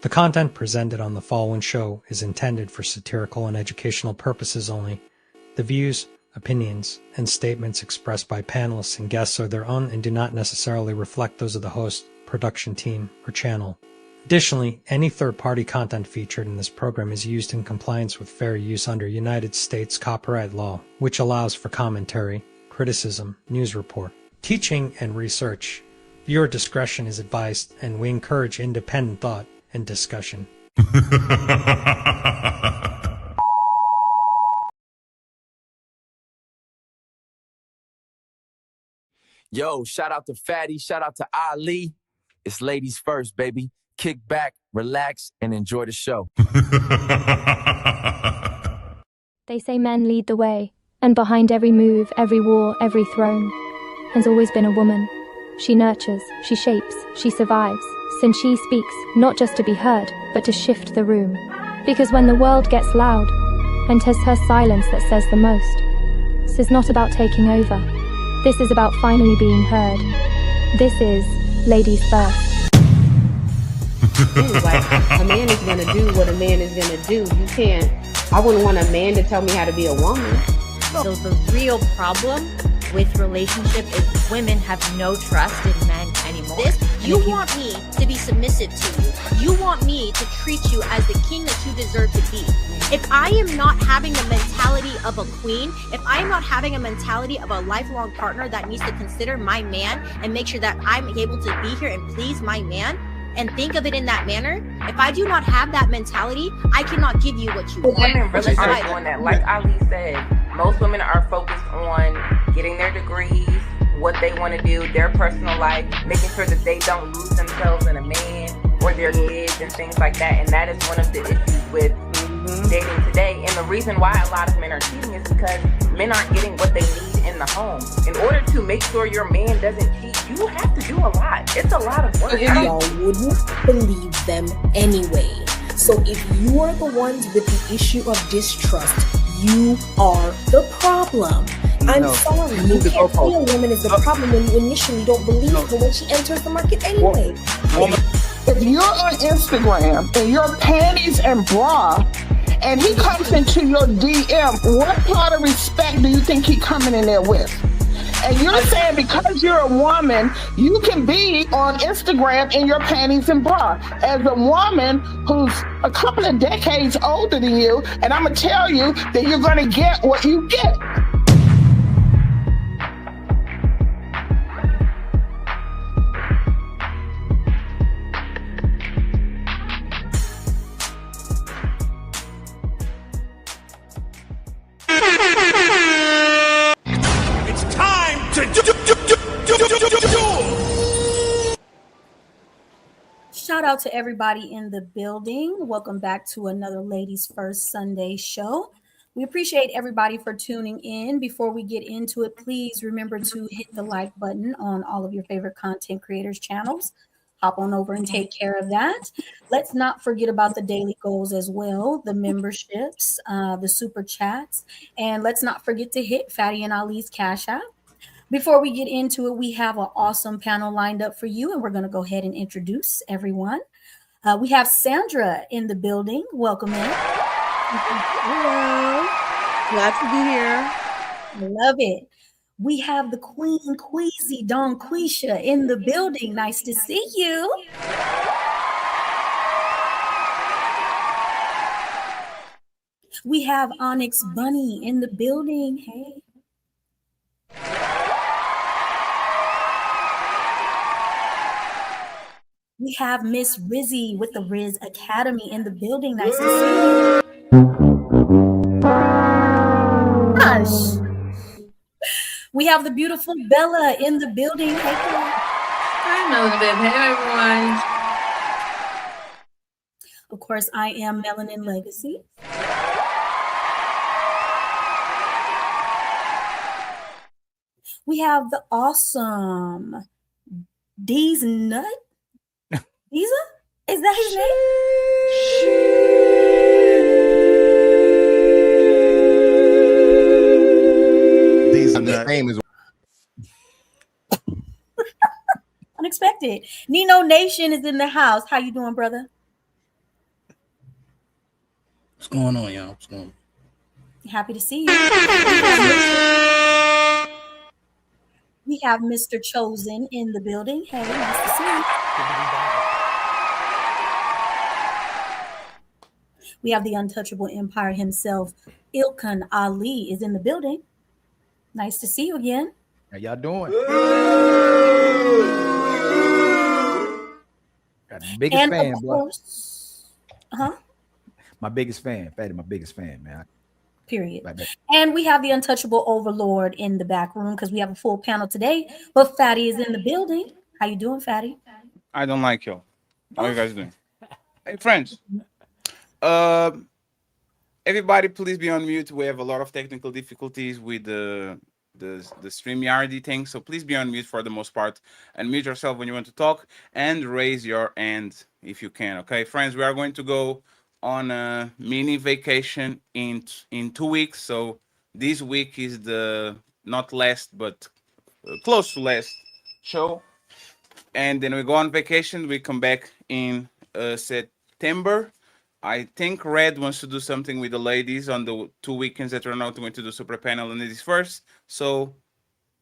The content presented on the following show is intended for satirical and educational purposes only. The views, opinions, and statements expressed by panelists and guests are their own and do not necessarily reflect those of the host, production team, or channel. Additionally, any third-party content featured in this program is used in compliance with fair use under United States copyright law, which allows for commentary, criticism, news report, teaching, and research. Viewer discretion is advised, and we encourage independent thought and discussion. Yo, shout out to Fatty, shout out to Ali. It's ladies first, baby. Kick back, relax, and enjoy the show. They say men lead the way, and behind every move, every war, every throne has always been a woman. She nurtures, she shapes, she survives, since she speaks, not just to be heard, but to shift the room. Because when the world gets loud, and 'tis her silence that says the most, this is not about taking over. This is about finally being heard. This is Ladies First. Like, a man is gonna do what a man is gonna do. You can't, I wouldn't want a man to tell me how to be a woman. So the real problem with relationship is women have no trust in men anymore. You want me to be submissive to you. You want me to treat you as the king that you deserve to be. If I am not having the mentality of a queen, if I am not having a mentality of a lifelong partner that needs to consider my man and make sure that I'm able to be here and please my man, and think of it in that manner, if I do not have that mentality, I cannot give you what you want. Women really aren't doing that. Like Ali said, most women are focused on getting their degrees, what they want to do, their personal life, making sure that they don't lose themselves in a man or their kids and things like that. And that is one of the issues with dating today. And the reason why a lot of men are cheating is because men aren't getting what they need in the home. In order to make sure your man doesn't cheat, you have to do a lot. It's a lot of work. Y'all wouldn't believe them anyway. So if you are the ones with the issue of distrust, you are the problem. I'm sorry, you can't say a woman is the problem when you initially don't believe her when she enters the market anyway. If you're on Instagram and your panties and bra, and he comes into your DM, what part of respect do you think he coming in there with? And you're saying because you're a woman, you can be on Instagram in your panties and bra. As a woman who's a couple of decades older than you, and I'm going to tell you that you're going to get what you get. shout out to everybody in the building. Welcome back to another Ladies First Sunday show. We appreciate everybody for tuning in. Before we get into it, please remember to hit the like button on all of your favorite content creators' channels. Hop on over and take care of that. Let's not forget about the daily goals as well, the memberships, the super chats, and let's not forget to hit Fatty and Ali's Cash App. Before we get into it, we have an awesome panel lined up for you, and we're going to go ahead and introduce everyone. We have Sandra in the building. Welcome in. Hello. Glad to be here. Love it. We have the Queen Queasy DUNGQUESHA in the building. Nice to see you. We have Onyx Bunny in the building. Hey. We have Miss Rizzy with the Riz Academy in the building. Nice to see you. Gosh. We have the beautiful Bella in the building. Hey, Hi, Elizabeth. Hey, everyone. of course, I am Melanin Legacy. We have the awesome D's Nut. Diza? Is that his name? Diza's name is Unexpected. Nino Nation is in the house. How you doing, brother? What's going on, y'all? What's going on? Happy to see you. We have Mr. Chosen in the building. Hey, nice to see you. We have the untouchable empire himself, Ilkan Ali, is in the building. Nice to see you again. How y'all doing? Got the biggest And fan, of boy. course, My biggest fan. Fatty, my biggest fan, man. period. Like that. And we have the untouchable overlord in the back room because we have a full panel today. But Fatty is in the building. How you doing, Fatty? I don't like you. How are you guys doing? Hey, friends. Everybody, please be on mute. We have a lot of technical difficulties with the StreamYard thing, so please be on mute for the most part and mute yourself when you want to talk and raise your hand if you can. Okay, friends, we are going to go on a mini vacation in 2 weeks. So this week is the not last but close to last show, and then we go on vacation. We come back in September. I think Red wants to do something with the ladies on the 2 weekends that we're not going to do super panel and ladies first. So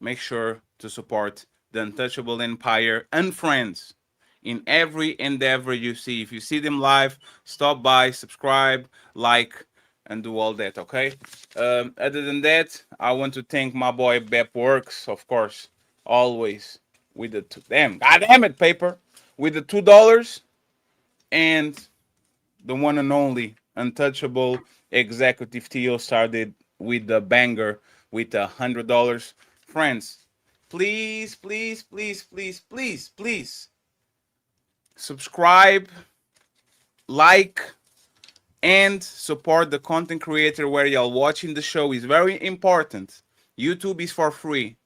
make sure to support the Untouchable Empire and friends in every endeavor you see. If you see them live, stop by, subscribe, like, and do all that, okay? Other than that, I want to thank my boy Bep Works, of course, always with the goddamn it, paper, with the $2 and the one and only Untouchable Executive Theo started with the banger with $100. Friends, please, please, please, please, please, please subscribe, like, and support the content creator where y'all watching the show is very important. YouTube is for free.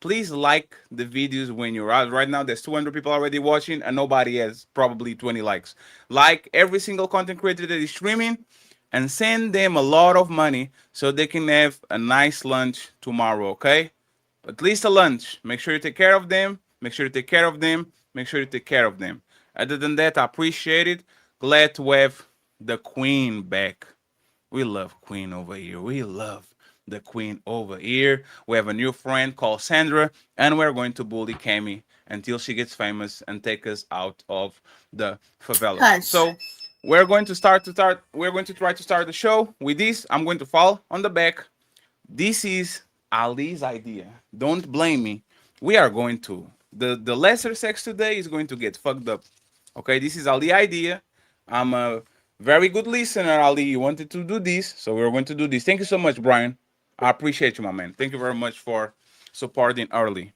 Please like the videos when you're out. Right now, there's 200 people already watching, and nobody has probably 20 likes. Like every single content creator that is streaming, and send them a lot of money so they can have a nice lunch tomorrow, okay? At least a lunch. Make sure you take care of them. Make sure you take care of them. Make sure you take care of them. Other than that, I appreciate it. Glad to have the Queen back. We love Queen over here. We love the Queen over here. We have a new friend called Sandra, and we're going to bully Cami until she gets famous and take us out of the favela. Hush. So we're going to we're going to try to start the show with this. I'm going to fall on the back. This is Ali's idea. Don't blame me. We are going to the lesser sex today is going to get fucked up. Okay, this is Ali's idea. I'm a very good listener, Ali. You wanted to do this, so we're going to do this. Thank you so much, Brian. I appreciate you, my man. Thank you very much for supporting early.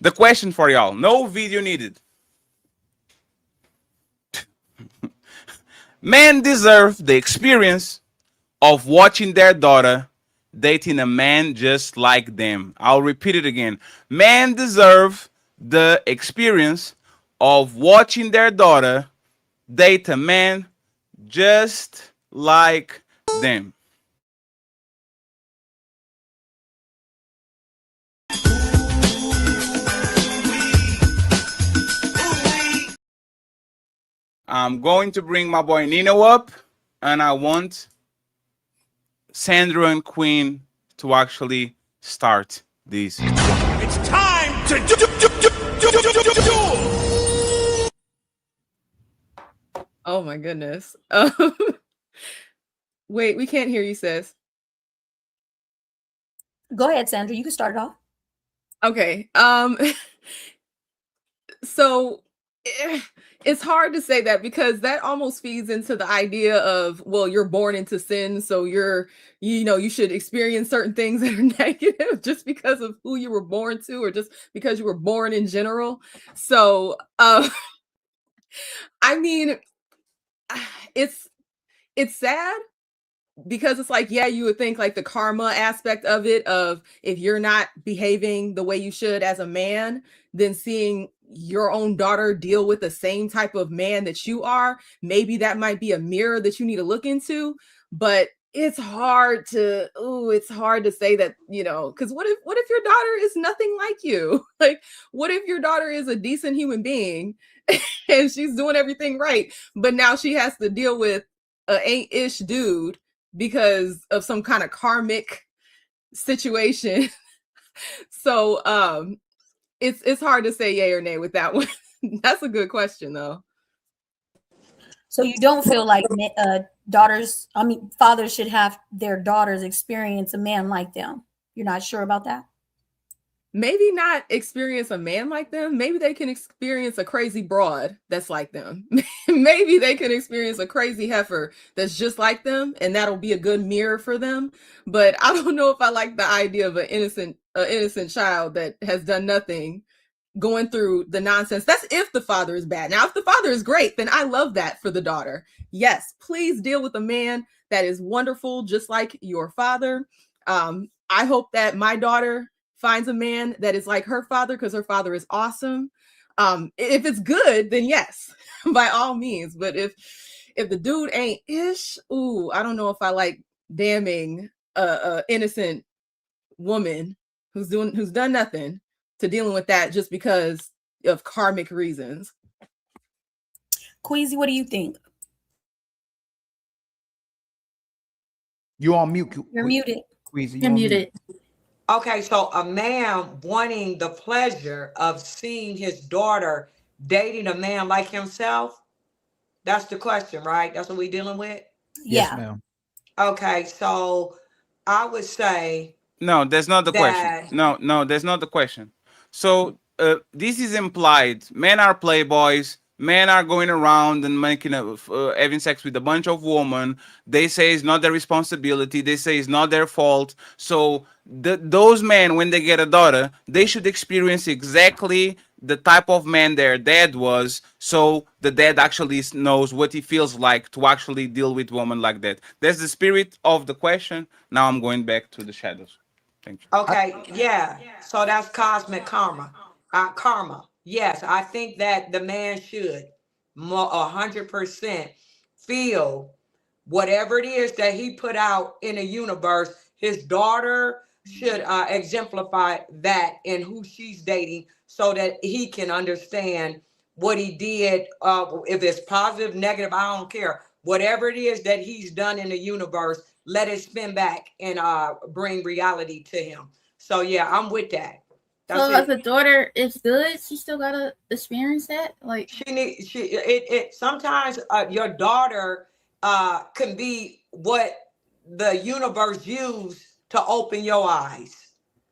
The question for y'all, no video needed. Men deserve the experience of watching their daughter dating a man just like them. I'll repeat it again. Men deserve the experience of watching their daughter date a man just like them. I'm going to bring my boy Nino up, and I want Sandra and Queen to actually start this. It's time to do. Oh my goodness. Wait, we can't hear you, sis. Go ahead, Sandra. You can start it off. Okay. So it's hard to say that because that almost feeds into the idea of, well, you're born into sin, so you should experience certain things that are negative just because of who you were born to, or just because you were born in general. So I mean, it's sad, because it's like, yeah, you would think like the karma aspect of it, of if you're not behaving the way you should as a man, then seeing your own daughter deal with the same type of man that you are, maybe that might be a mirror that you need to look into. But it's hard to say that, because what if your daughter is nothing like you? Like, what if your daughter is a decent human being and she's doing everything right, but now she has to deal with a ain't-ish dude because of some kind of karmic situation? So it's hard to say yay or nay with that one. That's a good question, though. So you don't feel like fathers should have their daughters experience a man like them? You're not sure about that? Maybe not experience a man like them. Maybe they can experience a crazy broad that's like them. Maybe they can experience a crazy heifer that's just like them, and that'll be a good mirror for them. But I don't know if I like the idea of an innocent child that has done nothing going through the nonsense. That's if the father is bad. Now, if the father is great, then I love that for the daughter. Yes, please deal with a man that is wonderful, just like your father. I hope that my daughter finds a man that is like her father, because her father is awesome. If it's good, then yes, by all means. But if the dude ain't ish, I don't know if I like damning a innocent woman who's done nothing to dealing with that just because of karmic reasons. Queasy, what do you think? You're on mute. You're muted. Queasy, You're muted. Okay, so a man wanting the pleasure of seeing his daughter dating a man like himself, that's the question, right? That's what we're dealing with? Yes, ma'am. Okay, so I would say... No, that's not the question. No, that's not the question. So this is implied. Men are playboys. Men are going around and having sex with a bunch of women. They say it's not their responsibility. They say it's not their fault. So those men, when they get a daughter, they should experience exactly the type of man their dad was, so the dad actually knows what he feels like to actually deal with women like that. That's the spirit of the question. Now I'm going back to the shadows. Thank you. Okay, yeah. So that's cosmic karma. Karma. Yes, I think that the man should 100% feel whatever it is that he put out in the universe. His daughter should exemplify that in who she's dating, so that he can understand what he did. If it's positive, negative, I don't care. Whatever it is that he's done in the universe, let it spin back and bring reality to him. So yeah, I'm with that. So if the daughter is good, she still gotta experience that. Like sometimes your daughter can be what the universe used to open your eyes.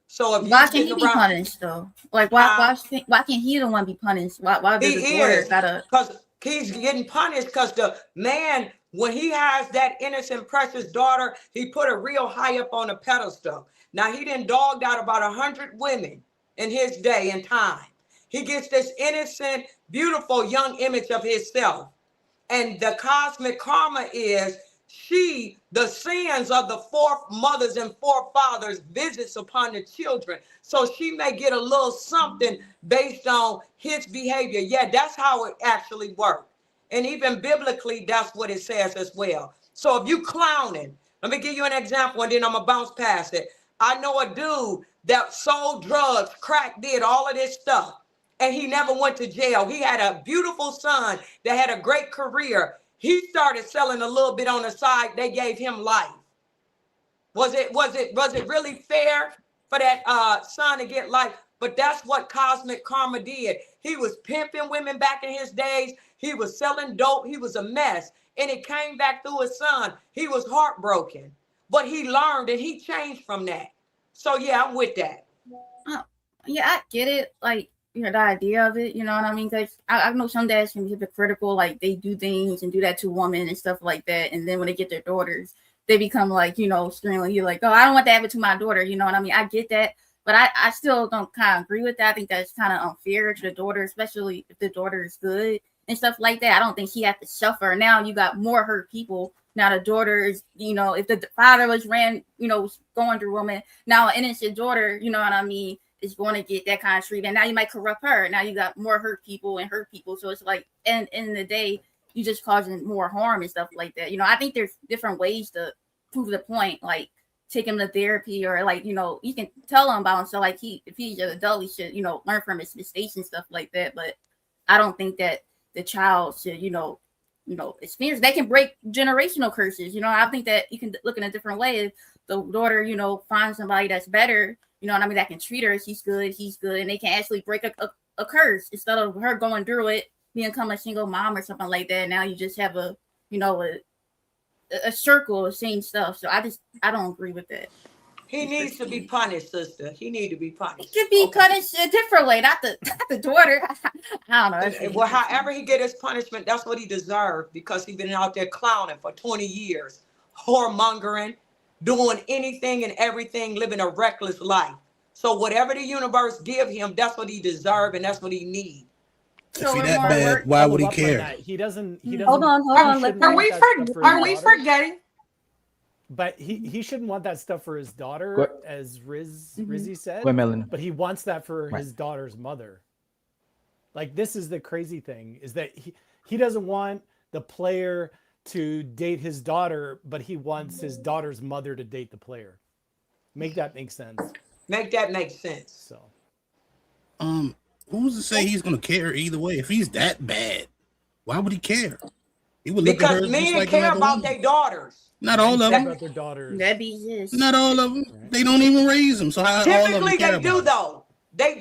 So if why can't he be punished though? Like why can't he the one be punished? Why does the daughter gotta? Because he's getting punished because the man, when he has that innocent, precious daughter, he put her real high up on a pedestal. Now he done dogged out about 100 women in his day and time. He gets this innocent, beautiful young image of himself. And the cosmic karma is the sins of the foremothers and forefathers visits upon the children. So she may get a little something based on his behavior. Yeah, that's how it actually works. And even biblically, that's what it says as well. So if you clowning, let me give you an example and then I'm gonna bounce past it. I know a dude that sold drugs, crack, did all of this stuff, and he never went to jail. He had a beautiful son that had a great career. He started selling a little bit on the side. They gave him life. Was it really fair for that son to get life? But that's what cosmic karma did. He was pimping women back in his days. He was selling dope. He was a mess. And it came back through his son. He was heartbroken. But he learned and he changed from that. So yeah, I'm with that. Yeah, I get it. Like, you know, the idea of it, you know what I mean? Because I know some dads can be hypocritical, like they do things and do that to women and stuff like that. And then when they get their daughters, they become like, you know, screaming, you're like, oh, I don't want that to happen to my daughter. You know what I mean? I get that. But I still don't kind of agree with that. I think that's kind of unfair to the daughter, especially if the daughter is good and stuff like that. I don't think she had to suffer. Now you got more hurt people. Now the daughter is, you know, if the father was going through women, now an innocent daughter, you know what I mean, is going to get that kind of treatment. Now you might corrupt her. Now you got more hurt people. So it's like, and in the day, you just causing more harm and stuff like that. You know, I think there's different ways to prove the point, like take him to therapy or like, you know, you can tell him about him. So like if he's an adult, he should, you know, learn from his mistakes and stuff like that. But I don't think that the child should, you know, experience. They can break generational curses. You know, I think that you can look in a different way. If the daughter, you know, finds somebody that's better, you know what I mean, that can treat her, she's good, he's good, and they can actually break a curse instead of her going through it, become a single mom or something like that. Now you just have a circle of the same stuff. So I don't agree with that. He needs to be punished, sister. He needs to be punished. He could be punished a different way, not the daughter. I don't know. Well, however he get his punishment, that's what he deserved, because he's been out there clowning for 20 years, whoremongering, doing anything and everything, living a reckless life. So whatever the universe give him, that's what he deserves and that's what he needs. If he that bad, why would he care? He doesn't. Hold on. Are we forgetting? But he shouldn't want that stuff for his daughter, as Rizzy said. But he wants that for his daughter's mother. Like, this is the crazy thing, is that he doesn't want the player to date his daughter, but he wants his daughter's mother to date the player. Make that make sense. Make that make sense. So, who's to say he's gonna care either way? If he's that bad, why would he care? He would look because at her men just like care about their daughters. Not all of them. About their daughters. That be yes. Not all of them. They don't even raise them. So how all of them Typically care they do about though. They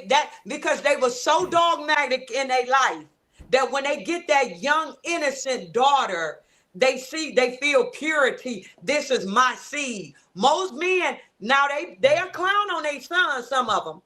that because they were so dogmatic in their life that when they get that young innocent daughter, they feel purity. This is my seed. Most men now they are clown on their sons, some of them,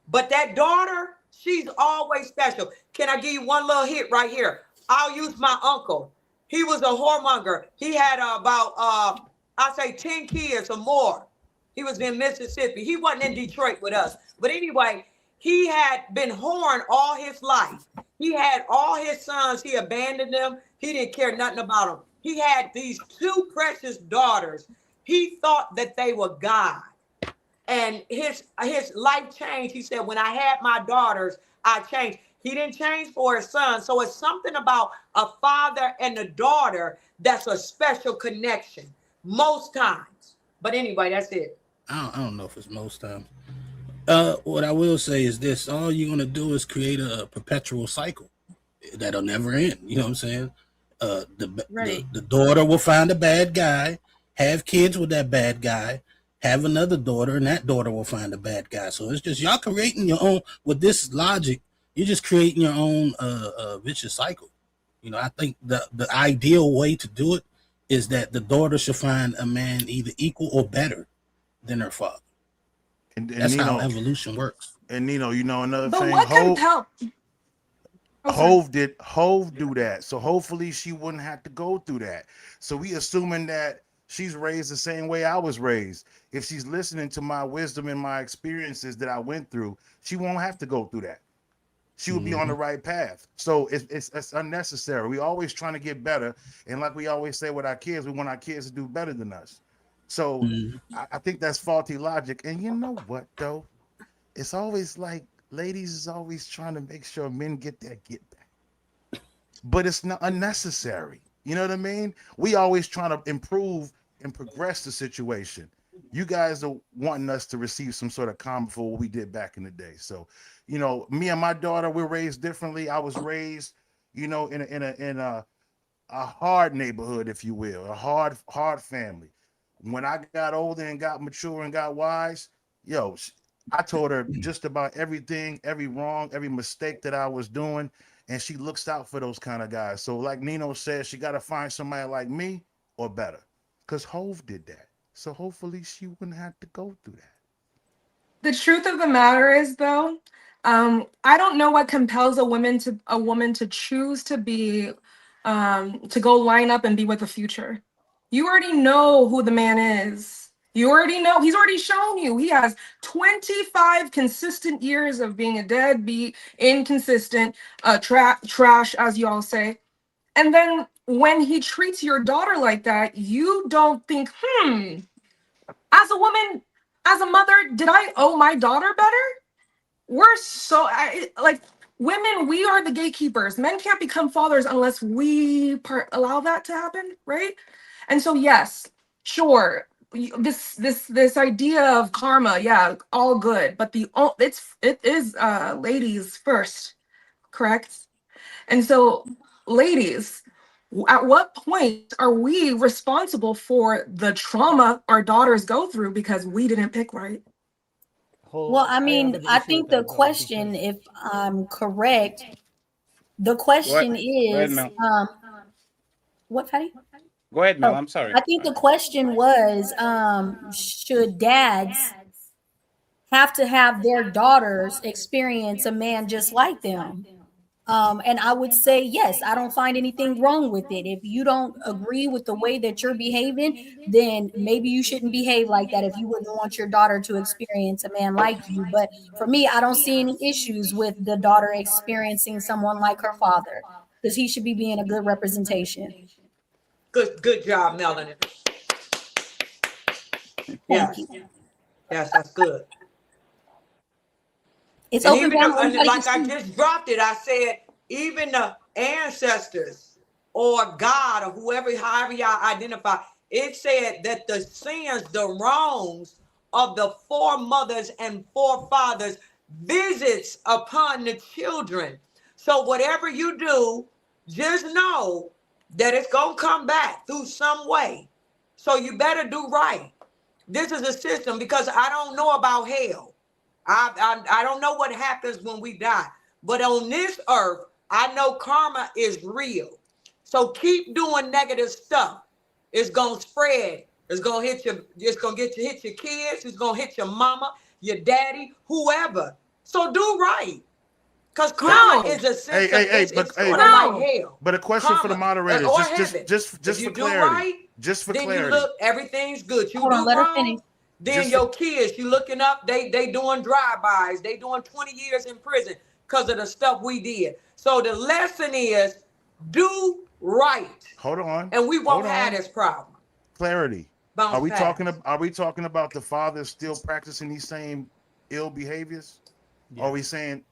but that daughter, she's always special. Can I give you one little hit right here? I'll use my uncle. He was a whoremonger. He had about I say 10 kids or more. He was in Mississippi. He wasn't in Detroit with us. But anyway, he had been whoring all his life. He had all his sons. He abandoned them. He didn't care nothing about them. He had these two precious daughters. He thought that they were God. And his life changed. He said, when I had my daughters, I changed. He didn't change for his son. So it's something about a father and a daughter that's a special connection most times. But anyway, that's it. I don't know if it's most times. What I will say is this: all you're gonna do is create a perpetual cycle that'll never end. You know what I'm saying? The daughter will find a bad guy, have kids with that bad guy, have another daughter, and that daughter will find a bad guy. So it's just y'all creating your own. With this logic, you're just creating your own vicious cycle. You know, I think the ideal way to do it is that the daughter should find a man either equal or better than her father. And that's how evolution works. And Nino, you know another But thing. what can help? Hove do that, so hopefully she wouldn't have to go through that. So we assuming that she's raised the same way I was raised. If she's listening to my wisdom and my experiences that I went through, she won't have to go through that. she would be on the right path. So it's unnecessary. We always trying to get better, and like we always say with our kids, we want our kids to do better than us. So I think that's faulty logic. And you know what though? It's always like ladies is always trying to make sure men get their get back, but it's not unnecessary. You know what I mean? We always trying to improve and progress the situation. You guys are wanting us to receive some sort of karma for what we did back in the day. So, you know, me and my daughter, we're raised differently. I was raised, you know, in a hard neighborhood, if you will, a hard family. When I got older and got mature and got wise, I told her just about everything, every wrong, every mistake that I was doing, and she looks out for those kind of guys. So like Nino said, she got to find somebody like me or better, because Hove did that. So hopefully she wouldn't have to go through that. The truth of the matter is, though, I don't know what compels a woman to choose to be to go line up and be with the future. You already know who the man is. You already know. He's already shown you. He has 25 consistent years of being a deadbeat, inconsistent, trash, as you all say. And then when he treats your daughter like that, you don't think, as a woman, as a mother, did I owe my daughter better? We're so, like, women, we are the gatekeepers. Men can't become fathers unless we allow that to happen, right? And so, yes, sure, this idea of karma, yeah, all good, but it is ladies first, correct? And so, ladies, at what point are we responsible for the trauma our daughters go through because we didn't pick right? Well, I mean, I think the question, if I'm correct, the question is, what, Fatty? Go ahead, Mel. I'm sorry. I think the question was, should dads have to have their daughters experience a man just like them? And I would say, yes, I don't find anything wrong with it. If you don't agree with the way that you're behaving, then maybe you shouldn't behave like that if you wouldn't want your daughter to experience a man like you. But for me, I don't see any issues with the daughter experiencing someone like her father, because he should be being a good representation. Good job, Melanie. Thank you. Yes, that's good. It's and open. Like I just dropped it, I said, even the ancestors or God or whoever, however y'all identify, it said that the sins, the wrongs of the foremothers and forefathers visits upon the children. So whatever you do, just know that it's going to come back through some way. So you better do right. This is a system, because I don't know about hell. I don't know what happens when we die. But on this earth, I know karma is real. So keep doing negative stuff. It's going to spread. It's going to hit you. It's going to hit your kids. It's going to hit your mama, your daddy, whoever. So do right. Because karma is a system. It's sort of like hell. But a question for the moderators, just for clarity. Right, just for then clarity. You look, everything's good. You Hold do on, let her wrong, finish. then your kids, you looking up, they doing drive-bys. They doing 20 years in prison because of the stuff we did. So the lesson is, do right. Hold on. And we won't have this problem. Clarity. Bounce Are we fast. talking about the fathers still practicing these same ill behaviors? Yeah. Or are we saying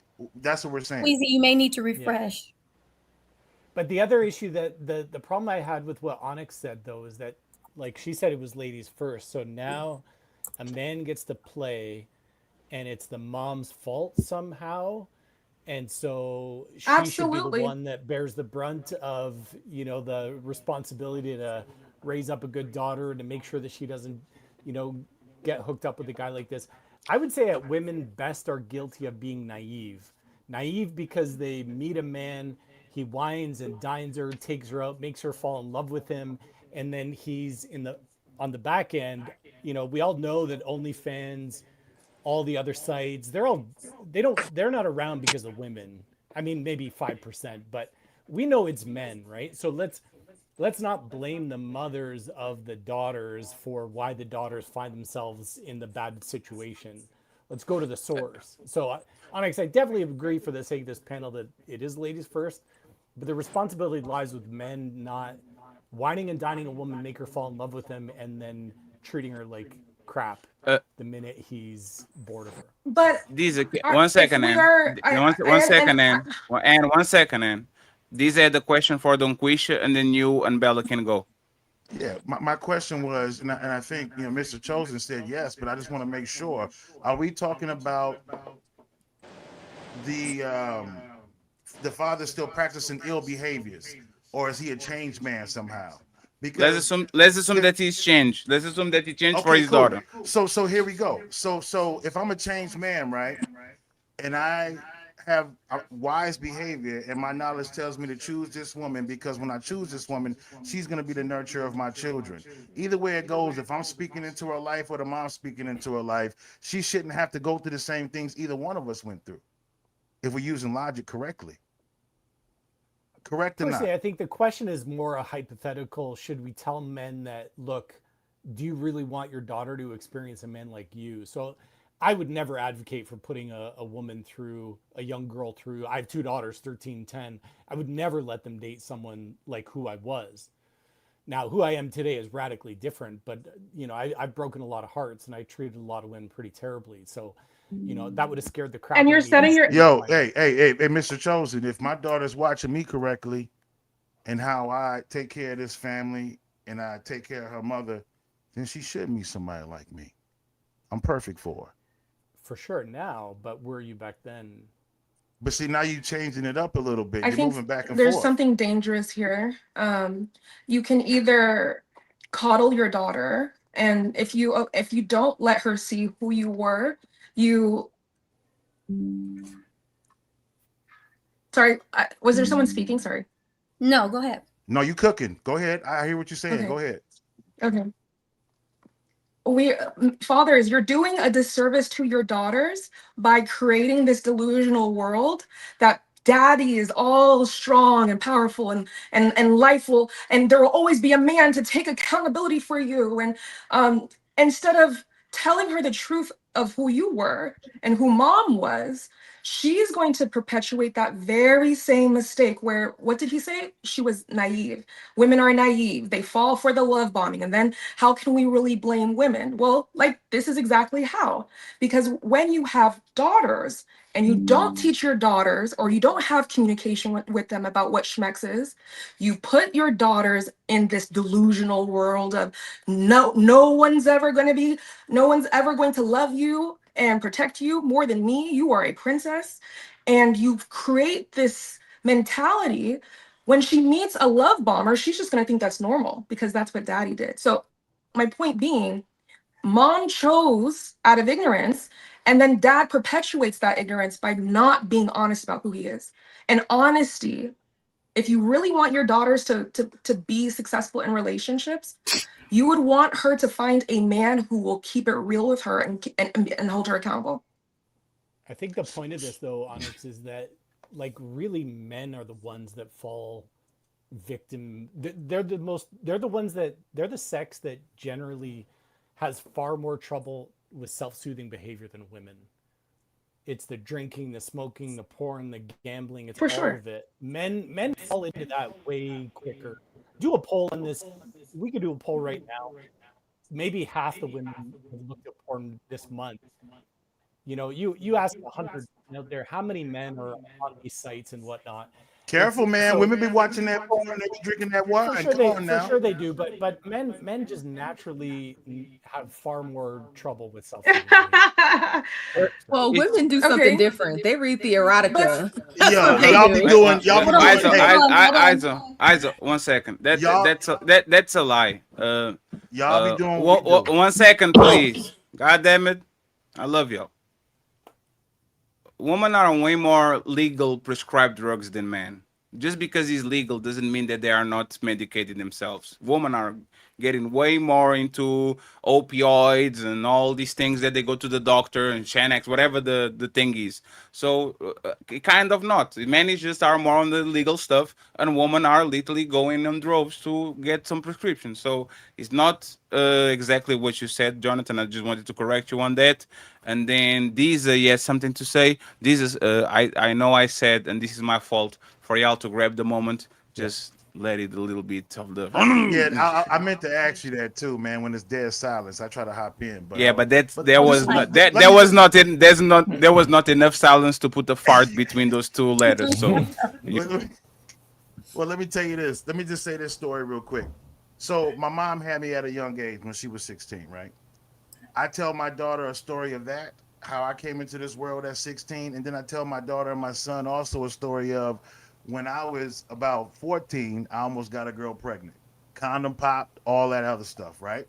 that's what we're saying? Weezy, you may need to refresh. Yeah. But the other issue that the problem I had with what Onyx said, though, is that, like she said, it was ladies first. So now a man gets to play and it's the mom's fault somehow. And so she should be the one that bears the brunt of, the responsibility to raise up a good daughter and to make sure that she doesn't, get hooked up with a guy like this. I would say that women best are guilty of being naive. Naive because they meet a man, he wines and dines her, takes her out, makes her fall in love with him. And then he's on the back end, we all know that OnlyFans, all the other sites, they're not around because of women. I mean, maybe 5%, but we know it's men, right? So let's not blame the mothers of the daughters for why the daughters find themselves in the bad situation. let's go to the source. So, Onyx, I definitely agree for the sake of this panel that it is ladies first, but the responsibility lies with men not whining and dining a woman, make her fall in love with him, and then treating her like crap the minute he's bored of her. But these are 1 second, and 1 second, and 1 second, and these are the question for DUNGQUESHA, and then you and Bella can go. Yeah, my question was, and I think Mr. Chosen said yes, but I just want to make sure: are we talking about the father still practicing ill behaviors, or is he a changed man somehow? Because let's assume that he's changed. Let's assume that he changed for his daughter. So here we go. So if I'm a changed man, right, and I have a wise behavior, and my knowledge tells me to choose this woman because when I choose this woman, she's going to be the nurturer of my children. Either way it goes, if I'm speaking into her life or the mom's speaking into her life, she shouldn't have to go through the same things either one of us went through, if we're using logic correctly. Correct or not? I think the question is more a hypothetical. Should we tell men that, look, do you really want your daughter to experience a man like you? So I would never advocate for putting a woman through, a young girl through. I have 2 daughters, 13, 10. I would never let them date someone like who I was. Now, who I am today is radically different, but I've broken a lot of hearts and I treated a lot of women pretty terribly. So, that would have scared the crap. And you're setting your hey, Mr. Chosen, if my daughter's watching me correctly and how I take care of this family and I take care of her mother, then she should meet somebody like me. I'm perfect for her. For sure now, but were you back then? But see, now you're changing it up a little bit. I You're think moving back and there's forth. something dangerous here. You can either coddle your daughter, and if you don't let her see who you were, sorry, was there someone speaking? Sorry. No, go ahead. No, you cooking. Go ahead. I hear what you're saying. Okay. Go ahead. Okay. Fathers, you're doing a disservice to your daughters by creating this delusional world that daddy is all strong and powerful and life will, and there will always be a man to take accountability for you. And instead of telling her the truth of who you were and who mom was, she's going to perpetuate that very same mistake where, what did he say? She was naive. Women are naive. They fall for the love bombing. And then how can we really blame women? Well, this is exactly how. Because when you have daughters and you don't teach your daughters, or you don't have communication with them about what schmex is, you put your daughters in this delusional world of no one's ever going to love you and protect you more than me. You are a princess. And you create this mentality. When she meets a love bomber, she's just going to think that's normal because that's what daddy did. So my point being, mom chose out of ignorance, and then dad perpetuates that ignorance by not being honest about who he is. And honesty, if you really want your daughters to be successful in relationships, you would want her to find a man who will keep it real with her and hold her accountable. I think the point of this, though, Onyx, is that really men are the ones that fall victim. They're the sex that generally has far more trouble with self-soothing behavior than women. It's the drinking, the smoking, the porn, the gambling. It's all of it. Men fall into that way quicker. Do a poll on this. We could do a poll right now. Maybe half the women have looked at porn this month. You ask 100 out there, how many men are on these sites and whatnot. Careful, man. Women be watching that porn and they be drinking that wine. For sure they do, but men just naturally have far more trouble with self-esteem. Well, women do something different. They read the erotica. Y'all be doing. Isa, 1 second. That's a lie. Y'all be doing. 1 second, please. God damn it, I love y'all. Women are on way more legal prescribed drugs than men. Just because it's legal doesn't mean that they are not medicating themselves. Women are getting way more into opioids and all these things that they go to the doctor and Xanax, whatever the thing is. So kind of not. Men is just are more on the legal stuff, and women are literally going on droves to get some prescriptions. So it's not exactly what you said, Jonathan. I just wanted to correct you on that. And then these, yes, something to say. This is, I know I said, and this is my fault for y'all to grab the moment. Just let it a little bit of the. Yeah, I meant to ask you that too, man. When it's dead silence, I try to hop in, but yeah, but there was not enough silence to put a fart between those two letters. So, well, let me tell you this. Let me just say this story real quick. So my mom had me at a young age when she was 16, right? I tell my daughter a story of that, how I came into this world at 16, and then I tell my daughter and my son also a story of when I was about 14, I almost got a girl pregnant. Condom popped, all that other stuff, right?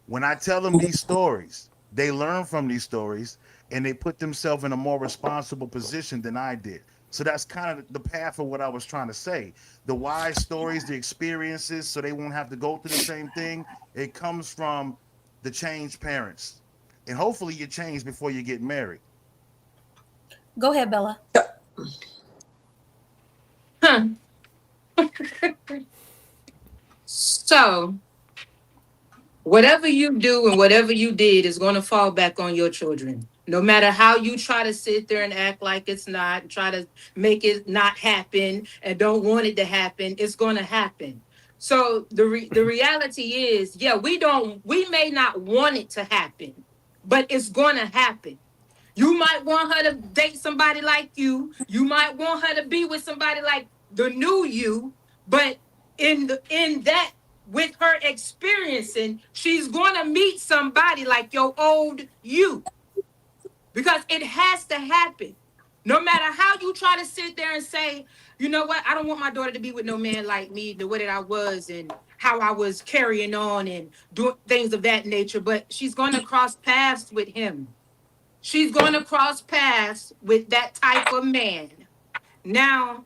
When I tell them these stories, they learn from these stories and they put themselves in a more responsible position than I did. So that's kind of the path of what I was trying to say. The wise stories, the experiences, so they won't have to go through the same thing. It comes from the changed parents. And hopefully you change before you get married. Go ahead, Bella. So whatever you do and whatever you did is going to fall back on your children. No matter how you try to sit there and act like it's not, and try to make it not happen and don't want it to happen, it's going to happen. So the reality is, yeah, we may not want it to happen, but it's going to happen. You might want her to date somebody like you. You might want her to be with somebody like the new you, but in that, with her experiencing, she's going to meet somebody like your old you, because it has to happen. No matter how you try to sit there and say, you know what, I don't want my daughter to be with no man like me, the way that I was and how I was carrying on and doing things of that nature, but she's going to cross paths with him. She's going to cross paths with that type of man. Now,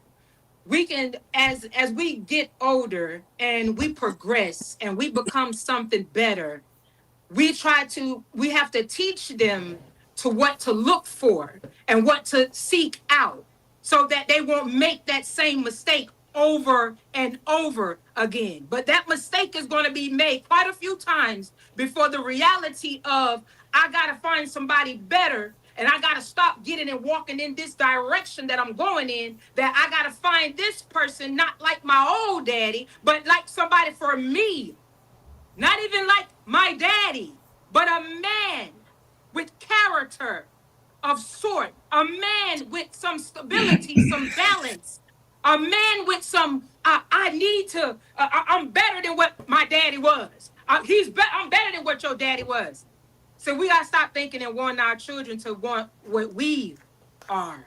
we can, as we get older and we progress and we become something better, we have to teach them to what to look for and what to seek out so that they won't make that same mistake over and over again. But that mistake is going to be made quite a few times before the reality of, I got to find somebody better and I got to stop getting and walking in this direction that I'm going in, that I got to find this person not like my old daddy, but like somebody for me. Not even like my daddy, but a man with character of sort, a man with some stability, some balance, a man with some, I'm better than what my daddy was. I'm better than what your daddy was. So we got to stop thinking and wanting our children to want what we are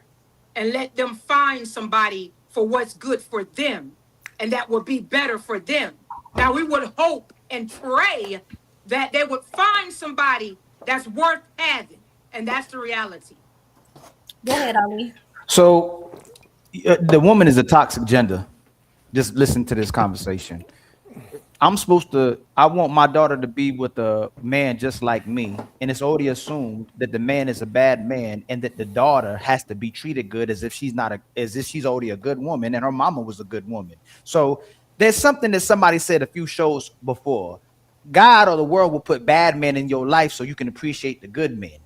and let them find somebody for what's good for them and that will be better for them. Now, we would hope and pray that they would find somebody that's worth having, and that's the reality. Go ahead, Ali. So the woman is a toxic gender. Just listen to this conversation. I want my daughter to be with a man just like me, and it's already assumed that the man is a bad man and that the daughter has to be treated good as if she's already a good woman and her mama was a good woman. So there's something that somebody said a few shows before. God or the world will put bad men in your life so you can appreciate the good men.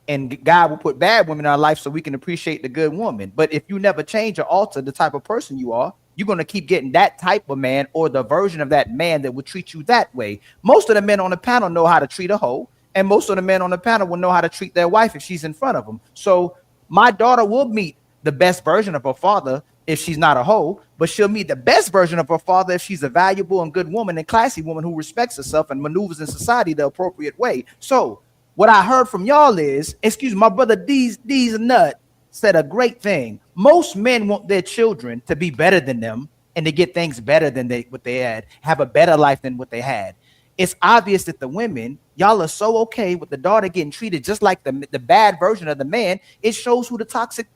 And God will put bad women in our life so we can appreciate the good woman. But if you never change or alter the type of person you are, you're going to keep getting that type of man or the version of that man that will treat you that way. Most of the men on the panel know how to treat a hoe, and most of the men on the panel will know how to treat their wife if she's in front of them. So my daughter will meet the best version of her father if she's not a hoe, but she'll meet the best version of her father if she's a valuable and good woman and classy woman who respects herself and maneuvers in society the appropriate way. So what I heard from y'all is, my brother D's Nut said a great thing. Most men want their children to be better than them and to get things better than what they had, have a better life than what they had. It's obvious that the women, y'all are so okay with the daughter getting treated just like the bad version of the man. It shows who the toxic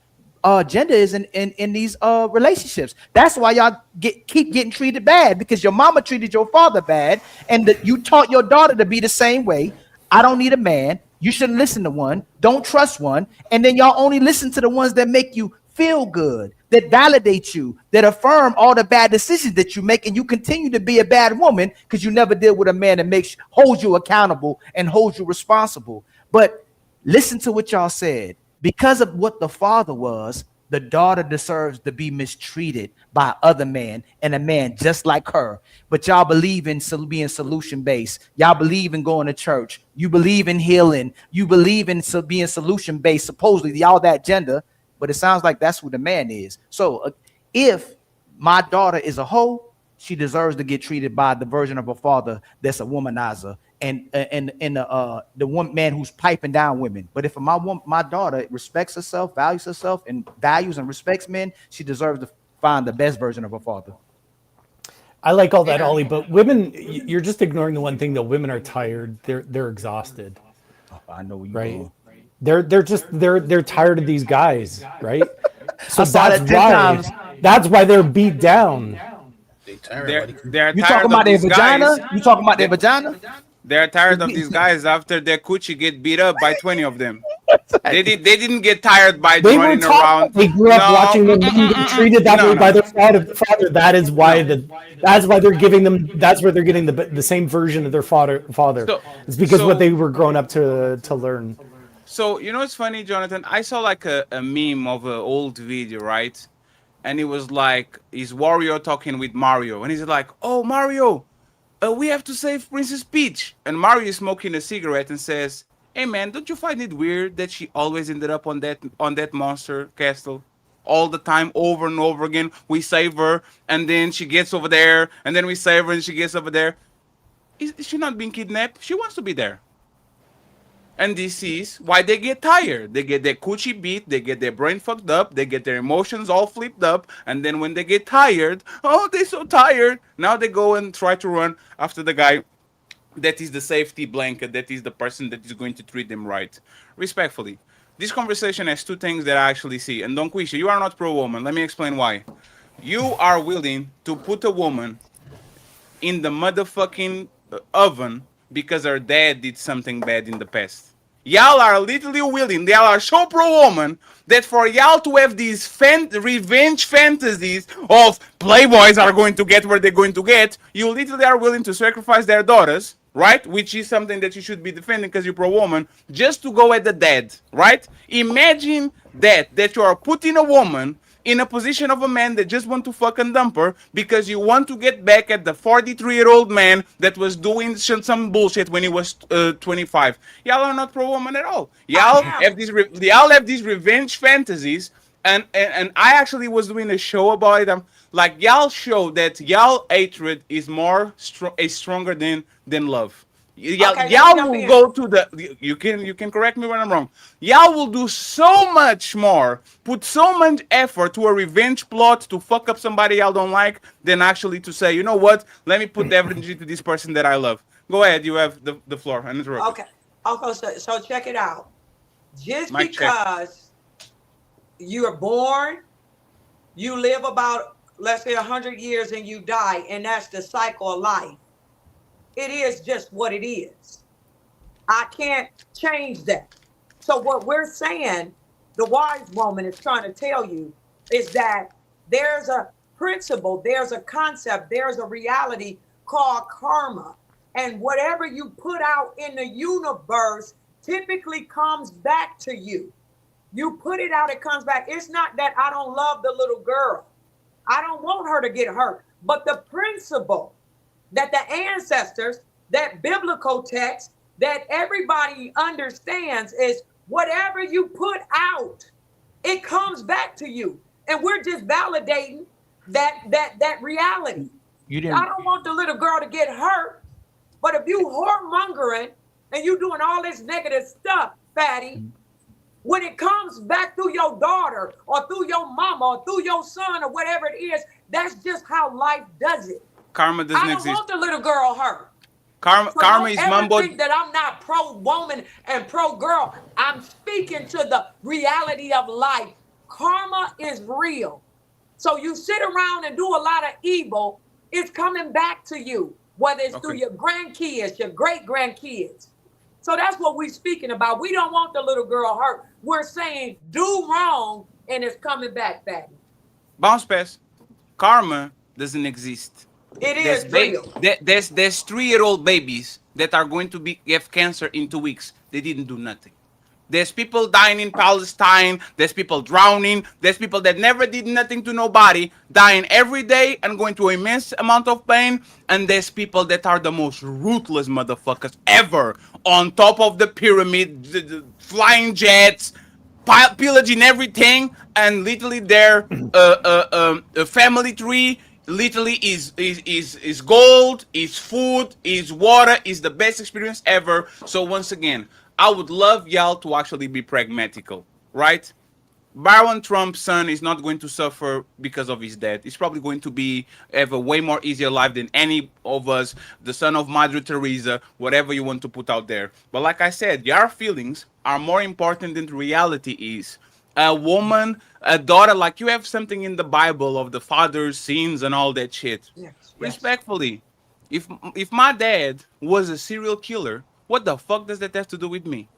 gender is in these relationships. That's why y'all keep getting treated bad, because your mama treated your father bad, and you taught your daughter to be the same way. I don't need a man. You shouldn't listen to one. Don't trust one. And then y'all only listen to the ones that make you feel good, that validate you, that affirm all the bad decisions that you make, and you continue to be a bad woman because you never deal with a man that holds you accountable and holds you responsible. But listen to what y'all said. Because of what the father was, the daughter deserves to be mistreated by other men and a man just like her. But y'all believe in being solution-based. Y'all believe in going to church. You believe in healing. You believe in being solution-based. Supposedly, y'all that gender, but it sounds like that's who the man is. So if my daughter is a hoe, she deserves to get treated by the version of her father that's a womanizer and the one man who's piping down women. But if my daughter respects herself, and values and respects men, she deserves to find the best version of her father. I like all that, Ollie, but women, you're just ignoring the one thing that women are tired. They're exhausted. Oh, I know where you right? going. They're tired of these guys, right? So that's why they're beat down. They're You tired talking of about their these guys. vagina? You talking about their vagina? They're tired of these guys after their coochie get beat up by 20 of them. They didn't get tired by running around. They grew up watching them get treated that way by their father. That is why that's why they're giving them. That's where they're getting the same version of their father. It's because what they were grown up to learn. So you know it's funny, Jonathan. I saw like a meme of an old video, right? And it was like is Wario talking with Mario, and he's like, "Oh Mario, we have to save Princess Peach." And Mario is smoking a cigarette and says, "Hey man, don't you find it weird that she always ended up on that monster castle? All the time, over and over again. We save her, and then she gets over there, and then we save her, and she gets over there. Is she not being kidnapped? She wants to be there." And this is why they get tired. They get their coochie beat, they get their brain fucked up, they get their emotions all flipped up, and then when they get tired, oh, they're so tired. Now they go and try to run after the guy that is the safety blanket, that is the person that is going to treat them right. Respectfully, this conversation has two things that I actually see. And DUNGQUESHA, you are not pro-woman. Let me explain why. You are willing to put a woman in the motherfucking oven because her dad did something bad in the past. Y'all are literally willing, y'all are so pro-woman that for y'all to have these revenge fantasies of playboys are going to get where they're going to get, you literally are willing to sacrifice their daughters, right? Which is something that you should be defending because you're pro-woman, just to go at the dad, right? Imagine that you are putting a woman in a position of a man that just want to fucking dump her because you want to get back at the 43-year-old man that was doing some bullshit when he was 25. Y'all are not pro-woman at all. Y'all have these revenge fantasies, and I actually was doing a show about it. Like y'all show that y'all hatred is stronger than love. Y'all will go to the. You can correct me when I'm wrong. Y'all will do so much more, put so much effort to a revenge plot to fuck up somebody y'all don't like, than actually to say, you know what? Let me put the energy to this person that I love. Go ahead, you have the floor. Okay. So check it out. Just Mic because you're born, you live about, let's say, 100 years and you die, and that's the cycle of life. It is just what it is. I can't change that. So what we're saying, the wise woman is trying to tell you, is that there's a principle, there's a concept, there's a reality called karma. And whatever you put out in the universe typically comes back to you. You put it out, it comes back. It's not that I don't love the little girl. I don't want her to get hurt. But the principle that the ancestors, that biblical text, that everybody understands is whatever you put out, it comes back to you. And we're just validating that reality. I don't want the little girl to get hurt, but if you whoremongering and you doing all this negative stuff, fatty, when it comes back through your daughter or through your mama or through your son or whatever it is, that's just how life does it. Karma doesn't exist. I don't want the little girl hurt. Karma is mumbo. Think that I'm not pro woman and pro girl. I'm speaking to the reality of life Karma is real. So you sit around and do a lot of evil, it's coming back to you, whether it's through your grandkids, your great-grandkids. So that's what we're speaking about. We don't want the little girl hurt. We're saying do wrong and it's coming back, Fatty. Bounce pass. Karma doesn't exist. It is real. There's 3-year-old babies that are going to have cancer in 2 weeks. They didn't do nothing. There's people dying in Palestine. There's people drowning. There's people that never did nothing to nobody, dying every day and going through immense amount of pain. And there's people that are the most ruthless motherfuckers ever, on top of the pyramid, the flying jets, pillaging everything, and literally their family tree literally is gold, is food, is water, is the best experience ever. So once again, I would love y'all to actually be pragmatical, right? Baron Trump's son is not going to suffer because of his death. He's probably going to have a way more easier life than any of us, the son of Mother Teresa, whatever you want to put out there. But like I said, your feelings are more important than reality is. A woman, a daughter, like you have something in the Bible of the father's sins and all that shit. Yes. Respectfully, if my dad was a serial killer, what the fuck does that have to do with me?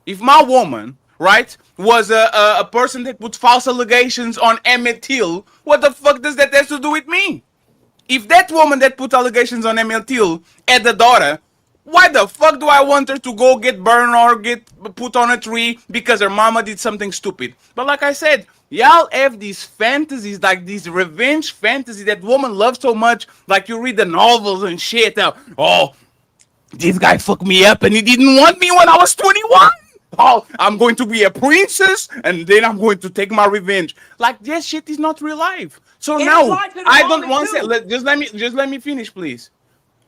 If my woman, right, was a person that put false allegations on Emmett Till, what the fuck does that have to do with me? If that woman that put allegations on Emmett Till had a daughter, why the fuck do I want her to go get burned or get put on a tree because her mama did something stupid? But like I said, y'all have these fantasies, like these revenge fantasies that woman loves so much. Like you read the novels and shit. Oh, this guy fucked me up and he didn't want me when I was 21. Oh, I'm going to be a princess and then I'm going to take my revenge. Like that shit is not real life. So It now applies to the I don't woman, want too. to just let me finish, please.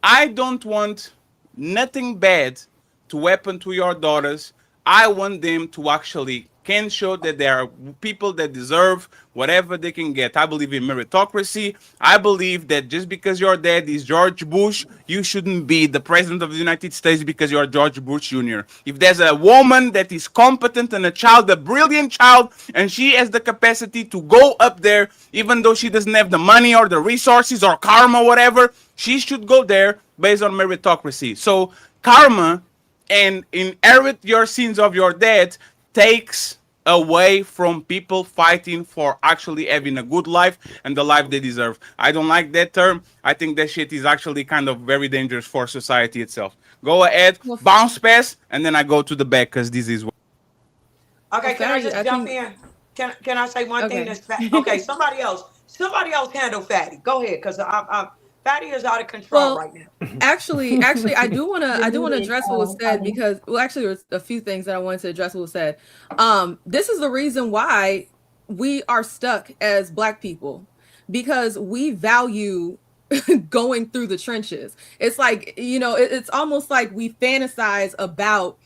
I don't want nothing bad to happen to your daughters. I want them to actually can show that there are people that deserve whatever they can get. I believe in meritocracy. I believe that just because your dad is George Bush, you shouldn't be the president of the United States because you're George Bush Jr. If there's a woman that is competent and a child, a brilliant child, and she has the capacity to go up there, even though she doesn't have the money or the resources or karma, whatever, she should go there based on meritocracy. So karma and inherit your sins of your dad takes away from people fighting for actually having a good life and the life they deserve. I don't like that term. I think that shit is actually kind of very dangerous for society itself. Go ahead, bounce pass, and then I go to the back because this is. Okay, can I just jump think- in? Can I say one thing Okay. that's okay? Somebody else handle Fatty. Go ahead, because I'm Fatty is out of control right now. Actually, I do want to address what was said because, well, actually, there's a few things that I wanted to address what was said. This is the reason why we are stuck as Black people, because we value going through the trenches. It's like, it's almost like we fantasize about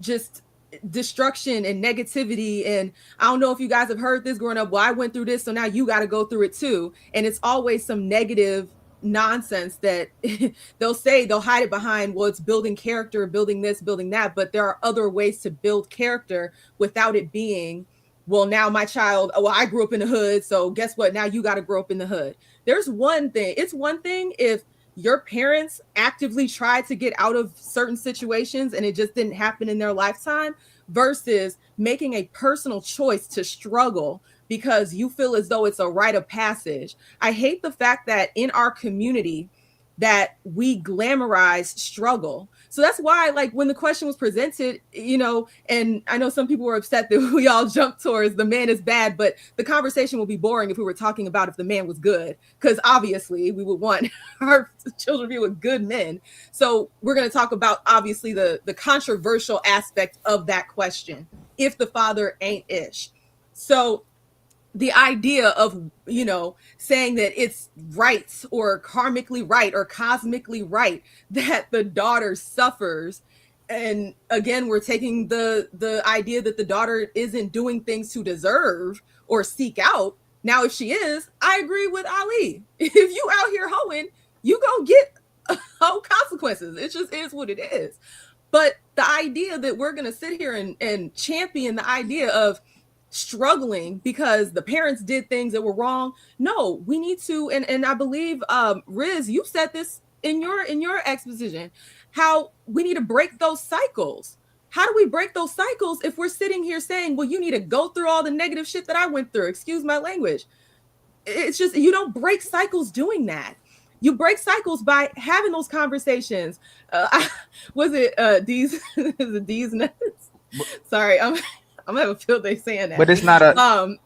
just destruction and negativity. And I don't know if you guys have heard this growing up. Well, I went through this, so now you got to go through it too. And it's always some negative nonsense that they'll hide it behind. Well, it's building character, building this, building that. But there are other ways to build character without it being, well, now my child, well, I grew up in the hood, so guess what? Now you got to grow up in the hood. There's one thing. It's one thing if your parents actively tried to get out of certain situations and it just didn't happen in their lifetime, versus making a personal choice to struggle because you feel as though it's a rite of passage. I hate the fact that in our community that we glamorize struggle. So that's why, like, when the question was presented, and I know some people were upset that we all jumped towards the man is bad, but the conversation would be boring if we were talking about if the man was good, because obviously we would want our children to be with good men. So we're going to talk about, obviously, the controversial aspect of that question, if the father ain't ish. So the idea of, saying that it's right or karmically right or cosmically right that the daughter suffers. And again, we're taking the idea that the daughter isn't doing things to deserve or seek out. Now, if she is, I agree with Ali. If you out here hoeing, you gonna get consequences. It just is what it is. But the idea that we're going to sit here and champion the idea of struggling because the parents did things that were wrong. No, we need to, and I believe Riz, you said this in your exposition, how we need to break those cycles. How do we break those cycles if we're sitting here saying, well, you need to go through all the negative shit that I went through? Excuse my language. It's just, you don't break cycles doing that. You break cycles by having those conversations. Was it D's? Is it D's nuts? Sorry, I'm gonna have a field day saying that. But it's not a.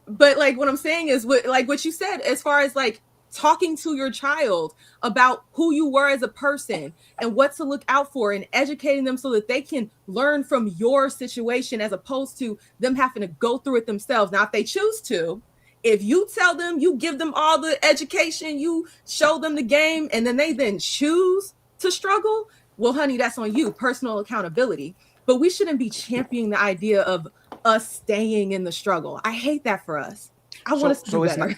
But like what I'm saying is what you said, as far as like talking to your child about who you were as a person and what to look out for, and educating them so that they can learn from your situation as opposed to them having to go through it themselves. Now, if they choose to, if you tell them, you give them all the education, you show them the game, and then they choose to struggle, well, honey, that's on you, personal accountability. But we shouldn't be championing the idea of us staying in the struggle. I hate that for us. I want us to do better.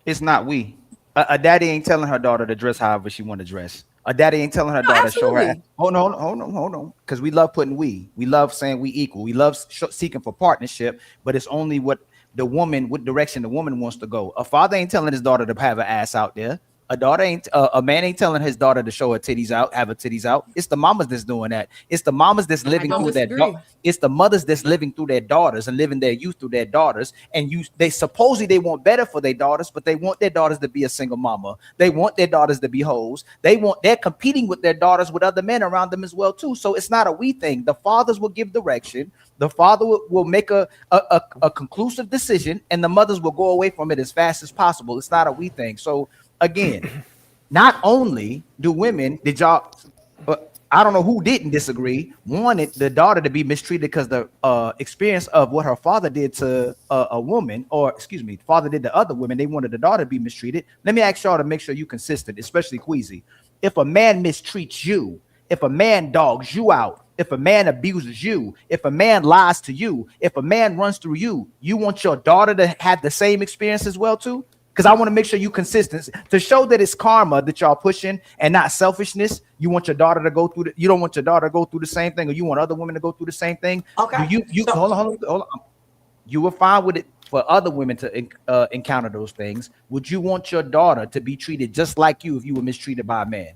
It's not we. A daddy ain't telling her daughter to dress however she want to dress. A daddy ain't telling her daughter to show her. Hold on. Because we love putting we love saying we equal. We love seeking for partnership, but it's only what direction the woman wants to go. A father ain't telling his daughter to have her ass out there. A man ain't telling his daughter to show her titties out, have her titties out. It's the mamas that's doing that. It's the mamas that's living through that. It's the mothers that's living through their daughters and living their youth through their daughters. And they supposedly want better for their daughters, but they want their daughters to be a single mama. They want their daughters to be hoes. They're competing with their daughters with other men around them as well too. So it's not a we thing. The fathers will give direction. The father will make a conclusive decision, and the mothers will go away from it as fast as possible. It's not a we thing. So again, not only do women, I don't know who didn't disagree, wanted the daughter to be mistreated because the experience of what her father did to a woman, or excuse me, father did to other women, they wanted the daughter to be mistreated. Let me ask y'all to make sure you consistent, especially Queasy. If a man mistreats you, if a man dogs you out, if a man abuses you, if a man lies to you, if a man runs through you, you want your daughter to have the same experience as well too? Because I want to make sure you consistent to show that it's karma that y'all pushing and not selfishness. You want your daughter to go through you don't want your daughter to go through the same thing, or you want other women to go through the same thing. Okay. Hold on. You were fine with it for other women to encounter those things. Would you want your daughter to be treated just like you if you were mistreated by a man?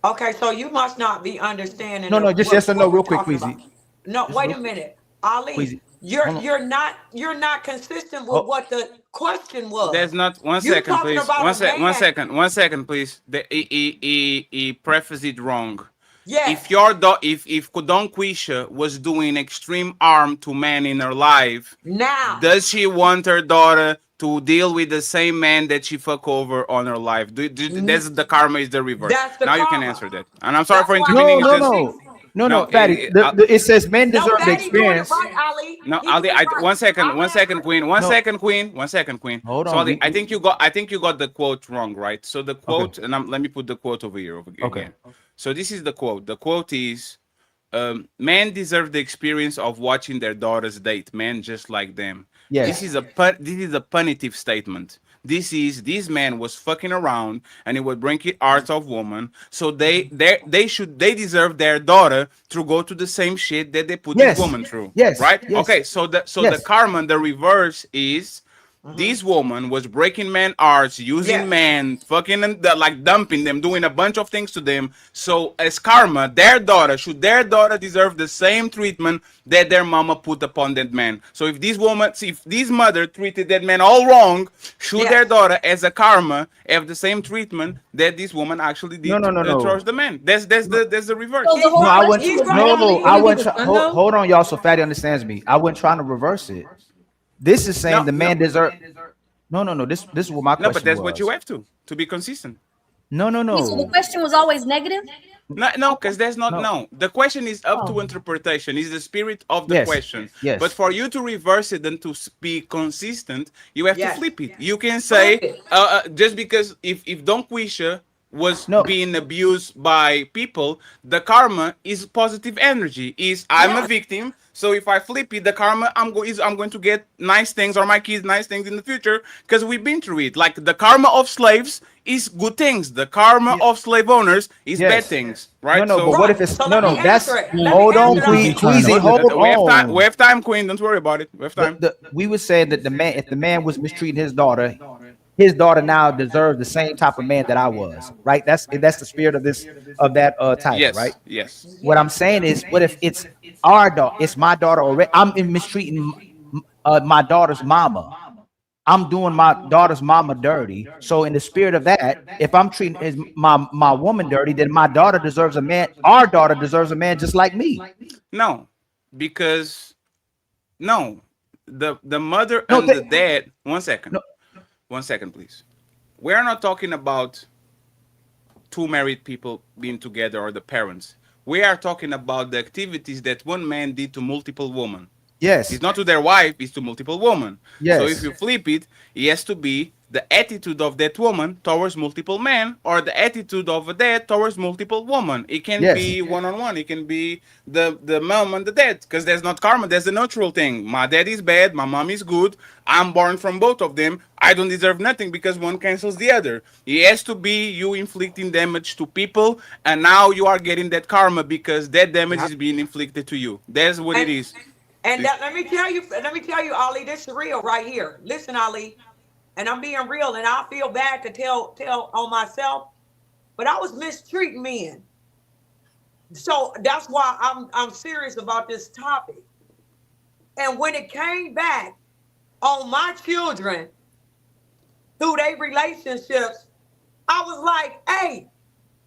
Okay, so you must not be understanding. No, just yes or no, real quick, Queasy. No, wait a minute, Ali. Queasy. You're not consistent with what the question was. There's not 1 second, please. 1 second, please. He prefaced it wrong. Yeah. If DUNGQUESHA was doing extreme harm to men in her life, now does she want her daughter to deal with the same man that she fuck over on her life? That's the karma is the reverse. Now you can answer that. And I'm sorry for intervening. No, Fatty. It says men deserve the experience. No, Ali. 1 second, Queen. 1 second, Queen. 1 second, Queen. Hold on. So Ali, I think you got the quote wrong, right? So the quote, and let me put the quote over here. Okay. So this is the quote. The quote is, "Men deserve the experience of watching their daughters date men just like them." Yes. This is a punitive statement. This man was fucking around and he would break the hearts of women. So they deserve their daughter to go to the same shit that they put this woman through. Yes. Right? Yes. Okay. So the karma, the reverse is this woman was breaking men hearts, using men, fucking them, like dumping them, doing a bunch of things to them. So as karma, their daughter deserve the same treatment that their mama put upon that man. So if this mother treated that man all wrong, should their daughter as a karma have the same treatment that this woman actually did towards the man? That's the reverse. Hold on, y'all. So Fatty understands me. I wasn't trying to reverse it. This is saying the man deserves. No. This is what my question was. No, but that's what you have to be consistent. No. So the question was always negative? No, because there's no. The question is up to interpretation. It's the spirit of the question. Yes. But for you to reverse it and to be consistent, you have to flip it. You can say just because if DUNGQUESHA was being abused by people, the karma is positive energy. Is I'm a victim, so if I flip it, the karma I'm going to get nice things, or my kids nice things in the future, because we've been through it. Like the karma of slaves is good things. The karma of slave owners is bad things, right? No, but what if it's So no, let me no? That's answer it. Let me hold on, answer it. Queasy, hold on. We have time, Queen. Don't worry about it. We have time. We were saying that if the man was mistreating his daughter now deserves the same type of man that I was, right? That's the spirit of that title, Yes, right? yes. What I'm saying is, what if it's our daughter? It's my daughter already. I'm mistreating my daughter's mama. I'm doing my daughter's mama dirty. So in the spirit of that, if I'm treating my woman dirty, then my daughter deserves a man. Our daughter deserves a man just like me. No, because the mother and the dad. 1 second. 1 second, please. We're not talking about two married people being together or the parents. We are talking about the activities that one man did to multiple women. Yes. It's not to their wife, it's to multiple women. Yes. So if you flip it, it has to be the attitude of that woman towards multiple men, or the attitude of a dad towards multiple women. It can be one-on-one. It can be the mom and the dad, because there's not karma. There's a neutral thing. My dad is bad, my mom is good. I'm born from both of them. I don't deserve nothing because one cancels the other. It has to be you inflicting damage to people, and now you are getting that karma because that damage is being inflicted to you. That's what it is. And let me tell you, Ali, this is real right here. Listen, Ali, and I'm being real, and I feel bad to tell on myself, but I was mistreating men. So that's why I'm serious about this topic. And when it came back on my children through their relationships, I was like, hey,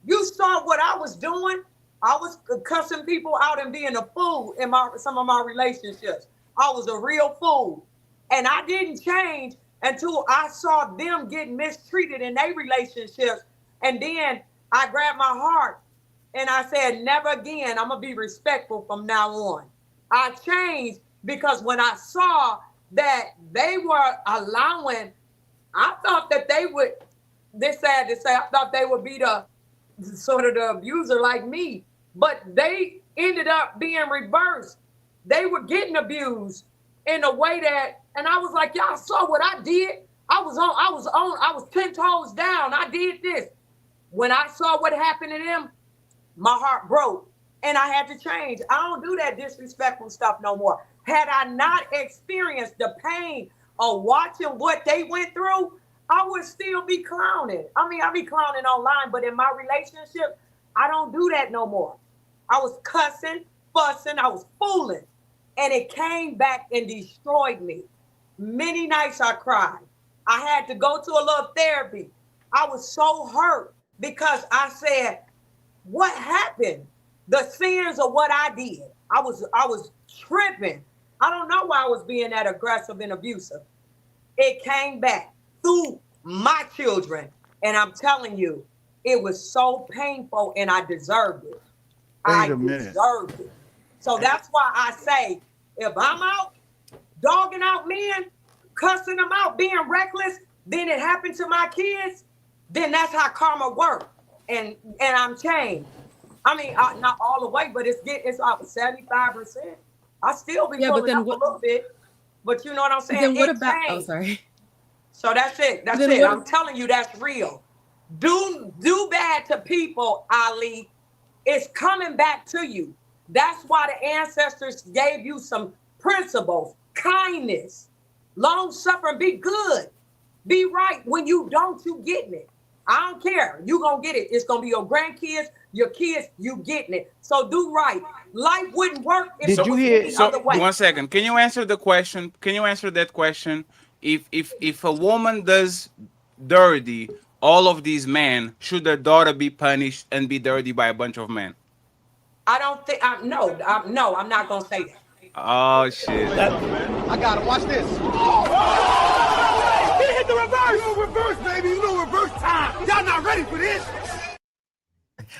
you saw what I was doing? I was cussing people out and being a fool in some of my relationships. I was a real fool. And I didn't change until I saw them getting mistreated in their relationships. And then I grabbed my heart and I said, never again. I'm going to be respectful from now on. I changed because when I saw that they were allowing, I thought that they would, this sad to say, I thought they would be the sort of the abuser like me. But they ended up being reversed. They were getting abused in a way that, and I was like, y'all saw what I did. I was 10 toes down. I did this. When I saw what happened to them, my heart broke and I had to change. I don't do that disrespectful stuff no more. Had I not experienced the pain of watching what they went through, I would still be clowning. I mean, I be clowning online, but in my relationship, I don't do that no more. I was cussing, fussing, I was fooling. And it came back and destroyed me. Many nights I cried. I had to go to a little therapy. I was so hurt because I said, what happened? The sins of what I did. I was tripping. I don't know why I was being that aggressive and abusive. It came back through my children. And I'm telling you, it was so painful and I deserved it. I deserved it. So that's why I say, if I'm out dogging out men, cussing them out, being reckless, then it happened to my kids, then that's how karma works. And I'm changed. I mean, not all the way, but it's up 75%. I still be pulling up a little bit, but you know what I'm saying? Then what about? Oh, sorry. So that's it. That's it. I'm telling you, that's real. Do bad to people, Ali. It's coming back to you. That's why the ancestors gave you some principles, kindness, long suffering, be good, be right. When you don't, you getting it. I don't care. You gonna get it. It's gonna be your grandkids, your kids, you getting it. So do right. Life wouldn't work if it was any other way. 1 second. Can you answer the question? Can you answer that question? If a woman does dirty all of these men, should their daughter be punished and be dirty by a bunch of men? I don't think. No, I'm not gonna say that. Oh shit! I gotta watch this. He hit the reverse. No reverse, baby. No reverse time. Y'all not ready for this.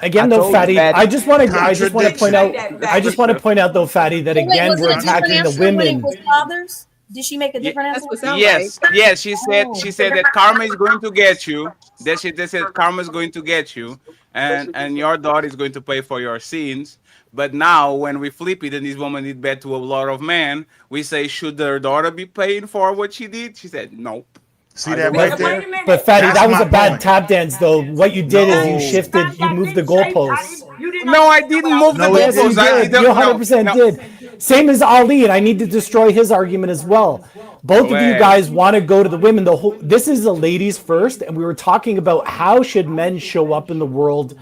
Again, though, Fatty, I just want to point out though, Fatty, that again we're attacking the women. Did she make a different answer? Yes, yes. She said that karma is going to get you. They said karma is going to get you, and your daughter is going to pay for your sins. But now when we flip it and this woman did bad to a lot of men, we say, should their daughter be paying for what she did? She said, nope. See that right there? But Fatty, that was a bad tap dance, though. What you did is you shifted, you moved the goalposts. No, I didn't move the goalposts. You 100% did. Same as Ali, and I need to destroy his argument as well. Both of you guys want to go to the women. This is the ladies first, and we were talking about how should men show up in the world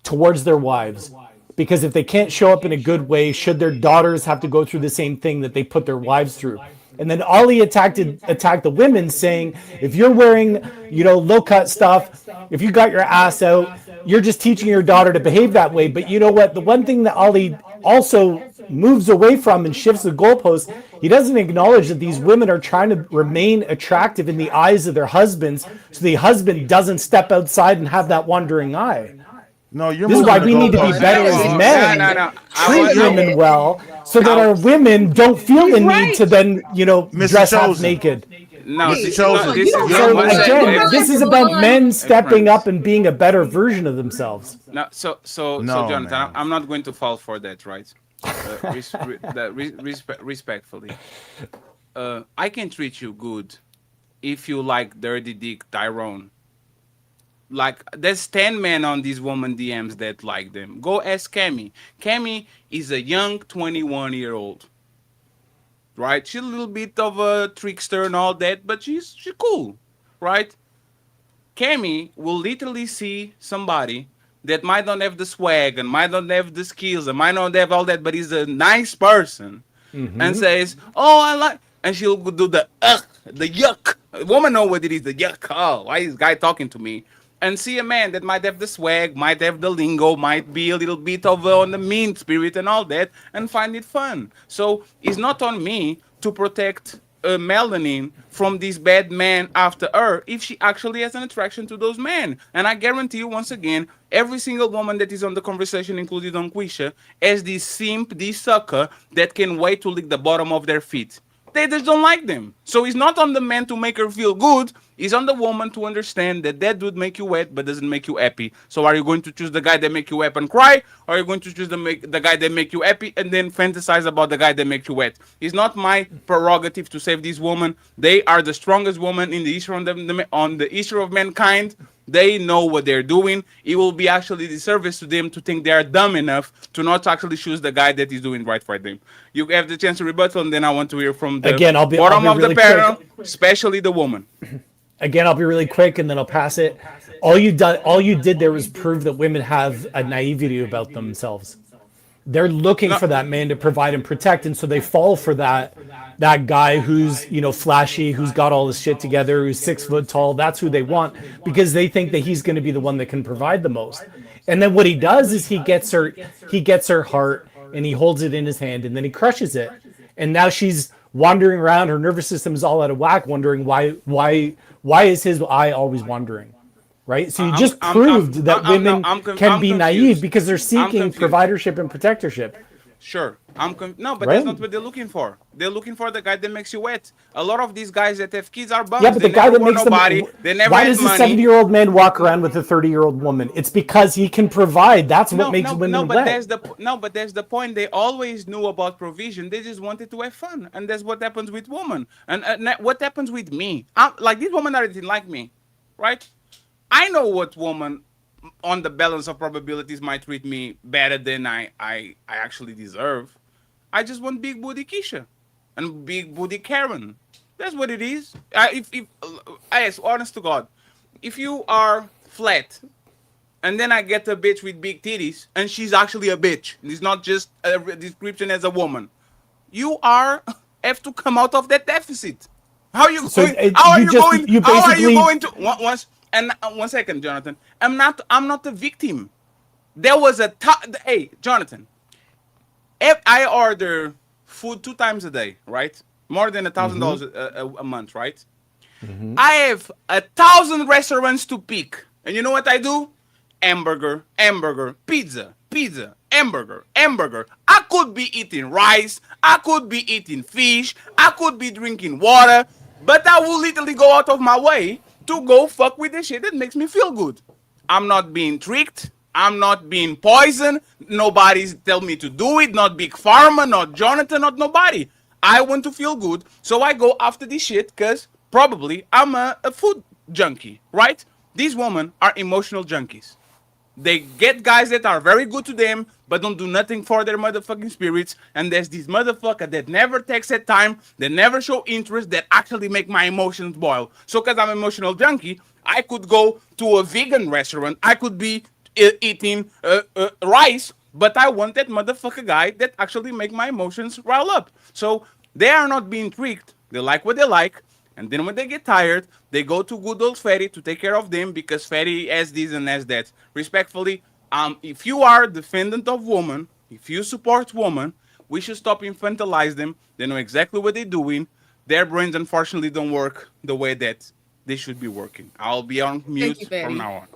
towards their wives. Because if they can't show up in a good way, should their daughters have to go through the same thing that they put their wives through? And then Ali attacked the women, saying, if you're wearing, low cut stuff, if you got your ass out, you're just teaching your daughter to behave that way. But you know what? The one thing that Ali also moves away from and shifts the goalpost, he doesn't acknowledge that these women are trying to remain attractive in the eyes of their husbands, so the husband doesn't step outside and have that wandering eye. No, this is why we need to be better as men, treat women well, so that our women don't feel the need to then, dress half naked. No, So again, this is about men stepping up and being a better version of themselves. No, so Jonathan, I'm not going to fall for that, right? Respectfully, I can treat you good if you like dirty dick Tyrone. Like, there's 10 men on these woman DMs that like them. Go ask Cammy. Cammy is a young 21-year-old. Right? She's a little bit of a trickster and all that, but she's cool. Right? Cammy will literally see somebody that might not have the swag and might not have the skills and might not have all that, but is a nice person. And says, oh, I like... And she'll do the yuck. A woman know what it is, the yuck. Oh, why is this guy talking to me? And see a man that might have the swag, might have the lingo, might be a little bit of on the mean spirit and all that, and find it fun. So it's not on me to protect Melanin from this bad man after her if she actually has an attraction to those men. And I guarantee you, once again, every single woman that is on the conversation, including DUNGQUESHA, has this simp, this sucker that can wait to lick the bottom of their feet. They just don't like them. So it's not on the man to make her feel good. It's on the woman to understand that that would make you wet but doesn't make you happy. So are you going to choose the guy that make you wet and cry? Or are you going to choose the guy that make you happy and then fantasize about the guy that make you wet? It's not my prerogative to save these women. They are the strongest woman in the issue of mankind. They know what they're doing. It will be actually disservice to them to think they are dumb enough to not actually choose the guy that is doing right for them. You have the chance to rebuttal, and then I want to hear from the bottom of the panel, especially the woman. Again, I'll be really quick, and then I'll pass it. All you did there was prove that women have a naivety about themselves. They're looking for that man to provide and protect, and so they fall for that guy who's flashy, who's got all his shit together, who's 6 foot tall. That's who they want because they think that he's going to be the one that can provide the most. And then what he does is he gets her heart and he holds it in his hand and then he crushes it. And now she's wandering around. Her nervous system is all out of whack, wondering why is his eye always wandering. Right, so you just proved that women can be naive because they're seeking providership and protectorship. Sure, no, but that's not what they're looking for. They're looking for the guy that makes you wet. A lot of these guys that have kids are bums. Yeah, but the guy that makes nobody. Them. Why does a 70-year-old man walk around with a 30-year-old woman? It's because he can provide. That's what makes women wet. But there's the point. They always knew about provision. They just wanted to have fun, and that's what happens with women. And what happens with me? Like these women are didn't like me, right? I know what woman on the balance of probabilities might treat me better than I actually deserve. I just want big booty Keisha and big booty Karen. That's what it is. Honest to God, if you are flat and then I get a bitch with big titties and she's actually a bitch, it's not just a description as a woman, you have to come out of that deficit. How are you going to And 1 second, Jonathan. I'm not the victim. There was hey, Jonathan. If I order food 2 times a day, right? More than $1,000 a month, right? I have 1,000 restaurants to pick. And you know what I do? Hamburger, pizza, hamburger. I could be eating rice. I could be eating fish. I could be drinking water. But I will literally go out of my way to go fuck with the shit that makes me feel good. I'm not being tricked. I'm not being poisoned. Nobody's tell me to do it. Not Big Pharma, not Jonathan, not nobody. I want to feel good, so I go after this shit because probably I'm a food junkie, right? These women are emotional junkies. They get guys that are very good to them, but don't do nothing for their motherfucking spirits. And there's these motherfuckers that never text at time, that never show interest, that actually make my emotions boil. So because I'm an emotional junkie, I could go to a vegan restaurant. I could be eating rice, but I want that motherfucker guy that actually make my emotions rile up. So they are not being tricked. They like what they like. And then when they get tired, they go to good old Fatty to take care of them because Fatty has this and has that. Respectfully, if you are a defendant of women, if you support women, we should stop infantilize them. They know exactly what they're doing. Their brains, unfortunately, don't work the way that they should be working. I'll be on mute from now on.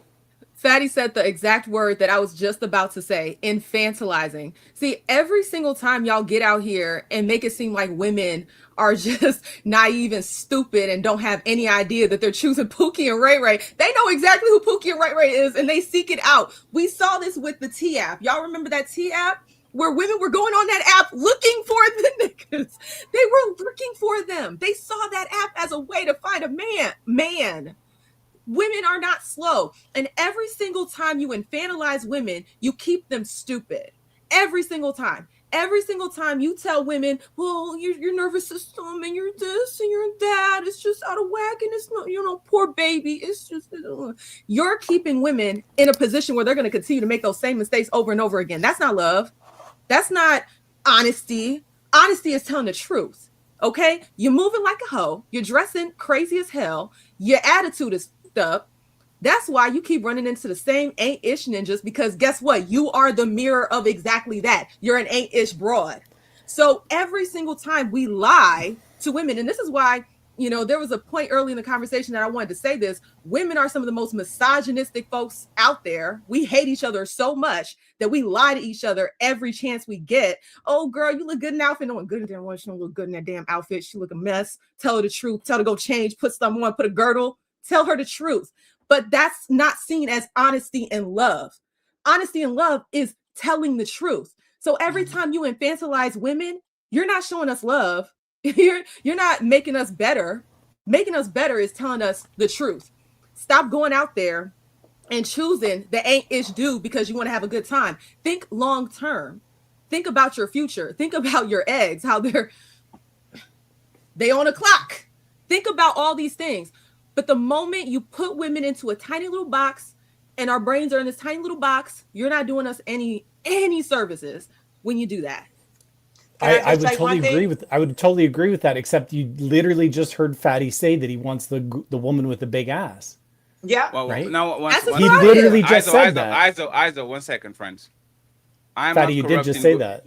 Fatty said the exact word that I was just about to say, infantilizing. See, every single time y'all get out here and make it seem like women are just naive and stupid and don't have any idea that they're choosing Pookie and Ray Ray, they know exactly who Pookie and Ray Ray is and they seek it out. We saw this with the T app. Y'all remember that T app? Where women were going on that app looking for the niggas. They were looking for them. They saw that app as a way to find a man. Women are not slow. And every single time you infantilize women, you keep them stupid. Every single time. Every single time you tell women, well, your nervous system and you're this and you're that, it's just out of whack and it's not, poor baby. It's just, you're keeping women in a position where they're going to continue to make those same mistakes over and over again. That's not love. That's not honesty. Honesty is telling the truth. Okay? You're moving like a hoe. You're dressing crazy as hell. Your attitude is up. That's why you keep running into the same ain't-ish ninjas, because guess what? You are the mirror of exactly that. You're an ain't-ish broad. So every single time we lie to women, and this is why, there was a point early in the conversation that I wanted to say this. Women are some of the most misogynistic folks out there. We hate each other so much that we lie to each other every chance we get. Oh, girl, you look good in that outfit. No one good in that one. She don't look good in that damn outfit. She look a mess. Tell her the truth. Tell her to go change. Put something on. Put a girdle. Tell her the truth. But that's not seen as honesty and love. Honesty and love is telling the truth. So every time you infantilize women, you're not showing us love. You're not making us better. Making us better is telling us the truth. Stop going out there and choosing the ain't-ish dude because you want to have a good time. Think long term. Think about your future. Think about your eggs, how they on a clock. Think about all these things. But the moment you put women into a tiny little box and our brains are in this tiny little box, you're not doing us any services when you do that. I would totally agree with that, except you literally just heard Fatty say that he wants the woman with the big ass. Yeah. Well, right? Now, he literally just said that. Iso, 1 second, friends. Fatty, you did just say that.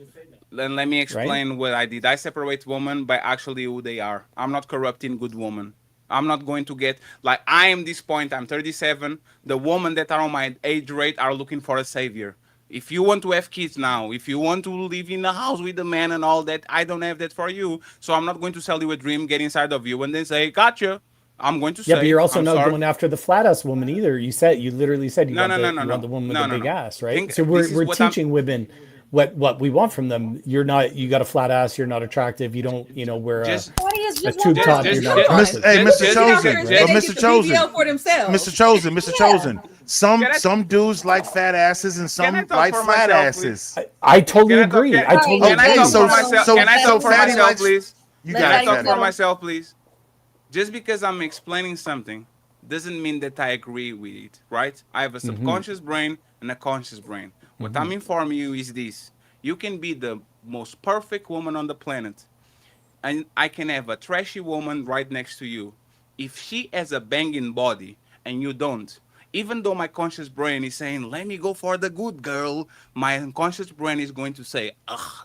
Then let me explain what I did. I separate women by actually who they are. I'm not corrupting good women. I'm not going to get, like, I am this point, I'm 37. The women that are on my age rate are looking for a savior. If you want to have kids now, if you want to live in a house with a man and all that, I don't have that for you. So I'm not going to sell you a dream, get inside of you, and then say, gotcha. I'm going to say, yeah, but you're also not sorry. going after the flat ass woman either. You literally said you want the woman with the big ass, right? So we're teaching women what we want from them. You got a flat ass, you're not attractive, you don't, wear a tube top, you're not attractive. Hey, Mr. Chosen, Mr. Chosen. Some dudes like fat asses and some like flat asses. I totally agree. Can I talk for myself, please? Can I talk for myself, please? Just because I'm explaining something doesn't mean that I agree with it, right? I have a subconscious brain and a conscious brain. What I'm informing you is this. You can be the most perfect woman on the planet, and I can have a trashy woman right next to you. If she has a banging body and you don't, even though my conscious brain is saying, let me go for the good girl, my unconscious brain is going to say,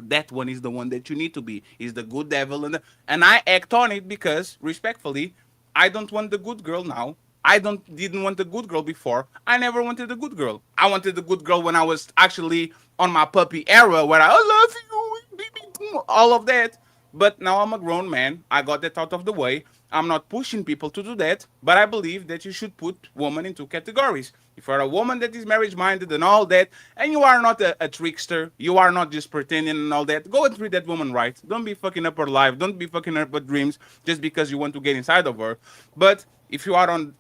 that one is the one that you need to be, is the good devil. And I act on it because, respectfully, I don't want the good girl now. I didn't want the good girl before. I never wanted the good girl. I wanted the good girl when I was actually on my puppy era, where I love you, baby, all of that. But now I'm a grown man. I got that out of the way. I'm not pushing people to do that, but I believe that you should put women into categories. If you're a woman that is marriage-minded and all that, and you are not a trickster, you are not just pretending and all that, go and treat that woman right. Don't be fucking up her life. Don't be fucking up her dreams just because you want to get inside of her. But if you are on,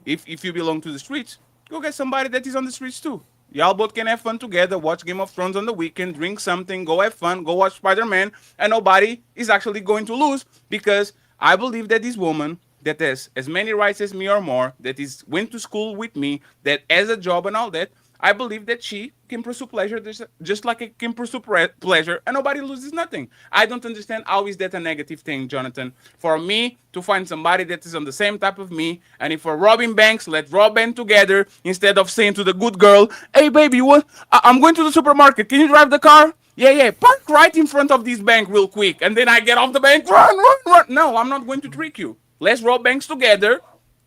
if you belong to the streets, go get somebody that is on the streets too. Y'all both can have fun together, watch Game of Thrones on the weekend, drink something, go have fun, go watch Spider-Man, and nobody is actually going to lose, because I believe that this woman that has as many rights as me or more, that is went to school with me, that has a job and all that, I believe that she can pursue pleasure just like I can pursue pleasure, and nobody loses nothing. I don't understand how is that a negative thing, Jonathan. For me to find somebody that is on the same type of me, and if we're robbing banks, let's rob them together, instead of saying to the good girl, hey baby, what? I'm going to the supermarket. Can you drive the car? Yeah, park right in front of this bank real quick, and then I get off the bank, run. No, I'm not going to trick you. Let's rob banks together.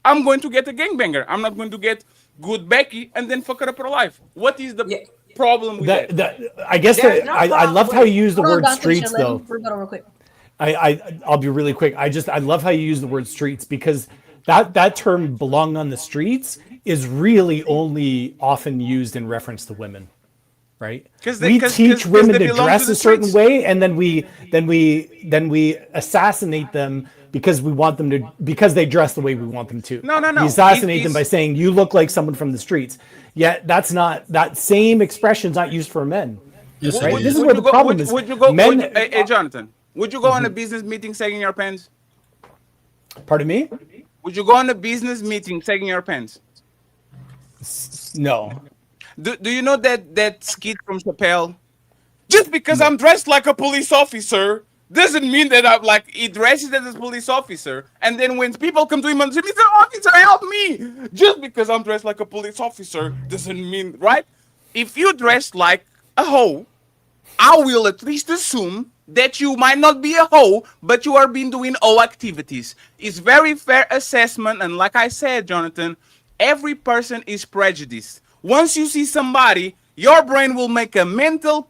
I'm going to get a gangbanger. I'm not going to get good Becky and then fuck her up her life. What is the problem with that? I guess I loved how you used the word streets, Let though. him rebuttal real quick. I'll be really quick. I love how you use the word streets, because that term "belong on the streets" is really only often used in reference to women, right? We teach women to dress a certain way, and then we assassinate them because we want them to, because they dress the way we want them to. No. We assassinate them by saying you look like someone from the streets. Yet that same expression's not used for men. Yes, right? This is where the problem is. Would you go? Men, hey, Jonathan, would you go on a business meeting sagging your pants? Pardon me? Would you go on a business meeting sagging your pants? No. Do you know that skit from Chappelle? Just because I'm dressed like a police officer doesn't mean that I'm like, he dresses as a police officer, and then when people come to him and say, Mr. Officer, help me! Just because I'm dressed like a police officer doesn't mean, right? If you dress like a hoe, I will at least assume that you might not be a hoe, but you are been doing hoe activities. It's very fair assessment, and like I said, Jonathan, every person is prejudiced. Once you see somebody, your brain will make a mental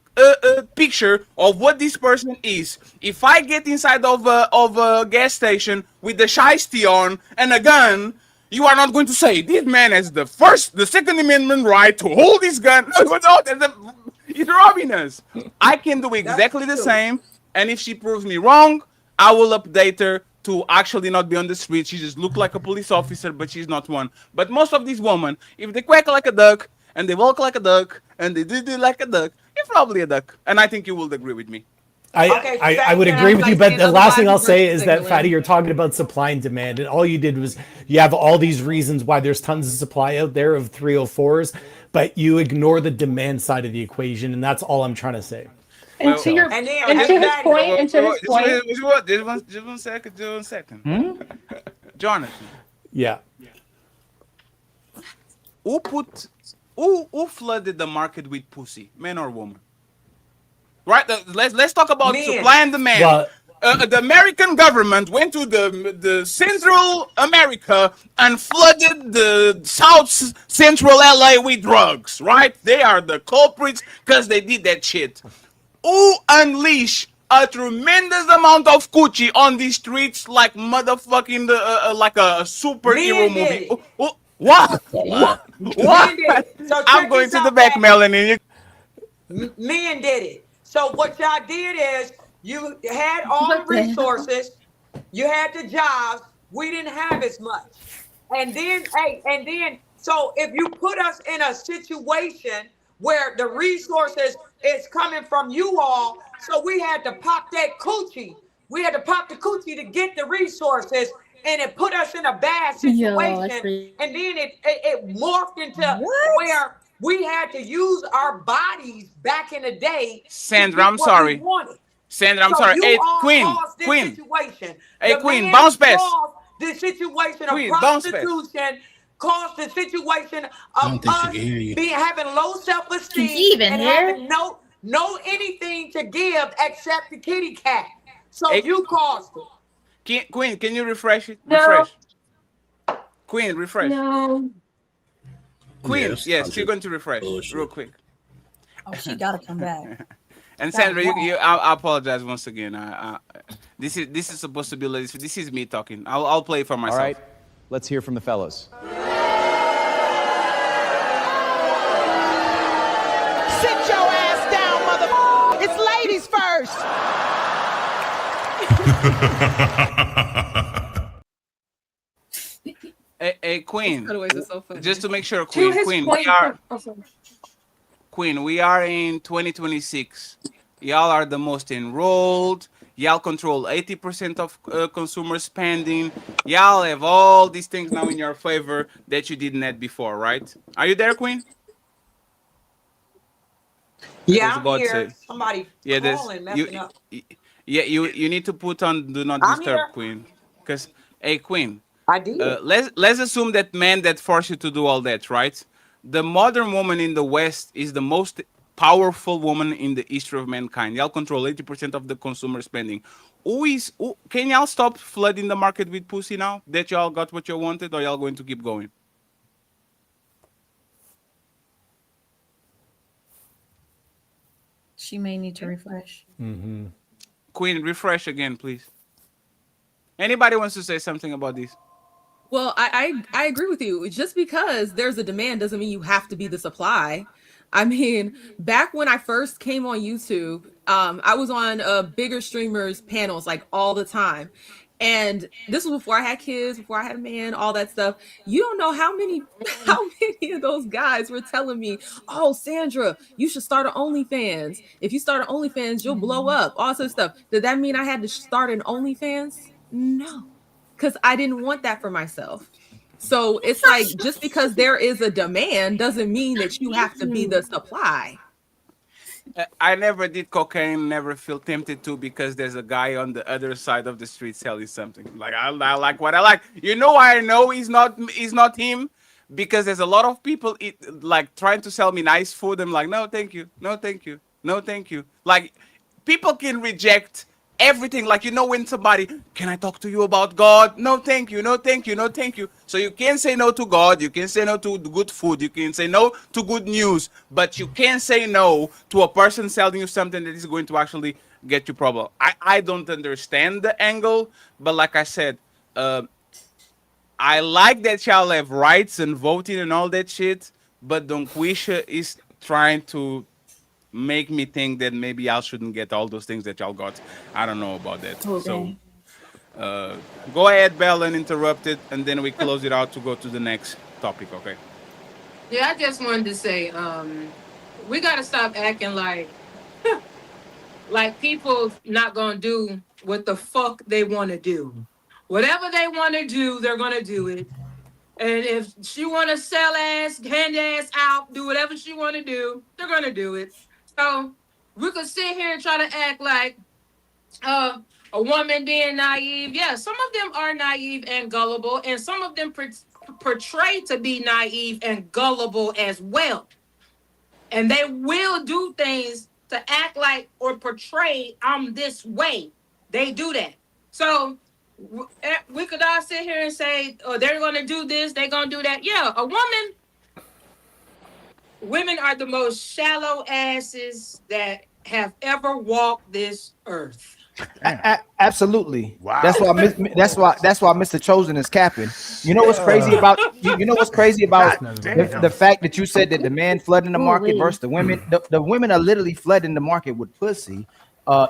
picture of what this person is. If I get inside of a gas station with the shiesty on and a gun, you are not going to say, this man has the Second Amendment right to hold his gun. He's robbing us. I can do exactly the same, and if she proves me wrong, I will update her to actually not be on the street. She just looked like a police officer, but she's not one. But most of these women, if they quack like a duck, and they walk like a duck, and they do like a duck, you're probably a duck. And I think you will agree with me. I would agree with you, but the last thing I'll say is that, Fatty, you're talking about supply and demand, and all you did was you have all these reasons why there's tons of supply out there of 304s, but you ignore the demand side of the equation, and that's all I'm trying to say. And to your and to his point, just one second. Jonathan. Yeah. Who flooded the market with pussy, man or woman? Right. Let's talk about supply and demand. Well, the American government went to the Central America and flooded the South Central LA with drugs. Right. They are the culprits because they did that shit. Who unleashed a tremendous amount of coochie on these streets like motherfucking like a superhero movie? What? So I'm going to the back, Melanie. Men did it. So what y'all did is you had all the resources, you had the jobs, we didn't have as much. And then, so if you put us in a situation where the resources is coming from you all, so we had to pop that coochie. We had to pop the coochie to get the resources, and it put us in a bad situation. And then it morphed into where we had to use our bodies back in the day. Sandra, I'm sorry. Sandra, I'm sorry. Hey, Queen. Hey, Queen, bounce pass. The situation of prostitution caused the situation of us having low self-esteem and having no anything to give except the kitty cat. So you caused it. Queen, can you refresh it? Refresh. Queen, refresh. No. Queen, Yes, yes, she's going to refresh real quick. Oh, she gotta come back. And Sandra, I apologize once again. This is supposed to be ladies. This is me talking. I'll play for myself. All right, let's hear from the fellas. Sit your ass down, mother. It's ladies first. Hey, Queen. Cutaways are so funny. Just to make sure, To his Queen, point, Queen, we are in 2026. Y'all are the most enrolled. Y'all control 80% of consumer spending. Y'all have all these things now in your favor that you didn't have before, right? Are you there, Queen? Yeah, I'm here. Somebody Yeah, calling, messing up. Yeah, you need to put on Do Not I'm Disturb, here. Queen. Because, hey, Queen. I did. Let's assume that man that forced you to do all that, right? The modern woman in the West is the most powerful woman in the history of mankind. Y'all control 80% of the consumer spending. Can y'all stop flooding the market with pussy now that y'all got what you wanted, or y'all going to keep going? She may need to refresh. Queen, refresh again, please. Anybody wants to say something about this? Well, I agree with you. Just because there's a demand doesn't mean you have to be the supply. I mean, back when I first came on YouTube, I was on bigger streamers panels like all the time. And this was before I had kids, before I had a man, all that stuff. You don't know how many of those guys were telling me, "Oh, Sandra, you should start an OnlyFans. If you start an OnlyFans, you'll blow up." All sorts of stuff. Did that mean I had to start an OnlyFans? No, because I didn't want that for myself. So it's like, just because there is a demand doesn't mean that you have to be the supply. I never did cocaine, never feel tempted to, because there's a guy on the other side of the street selling something. Like I like what I like. You know why I know he's not him? Because there's a lot of people like trying to sell me nice food. I'm like, no, thank you, no, thank you, no, thank you. Like people can reject everything. Like, you know, when somebody, can I talk to you about God? No, thank you, no, thank you, no, thank you. So you can say no to God, you can say no to good food, you can say no to good news, but you can't say no to a person selling you something that is going to actually get you problem. I don't understand the angle, but like I said, I like that y'all have rights and voting and all that shit, but DUNGQUESHA is trying to make me think that maybe y'all shouldn't get all those things that y'all got. I don't know about that. Okay. So go ahead, Belle, and interrupt it, and then we close it out to go to the next topic, okay? Yeah, I just wanted to say, we gotta stop acting like people not gonna do what the fuck they want to do. Whatever they want to do, they're gonna do it. And if she want to sell ass, hand ass out, do whatever she want to do, they're gonna do it. So we could sit here and try to act like a woman being naive. Yeah, some of them are naive and gullible, and some of them portray to be naive and gullible as well. And they will do things to act like or portray I'm this way. They do that. So we could all sit here and say, oh, they're going to do this, they're going to do that. Yeah, women are the most shallow asses that have ever walked this earth. Absolutely. Wow. That's why Mr. Chosen is capping. You know what's crazy about you know what's crazy about the fact that you said that the man flooding the market versus the women. The women are literally flooding the market with pussy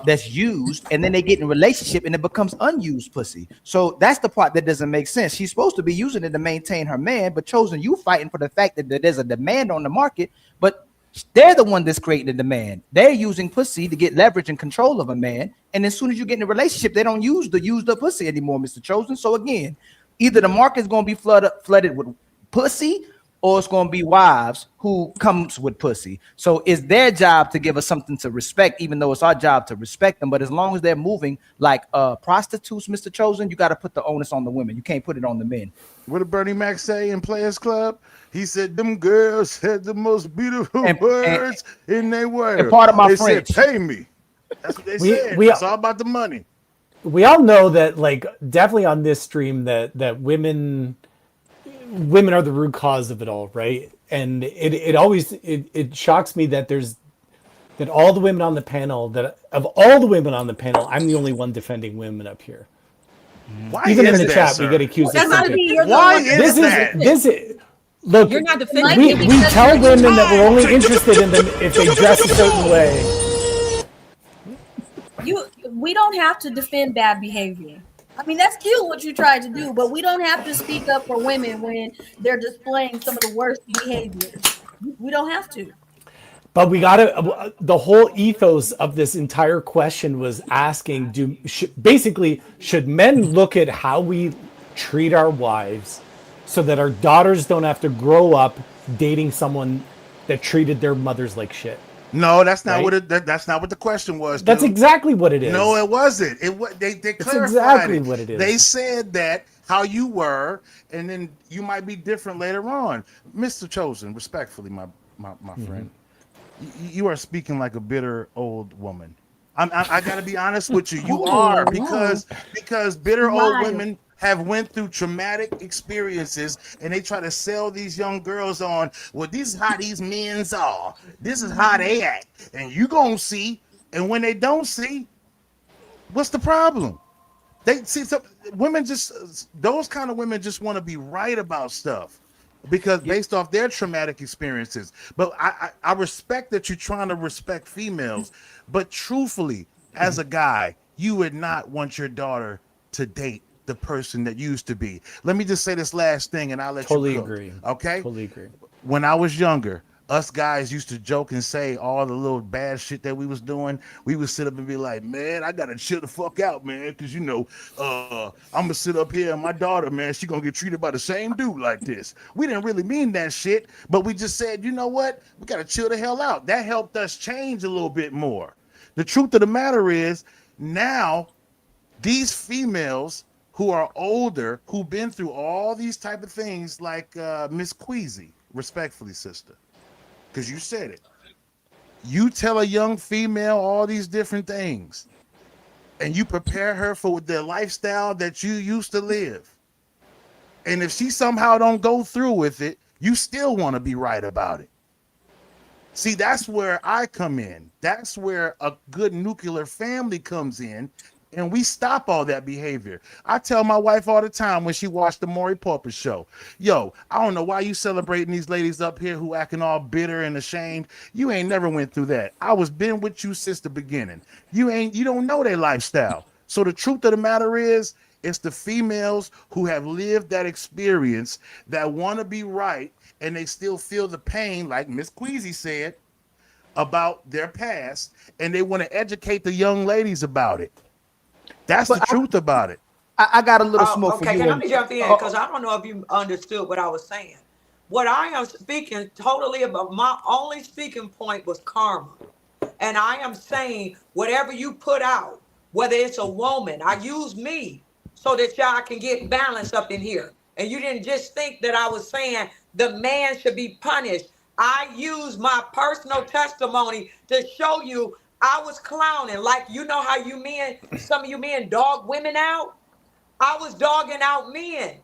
that's used, and then they get in a relationship and it becomes unused pussy. So that's the part that doesn't make sense. She's supposed to be using it to maintain her man, but Chosen, you fighting for the fact that there's a demand on the market, but they're the one that's creating the demand. They're using pussy to get leverage and control of a man. And as soon as you get in a relationship, they don't use the used up pussy anymore, Mr. Chosen. So again, either the market's going to be flooded with pussy, or it's going to be wives who comes with pussy. So it's their job to give us something to respect, even though it's our job to respect them. But as long as they're moving like prostitutes, Mr. Chosen, you got to put the onus on the women. You can't put it on the men. What did Bernie Mac say in Players Club? He said, them girls said the most beautiful words in their world. And part of my they French. said, pay me. That's what they said. It's all about the money. We all know that, like, definitely on this stream that women, women are the root cause of it all, right? And it always shocks me that that all the women on the panel, that of all the women on the panel, I'm the only one defending women up here. Why Even in is the that, chat, sir? we get accused of That's something. Why is that? This is look. You're not defending We tell women that we're only interested in them if they dress a certain way. We don't have to defend bad behavior. I mean, that's cute what you tried to do, but we don't have to speak up for women when they're displaying some of the worst behaviors. We don't have to. But we gotta. The whole ethos of this entire question was asking: basically, should men look at how we treat our wives, so that our daughters don't have to grow up dating someone that treated their mothers like shit? No, that's not Right? what that's not what the question was. That's dude. exactly what it is. No, it wasn't. They It's clarified exactly it. what it is. They said that how you were, and then you might be different later on. Mr. Chosen, respectfully, my friend, you are speaking like a bitter old woman. I got to be honest with you. You are because bitter old women have went through traumatic experiences, and they try to sell these young girls on, well, this is how these men's are. This is how they act, and you gonna see. And when they don't see, what's the problem? They see some women those kind of women just want to be right about stuff because based off their traumatic experiences. But I respect that you're trying to respect females, but truthfully, as a guy, you would not want your daughter to date the person that used to be. Let me just say this last thing and I'll let Totally you go. agree. Okay? Totally agree. When I was younger, us guys used to joke and say all the little bad shit that we was doing. We would sit up and be like, man, I gotta chill the fuck out, man, because I'm gonna sit up here and my daughter, man, she gonna get treated by the same dude like this. We didn't really mean that shit, but we just said, you know what? We gotta chill the hell out. That helped us change a little bit more. The truth of the matter is, now these females who are older, who've been through all these type of things, like Miss Queasy, respectfully, sister, because you said it. You tell a young female all these different things, and you prepare her for the lifestyle that you used to live. And if she somehow don't go through with it, you still want to be right about it. See, that's where I come in. That's where a good nuclear family comes in, and we stop all that behavior. I tell my wife all the time when she watched the Maury Povich show, yo, I don't know why you celebrating these ladies up here who acting all bitter and ashamed. You ain't never went through that. I was been with you since the beginning. You don't know their lifestyle. So the truth of the matter is, it's the females who have lived that experience that want to be right, and they still feel the pain, like Miss Queasy said, about their past, and they want to educate the young ladies about it. That's the truth about it. I got a little smoke for you. Okay, can I jump in? Because I don't know if you understood what I was saying. What I am speaking totally about, my only speaking point was karma. And I am saying whatever you put out, whether it's a woman, I use me so that y'all can get balance up in here. And you didn't just think that I was saying the man should be punished. I use my personal testimony to show you I was clowning. Like, you know how you men, some of you men dog women out? I was dogging out men.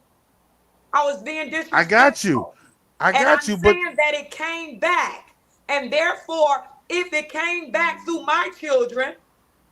I was being disrespectful. I got you. I'm saying that it came back. And therefore, if it came back through my children,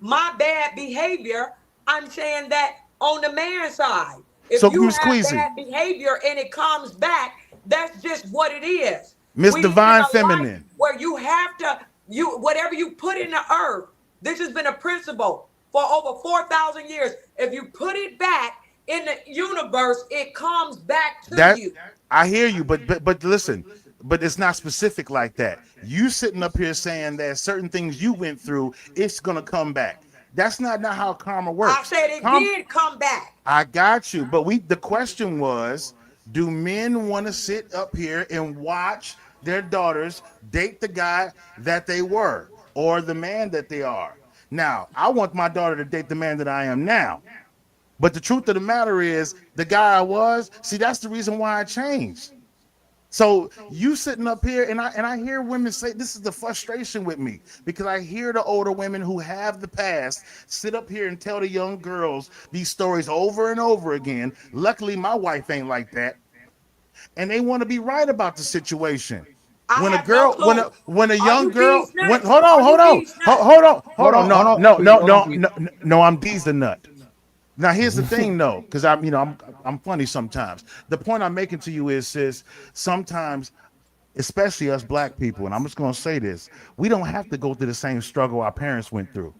my bad behavior, I'm saying that on the man's side. If So, you Miss have Queasy, bad behavior and it comes back, that's just what it is. Miss We Divine live in a life Feminine. where you have to, whatever you put in the earth, this has been a principle for over 4,000 years. If you put it back in the universe, it comes back to you. I hear you, but listen, but it's not specific like that. You sitting up here saying that certain things you went through, it's gonna come back. That's not how karma works. I said it did come back. I got you, but the question was, do men want to sit up here and watch their daughters date the guy that they were or the man that they are? Now, I want my daughter to date the man that I am now. But the truth of the matter is, the guy I was, see, that's the reason why I changed. So you sitting up here, and I hear women say, this is the frustration with me, because I hear the older women who have the past sit up here and tell the young girls these stories over and over again. Luckily, my wife ain't like that. and they want to be right about the situation. I When a have girl, no clue. when a Are young you girl, D's nuts? hold Are you on, D's nuts? hold on, no, I'm D's the nut. Now here's the thing, though, because I'm funny sometimes. The point I'm making to you is, sis, sometimes, especially us black people, and I'm just gonna say this, we don't have to go through the same struggle our parents went through.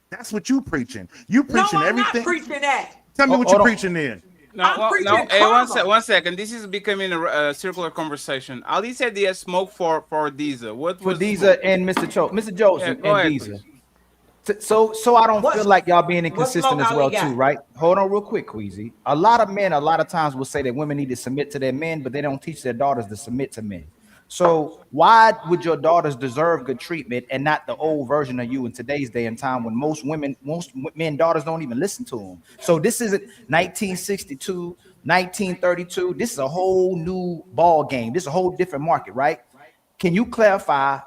That's what you preaching. You preaching No, I'm everything. not preaching that. Tell me what you're preaching then. No, preaching no. Hey, karma. one second. This is becoming a circular conversation. Ali said he has smoke for Deezer. What For was the Deezer smoke? and Mr. Joseph go and ahead, Deezer. please. So I don't feel like y'all being what inconsistent smoke as well Ali got? too, right? Hold on real quick, Queasy. A lot of men, a lot of times will say that women need to submit to their men, but they don't teach their daughters to submit to men. So why would your daughters deserve good treatment and not the old version of you in today's day and time when most men daughters don't even listen to them? So this isn't 1962, 1932. This is a whole new ball game. This is a whole different market, right? Can you clarify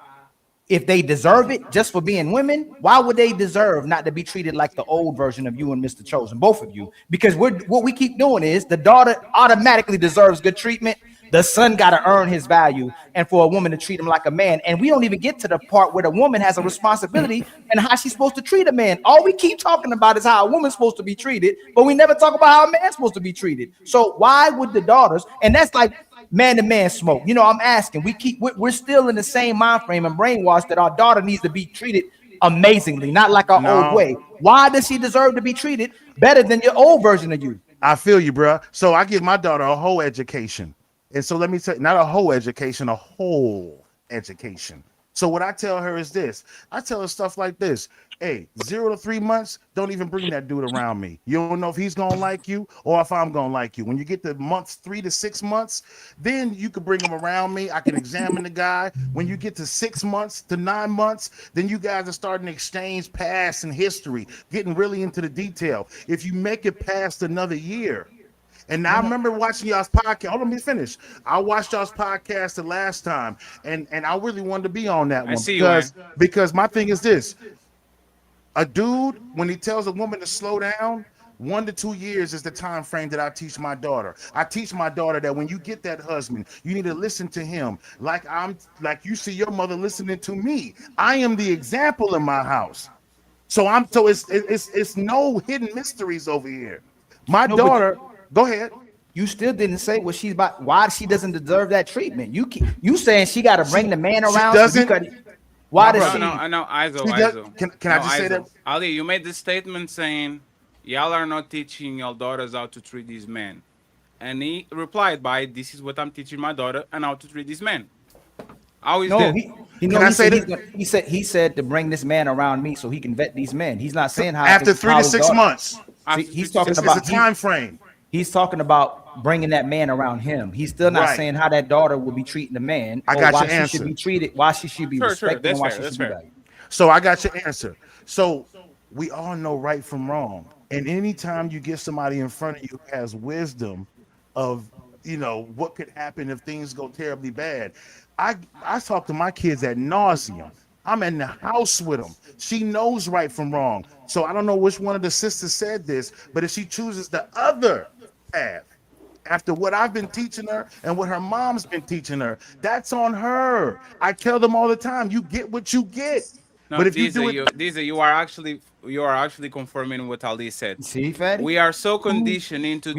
if they deserve it just for being women? Why would they deserve not to be treated like the old version of you and Mr. Chosen, both of you? Because what we keep doing is the daughter automatically deserves good treatment. The son got to earn his value, and for a woman to treat him like a man. And we don't even get to the part where the woman has a responsibility and how she's supposed to treat a man. All we keep talking about is how a woman's supposed to be treated, but we never talk about how a man's supposed to be treated. So why would the daughters, and that's like man to man smoke. I'm asking, we're still in the same mind frame and brainwashed that our daughter needs to be treated amazingly, not like our old way. Why does she deserve to be treated better than your old version of you? I feel you, bro. So I give my daughter a whole education. And so let me tell you, not a whole education, a whole education. So what I tell her is this. I tell her stuff like this. Hey, 0 to 3 months, don't even bring that dude around me. You don't know if he's going to like you or if I'm going to like you. When you get to months 3 to 6 months, then you can bring him around me. I can examine the guy. When you get to 6 months to 9 months, then you guys are starting to exchange past and history, getting really into the detail. If you make it past another year, and I remember watching y'all's podcast. Hold on, let me finish. I watched y'all's podcast the last time, and I really wanted to be on that one because my thing is this: a dude, when he tells a woman to slow down, 1 to 2 years is the time frame that I teach my daughter. I teach my daughter that when you get that husband, you need to listen to him like you see your mother listening to me. I am the example in my house, so it's no hidden mysteries over here. My daughter. Go ahead. You still didn't say what she's about. Why she doesn't deserve that treatment? You saying she got to bring the man around? Why does she? No, Iso. Can I just say that? Ali, you made this statement saying y'all are not teaching your daughters how to treat these men, and he replied by, "This is what I'm teaching my daughter and how to treat these men." How is that? He said to bring this man around me so he can vet these men. He's not saying how after 3 to 6 months. He's talking about a time frame. He's talking about bringing that man around him. He's still not saying how that daughter will be treating the man. I got why your she answer. should be treated, why she should be respected, and why she should be valued. So I got your answer. So we all know right from wrong. And anytime you get somebody in front of you who has wisdom of, what could happen if things go terribly bad. I talk to my kids ad nauseum. I'm in the house with them. She knows right from wrong. So I don't know which one of the sisters said this, but if she chooses the other path after what I've been teaching her and what her mom's been teaching her, that's on her. I tell them all the time, you get what you get. No, but if you do it, you are actually confirming what Ali said. See, Fatty? We are so conditioned into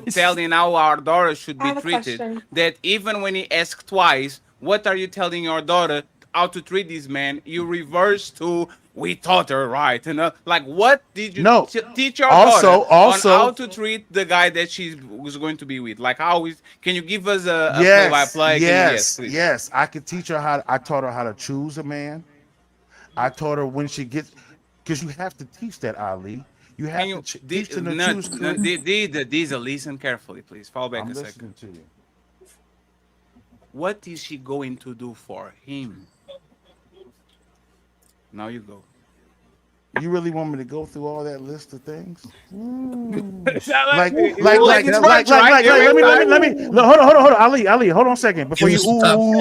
telling how our daughter should be treated that even when he asks twice, what are you telling your daughter how to treat this man? You reverse to, we taught her right. Like, what did you teach your daughter on how to treat the guy that she was going to be with? Like, can you give us a play-by-play? Yes. I could teach her I taught her how to choose a man. I taught her when she gets, because you have to teach that, Ali. You have to teach them to choose. Diesel, listen carefully, please. Fall back a second. To you. What is she going to do for him? Now you go. You really want me to go through all that list of things? Let me hold on, Ali, hold on a second before you woo.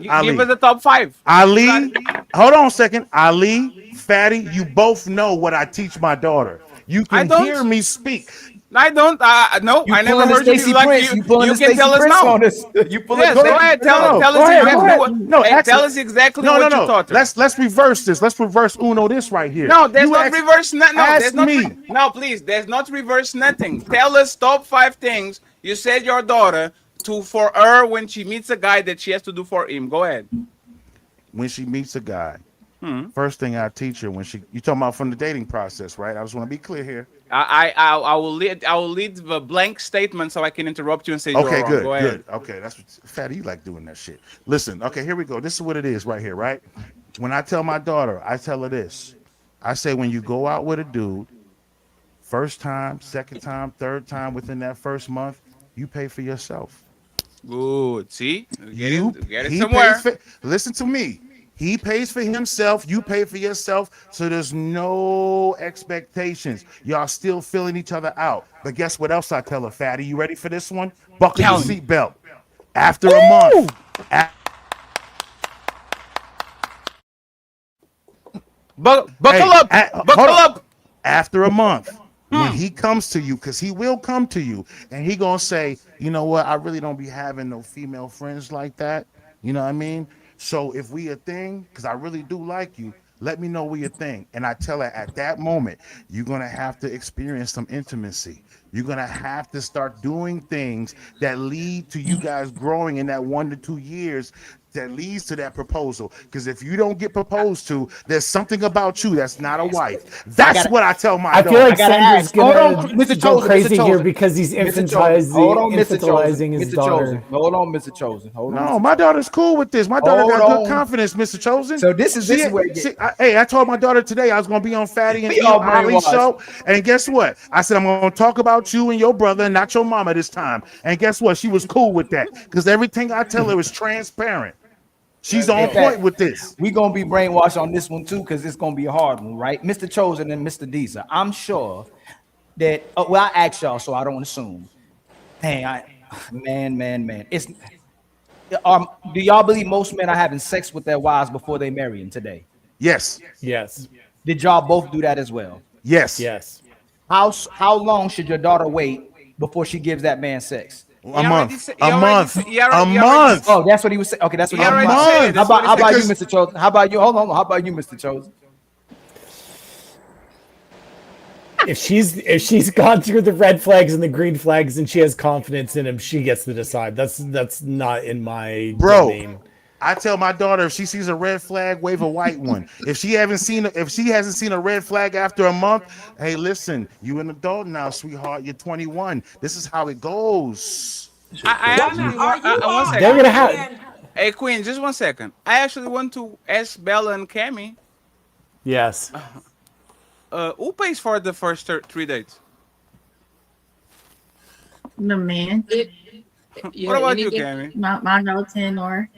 Give us the top 5. Ali, hold on a second. Ali, Fatty, you both know what I teach my daughter. You can hear me speak. I don't. No, I never heard you. Stacey Like Prince. you pulling the can tell us Prince now. on us. You pulling? Yes, go ahead. Tell us exactly what. No, Tell us exactly no, what no. you taught her. Let's reverse this. Let's reverse Uno this right here. No, there's You not ask- reverse. No, ask there's not. me. No, please. There's not reverse nothing. Tell us top 5 things you said your daughter for her when she meets a guy that she has to do for him. Go ahead. When she meets a guy, first thing I teach her you talking about from the dating process, right? I just want to be clear here. I will lead the blank statement so I can interrupt you and say Okay, you're wrong. good, Go ahead. good. Okay, that's what Fatty, you like doing that shit. Listen, okay, here we go. This is what it is right here, right? When I tell my daughter, I tell her this. I say when you go out with a dude, first time, second time, third time within that first month, you pay for yourself. Good. See? Get it He somewhere. Listen to me. He pays for himself. You pay for yourself. So there's no expectations. Y'all still filling each other out. But guess what else I tell her, Fatty? You ready for this one? Buckle your seatbelt. After a month. Buckle up. Buckle up. After a month. When he comes to you, because he will come to you, and he gonna say, you know what, I really don't be having no female friends like that. You know what I mean? So if we a thing, because I really do like you, let me know we a thing. And I tell her at that moment, you're gonna have to experience some intimacy. You're gonna have to start doing things that lead to you guys growing in that 1 to 2 years that leads to that proposal. Because if you don't get proposed to, there's something about you that's not a wife. That's what I tell my daughter. I feel like Sandra's gonna Mr. go Chosen, crazy Mr. here Chosen. because he's Mr. Chosen. Hold on, Mr. infantilizing Chosen. his Mr. daughter. Chosen. Hold on, Mr. Chosen. Hold on. No, my daughter's cool with this. My daughter got good confidence, Mr. Chosen. So this is where I told my daughter today I was gonna be on Fatty and Y'all Ali's brainwashed. show, and guess what? I said I'm gonna talk about you and your brother, and not your mama this time. And guess what? She was cool with that because everything I tell her is transparent. She's on point with this. We're gonna be brainwashed on this one too, because it's gonna be a hard one, right? Mr. Chosen and Mr. Deezer. I'm sure that well, I asked y'all, so I don't assume. Dang, man. It's do y'all believe most men are having sex with their wives before they marry them today? Yes. Yes. Did y'all both do that as well? Yes. Yes. How long should your daughter wait before she gives that man sex? A month. A month. Oh, that's what he was saying. Okay, that's what a he was month. saying. How about you, Mr. Chosen? How about you? Hold on. How about you, Mr. Chosen? If she's gone through the red flags and the green flags and she has confidence in him, she gets to decide. That's not in my domain. I tell my daughter if she sees a red flag, wave a white one. If she hasn't seen a red flag after a month, hey, listen, you an adult now, sweetheart. You're 21. This is how it goes. I actually want. One second. They're gonna have. Hey, Queen, just 1 second. I actually want to ask Bella and Cammy. Yes. Who pays for the first 3 dates? The man. What about you, Cammy? My no-10 or.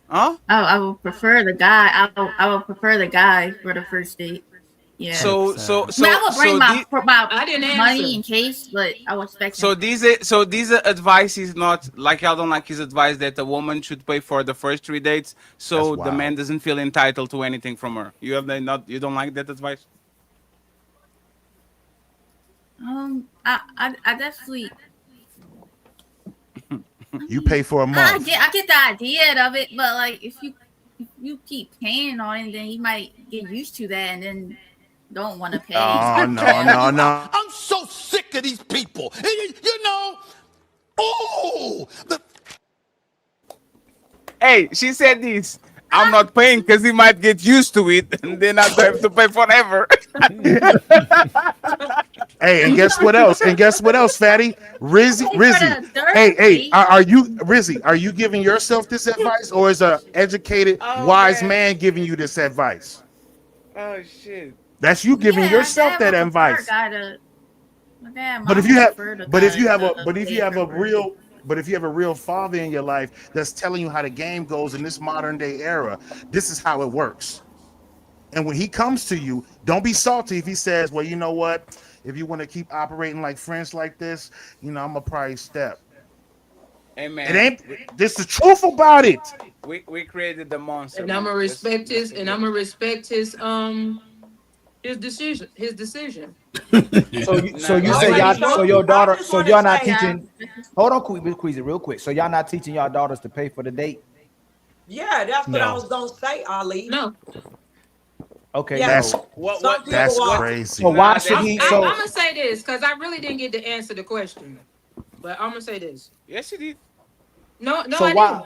Huh? I would prefer the guy. I would prefer the guy for the first date. Yeah. So I would bring my answer. money in case, but I would expect. So these advice is not like y'all don't like his advice that a woman should pay for the first 3 dates, so the man doesn't feel entitled to anything from her. You don't like that advice? I definitely. You pay for a month. I get the idea of it, but like if you keep paying on it, then you might get used to that and then don't want to pay. Oh, no. I'm so sick of these people. You know, Hey, she said this. I'm not paying because he might get used to it, and then I have to pay forever. Hey, and guess what else? Fatty? Rizzy. Hey, are you giving yourself this advice, or is an educated, wise man giving you this advice? Oh shit. That's you giving yourself that advice. But if you have a real father in your life that's telling you how the game goes in this modern day era, this is how it works. And when he comes to you, don't be salty if he says, well, you know what? If you want to keep operating like friends like this, I'm going to probably step. Hey, man. It ain't, this the truth about it. We created the monster. And I'm gonna respect his His decision. His decision. So you say y'all, so your daughter, so y'all not teaching. Hold on, Queasy, real quick. So y'all not teaching y'all daughters to pay for the date? Yeah, that's what I was gonna say, Ali. No. Okay, Yeah. so That's crazy. So why should he? I'm So gonna say this because I really didn't get to answer the question, but I'm gonna say this. Yes, you did. No, so I why? didn't.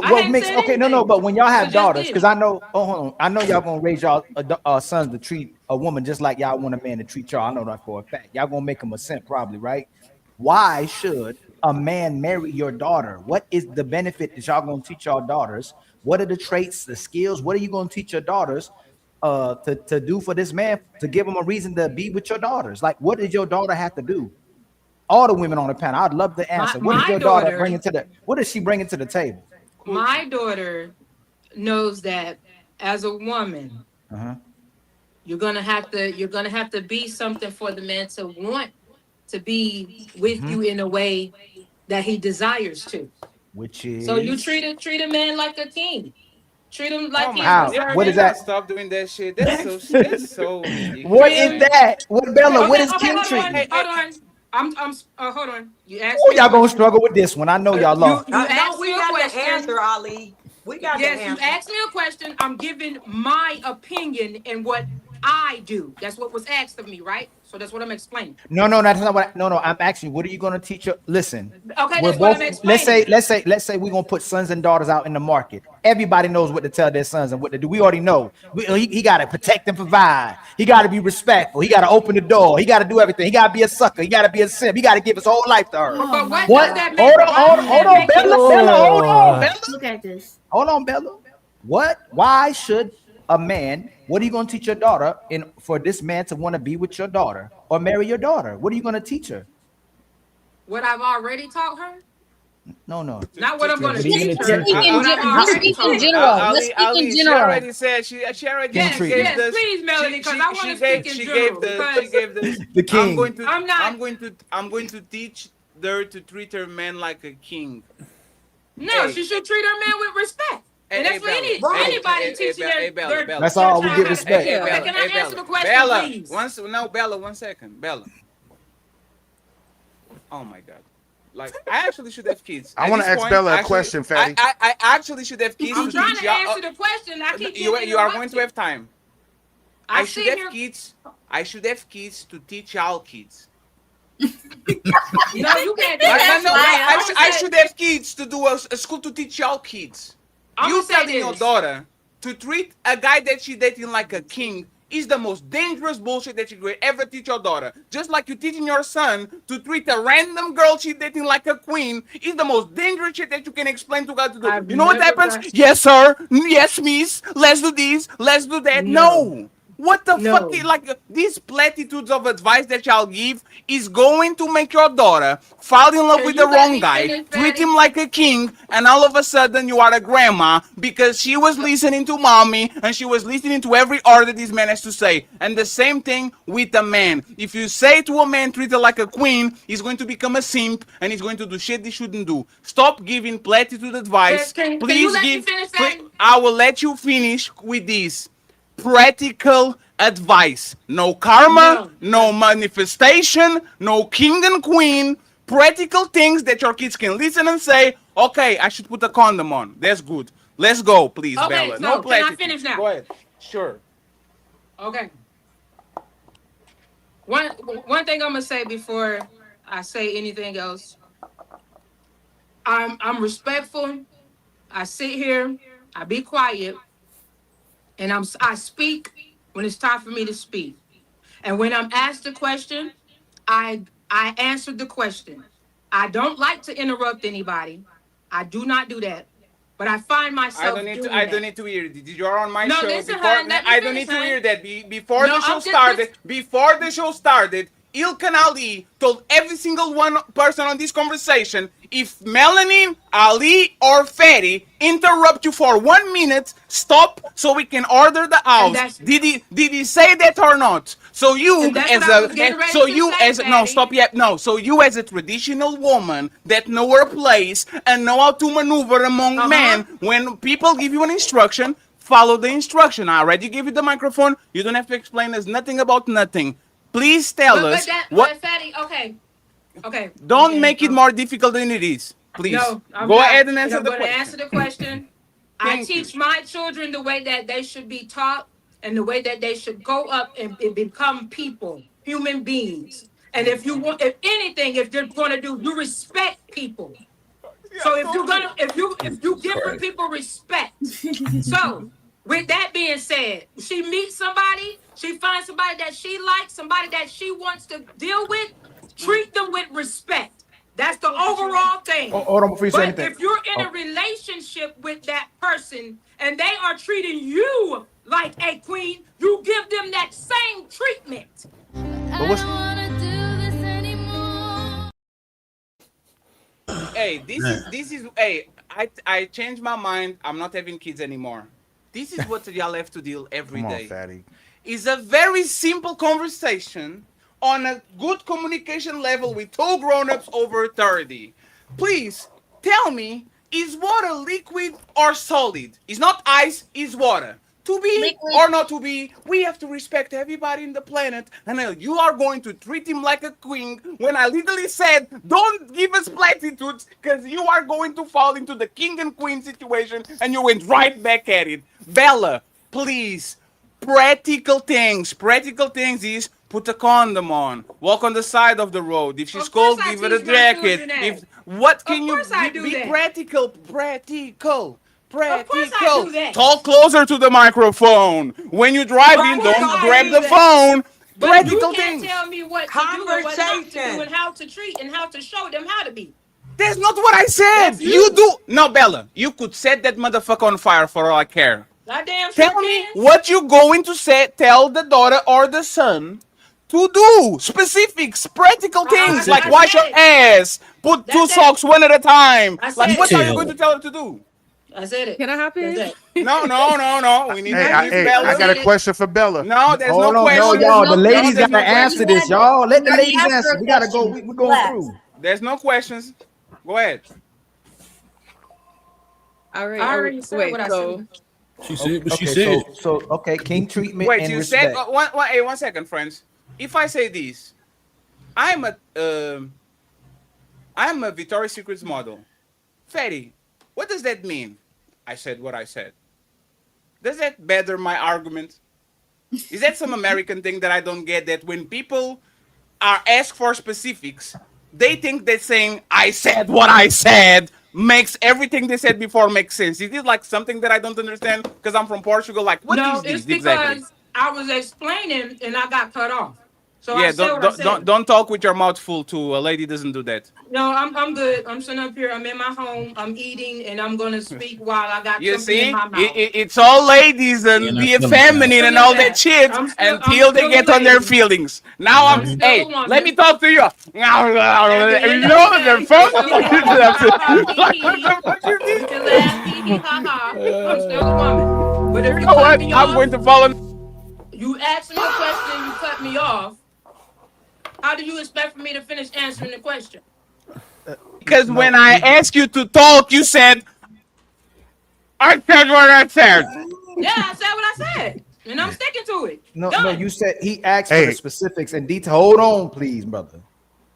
I What hadn't makes said okay? No, anything. but when y'all have So just daughters, did. because I know. Oh, hold on. I know y'all gonna raise y'all sons to treat a woman just like y'all want a man to treat y'all. I know that for a fact. Y'all gonna make them a simp, probably, right? Why should a man marry your daughter? What is the benefit that y'all gonna teach y'all daughters? What are the traits, the skills? What are you gonna teach your daughters to do for this man to give them a reason to be with your daughters? Like, what did your daughter have to do? All the women on the panel, I'd love to answer. What did your daughter bring into the? What does she bring into the table? My daughter knows that as a woman, you're gonna have to be something for the man to want to be with you in a way that he desires to. Which is So you treat a man like a king. Treat him like he's God. deserving. What is that? Stop doing that shit. That's so ridiculous. What is that? What Bella? What is king hold treatment? on. Hold on. You asked Oh, me. y'all gonna struggle with this one. I know y'all lost. You asked we me a got question. the answer, Ali. We got the Yes, you answer. asked me a question. I'm giving my opinion and what I do. That's what was asked of me, right? So that's what I'm explaining. No, that's not what. No, I'm asking. What are you gonna teach her? Listen. Okay, We're that's what both. I'm explaining. Let's say we're gonna put sons and daughters out in the market. Everybody knows what to tell their sons and what to do. We already know. He got to protect and provide. He got to be respectful. He got to open the door. He got to do everything. He got to be a sucker. He got to be a simp. He got to give his whole life to her. But what What? does that Hold make? on, Bella. Hold on, Bella. Look at this. Hold on, Bella. What? Why should a man? What are you going to teach your daughter for this man to want to be with your daughter or marry your daughter? What are you going to teach her? What I've already taught her? No. Not what I'm going to What are you teach gonna her. teach her? What I've already taught her. Ali, she already said she already Yes, gave this. please, Melanie, because I want to speak in general. She gave this. The king. I'm going to teach her to treat her man like a king. No, she should treat her man with respect. And that's what anybody teaching their That's all we give respect. Okay, can I answer the question, Bella, please? Bella, 1 second. Bella. Oh my God. Like, I actually should have kids. I want to ask Bella a question, Fatty. I actually should have kids. I'm trying to answer the question. I keep you are going to have time. I should have kids. I should have kids to teach y'all kids. No, you can't do No, that. I should have kids to do a school to teach y'all kids. You telling your daughter to treat a guy that she dating like a king is the most dangerous bullshit that you could ever teach your daughter. Just like you teaching your son to treat a random girl she dating like a queen is the most dangerous shit that you can explain to God to do. You know what happens? Yes, sir. Yes, miss. Let's do this. Let's do that. No. What the fuck? Like, these platitudes of advice that y'all give is going to make your daughter fall in love with the wrong guy, treat him like a king, and all of a sudden you are a grandma because she was listening to mommy and she was listening to every order this man has to say. And the same thing with a man. If you say to a man, treat her like a queen, he's going to become a simp and he's going to do shit he shouldn't do. Stop giving platitude advice. Please give. I will let you finish with this. Practical advice. No karma, no manifestation, no king and queen. Practical things that your kids can listen and say, okay, I should put a condom on. That's good. Let's go, please, Okay, Bella. so No can I platitude. finish now? Go ahead. Sure. Okay. One thing I'm gonna say before I say anything else. I'm respectful. I sit here. I be quiet. And I speak when it's time for me to speak. And when I'm asked a question, I answer the question. I don't like to interrupt anybody. I do not do that. But I find myself I don't need to hear it. You are on my show. Listen, Before, hon, let me I don't finish, need to hon. hear that. Before the show started, Ilkan Ali told every single one person on this conversation, if Melanie, Ali, or Fatty interrupt you for 1 minute, stop so we can order the house. Did he say that or not? So you as a traditional woman that know her place and know how to maneuver among men, when people give you an instruction, follow the instruction. I already gave you the microphone. You don't have to explain us nothing about nothing. Please tell us what. Fatty, okay. Don't make it more difficult than it is. Please. No, I'm go not. ahead and answer I'm the going to question. answer the question. I teach my children the way that they should be taught and the way that they should go up and become people, human beings. And if you want, if anything, if you're going to do, you respect people. So if you're gonna, if you give people respect. So with that being said, she meets somebody, she finds somebody that she likes, somebody that she wants to deal with, treat them with respect. That's the overall thing. Hold on before you say anything. If you're in a relationship with that person and they are treating you like a queen, you give them that same treatment. Hey, this is hey, I changed my mind. I'm not having kids anymore. This is what y'all have to deal every day. Come on, fatty. It's a very simple conversation on a good communication level with two grown-ups over 30. Please tell me, is water liquid or solid? It's not ice, it's water. To be liquid or not to be, we have to respect everybody in the planet. And you are going to treat him like a queen when I literally said, don't give us platitudes because you are going to fall into the king and queen situation and you went right back at it. Bella, please, practical things. Practical things is put a condom on, walk on the side of the road. If she's cold, give her a jacket. If what can you be practical? Practical. Practical. Talk closer to the microphone. When you drive in, don't grab the phone. But Practical you can't things. tell me what to do and what not to do and how to treat and how to show them how to be. That's not what I said. You do. No, Bella, you could set that motherfucker on fire for all I care. Goddamn Tell me what you going to say. Tell the daughter or the son to do. Specifics, practical things like wash your ass, put two socks one at a time. Like what are you going to tell her to do? I said it. Can I hop in? No. We need Bella. I got a question for Bella. No, there's no question. No, y'all. The ladies gotta answer this, y'all. Let the ladies answer. We gotta go. We're going through. There's no questions. Go ahead. I already said what I said. She said what she Okay, said. So okay, king treatment Wait, and you respect. said one second, friends. If I say this, I'm a Victoria's Secrets model. Fatty, what does that mean? I said what I said. Does that better my argument? Is that some American thing that I don't get? That when people are asked for specifics, they think that saying I said what I said makes everything they said before make sense. Is it like something that I don't understand because I'm from Portugal? Like what is this it's because exactly? I was explaining and I got cut off. So Yeah, I said what I said. don't talk with your mouth full too. A lady doesn't do that. No, I'm good. I'm sitting up here. I'm in my home. I'm eating, and I'm gonna speak while I got You something see, in my mouth. it's all ladies and be feminine and all that shit until they get on their feelings. Now I'm hey, let me talk to you. I'm still a woman. But if you know what? I'm going to follow. You asked me a question, you cut me off. How do you expect for me to finish answering the question? Because when I asked you to talk, you said, I said what I said. Yeah, I said what I said. And I'm sticking to it. No, you said he asked for the specifics and detail. Hold on, please, brother.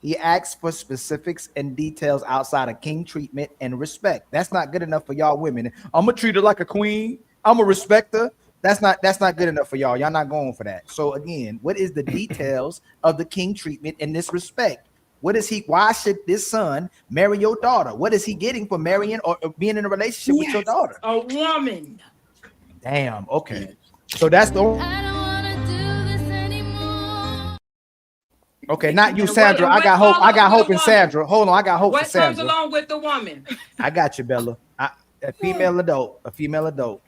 He asked for specifics and details outside of king treatment and respect. That's not good enough for y'all women. I'm gonna treat her like a queen. I'm gonna respect her. That's not good enough for y'all. Y'all not going for that. So again, what is the details of the king treatment in this respect? What is he? Why should this son marry your daughter? What is he getting for marrying or being in a relationship with your daughter? A woman. Damn. Okay. So that's the. Okay, not you, Sandra. I got hope. I got hope in Sandra. Hold on, I got hope in Sandra. What comes along with the woman? I got you, Bella. A female adult. A female adult.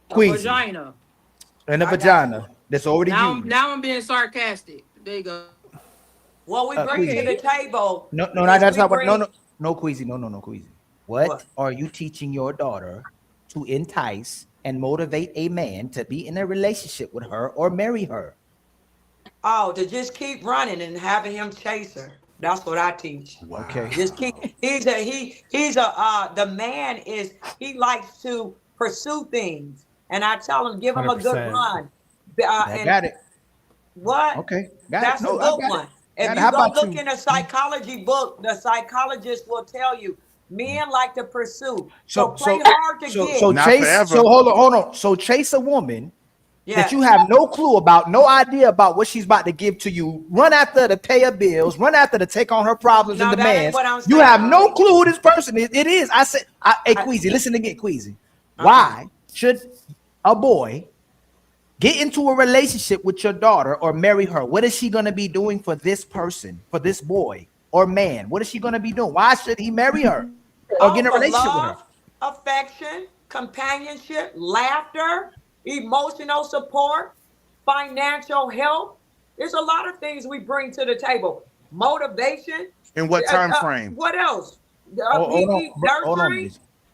Queasy. Vagina. And a vagina that's already used. Now I'm being sarcastic. There you go. What we bring to the table. No, that's not what. No, Queasy. No, Queasy. What are you teaching your daughter to entice and motivate a man to be in a relationship with her or marry her? Oh, to just keep running and having him chase her. That's what I teach. Okay. Just keep. The man is. He likes to pursue things, and I tell them, give them a good 100%. run. I got it. What? Okay, got That's it. a No, I good got one. it. If Got it. you How go about look you? in a psychology book, the psychologist will tell you men like to pursue. So play hard to get. So chase. So hold on. So chase a woman that you have no clue about, no idea about what she's about to give to you. Run after her to pay her bills. Run after her to take on her problems and demands. You have no clue who this person is. It is. I said, hey Queasy, listen again, Queasy. Why should a boy get into a relationship with your daughter or marry her? What is she going to be doing for this person, for this boy or man? What is she going to be doing? Why should he marry her or get in a relationship with her? Affection, companionship, laughter, emotional support, financial help. There's a lot of things we bring to the table. Motivation. In what time frame? What else? Hold He need on, nurturing.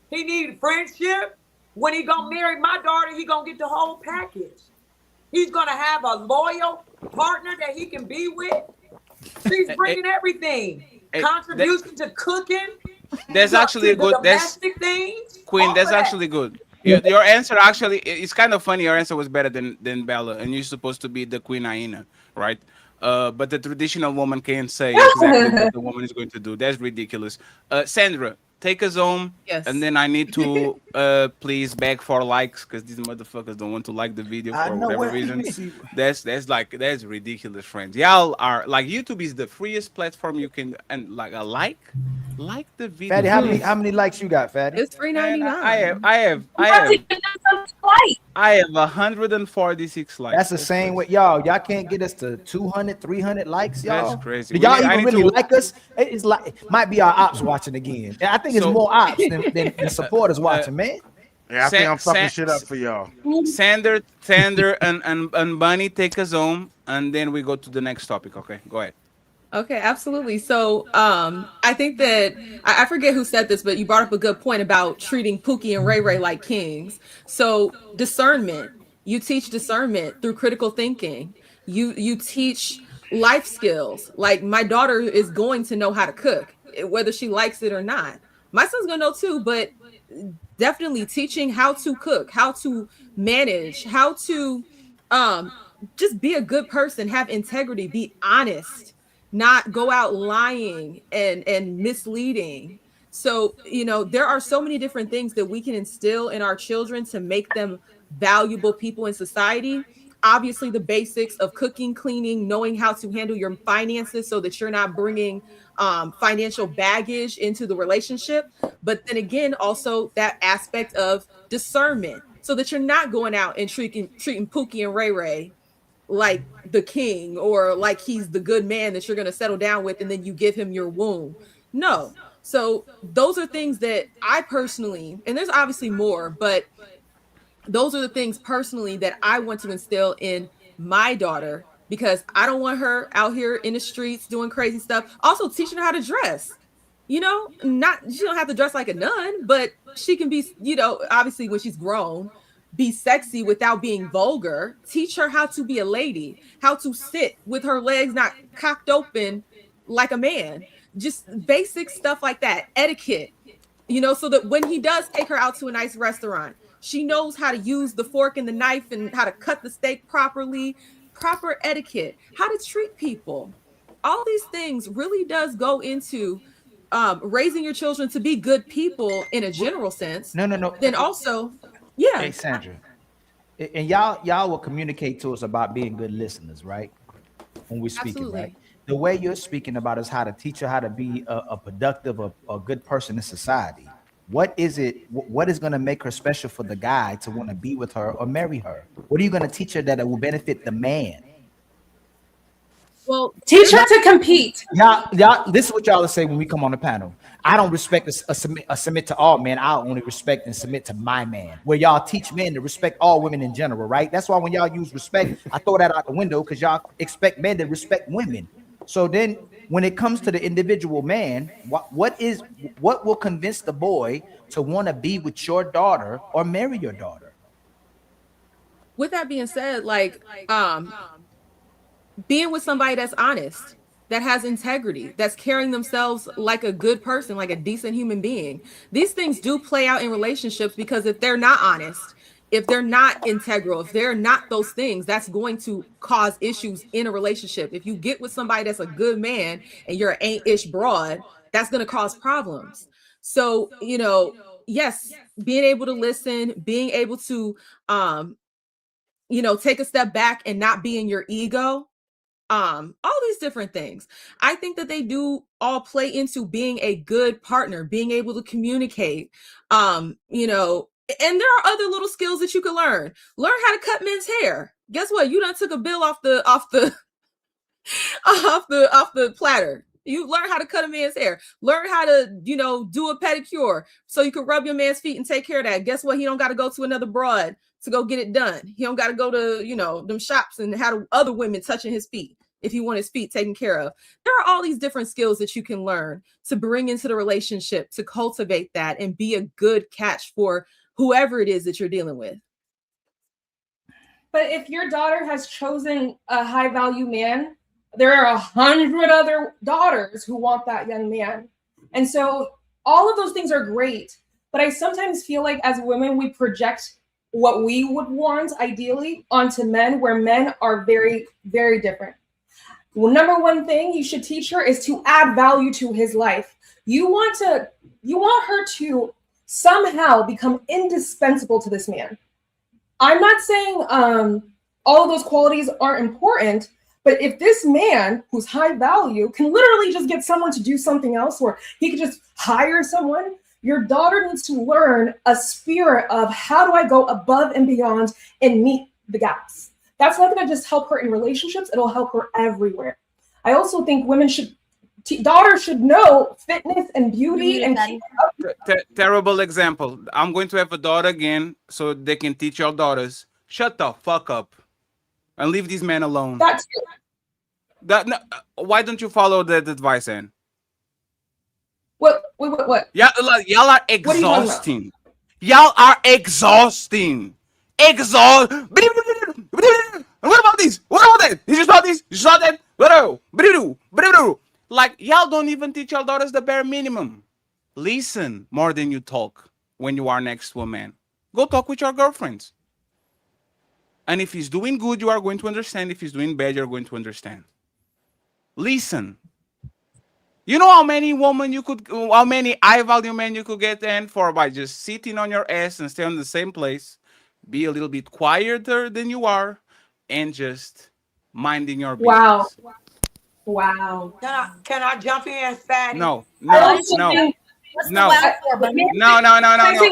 He need friendship. When he gonna marry my daughter, he gonna get the whole package. He's gonna have a loyal partner that he can be with. She's bringing everything. Contribution to cooking. That's actually good. That's Domestic things. Queen. That's actually good. Your answer actually, it's kind of funny. Your answer was better than Bella, and you're supposed to be the Queen Hyena, right? But the traditional woman can't say exactly what the woman is going to do. That's ridiculous. Sandra, take us home. Yes. And then I need to please beg for likes because these motherfuckers don't want to like the video for whatever reason. That's ridiculous, friends. Y'all are like, YouTube is the freest platform you can, and like the video. Fatty, how many likes you got, Fatty? It's $3.99. I have 146 likes. That's the same with y'all. Y'all can't get us to 200, 300 likes, y'all. That's crazy. Do y'all even really like us? It's like it might be our ops watching again. I think it's more ops than supporters watching, man. Yeah, I think I'm fucking shit up for y'all. Sander, and Bunny, take us home, and then we go to the next topic. Okay, go ahead. Okay, absolutely. So I think that I forget who said this, but you brought up a good point about treating Pookie and Ray Ray like kings. So discernment, you teach discernment through critical thinking. You teach life skills. Like my daughter is going to know how to cook, whether she likes it or not. My son's gonna know too, but definitely teaching how to cook, how to manage, how to just be a good person, have integrity, be honest, not go out lying and misleading. So, you know, there are so many different things that we can instill in our children to make them valuable people in society. Obviously, the basics of cooking, cleaning, knowing how to handle your finances so that you're not bringing financial baggage into the relationship. But then again, also that aspect of discernment so that you're not going out and treating Pookie and Ray Ray like the king or like he's the good man that you're going to settle down with and then you give him your womb. No. So those are things that I personally, and there's obviously more, but those are the things personally that I want to instill in my daughter because I don't want her out here in the streets doing crazy stuff. Also teaching her how to dress. You know, she don't have to dress like a nun, but she can be, you know, obviously when she's grown, be sexy without being vulgar. Teach her how to be a lady, how to sit with her legs not cocked open like a man. Just basic stuff like that. Etiquette, you know, so that when he does take her out to a nice restaurant, she knows how to use the fork and the knife and how to cut the steak properly, proper etiquette, how to treat people. All these things really does go into raising your children to be good people in a general sense. No. Then also, yeah. Hey, Sandra, and y'all will communicate to us about being good listeners, right? When we're speaking, Absolutely. right? The way you're speaking about is how to teach her how to be a productive, a good person in society. What is it? What is going to make her special for the guy to want to be with her or marry her? What are you going to teach her that it will benefit the man? Well, teach her to compete. Y'all, this is what y'all say when we come on the panel. I don't respect a submit to all men. I only respect and submit to my man. Where y'all teach men to respect all women in general, right? That's why when y'all use respect, I throw that out the window because y'all expect men to respect women. So then when it comes to the individual man, what will convince the boy to want to be with your daughter or marry your daughter? With that being said, like being with somebody that's honest, that has integrity, that's carrying themselves like a good person, like a decent human being. These things do play out in relationships, because if they're not honest, if they're not integral, if they're not those things, that's going to cause issues in a relationship. If you get with somebody that's a good man and you're an ain't-ish broad, that's going to cause problems. So, you know, yes, being able to listen, being able to, you know, take a step back and not be in your ego, all these different things. I think that they do all play into being a good partner, being able to communicate, you know, and there are other little skills that you can learn. Learn how to cut men's hair. Guess what? You done took a bill off the off the platter. You learn how to cut a man's hair. Learn how to, you know, do a pedicure so you can rub your man's feet and take care of that. Guess what? He don't got to go to another broad to go get it done. He don't got to go to, you know, them shops and have other women touching his feet if you want his feet taken care of. There are all these different skills that you can learn to bring into the relationship, to cultivate that and be a good catch for whoever it is that you're dealing with. But if your daughter has chosen a high value man, there are 100 other daughters who want that young man. And so all of those things are great. But I sometimes feel like as women, we project what we would want ideally onto men, where men are very, very different. Well, number one thing you should teach her is to add value to his life. You want her to somehow become indispensable to this man. I'm not saying all of those qualities aren't important, but if this man who's high value can literally just get someone to do something else, or he could just hire someone, your daughter needs to learn a spirit of how do I go above and beyond and meet the gaps. That's not going to just help her in relationships. It'll help her everywhere. I also think women daughters should know fitness and beauty and terrible example. I'm going to have a daughter again so they can teach your daughters. Shut the fuck up and leave these men alone. That's true. Why don't you follow that advice, Ann? What? Yeah, y'all are exhausting. Y'all are exhausting. What about this? What about that? You just saw this? You saw that? Like, y'all don't even teach your daughters the bare minimum. Listen more than you talk when you are next to a man. Go talk with your girlfriends. And if he's doing good, you are going to understand. If he's doing bad, you're going to understand. Listen. You know how many high value men you could get in for by just sitting on your ass and stay in the same place, be a little bit quieter than you are, and just minding your business. Wow. Can I jump in, Fatty? No.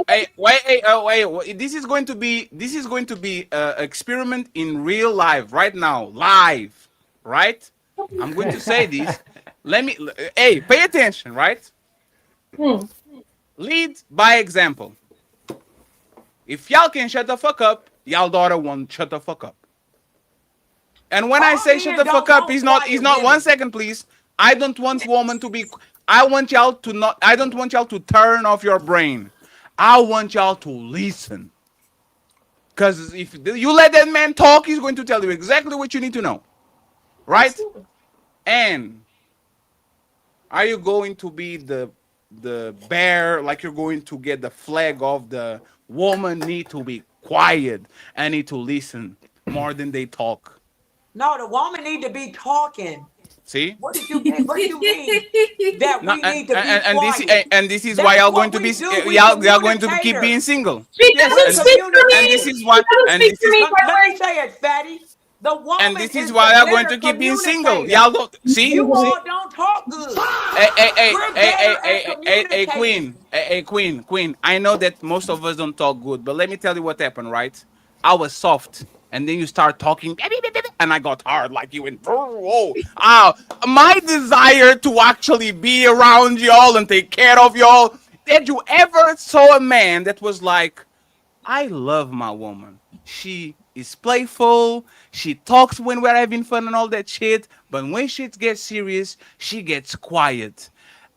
Hey, wait. This is going to be experiment in real life right now, live, right? I'm going to say this. Pay attention, right? Lead by example. If y'all can shut the fuck up, y'all daughter won't shut the fuck up. And when I say shut the fuck up, he's not 1 second, please. I don't want woman to be. I don't want y'all to turn off your brain. I want y'all to listen. Because if you let that man talk, he's going to tell you exactly what you need to know. Right? Absolutely. And are you going to be the bear, like you're going to get the flag of the woman need to be quiet and need to listen more than they talk? No, the woman need to be talking. See? What do you mean? That we need to be quiet. And this is why y'all going to be keep being single. Yes, and this is why. Let me say it, Fatty. The woman and this is why I'm going to keep being single. Y'all don't see. You all don't talk good. Queen. I know that most of us don't talk good, but let me tell you what happened. Right? I was soft, and then you start talking, and I got hard like you. And my desire to actually be around y'all and take care of y'all. Did you ever saw a man that was like, I love my woman. She is playful. She talks when we're having fun and all that shit. But when shit gets serious, she gets quiet.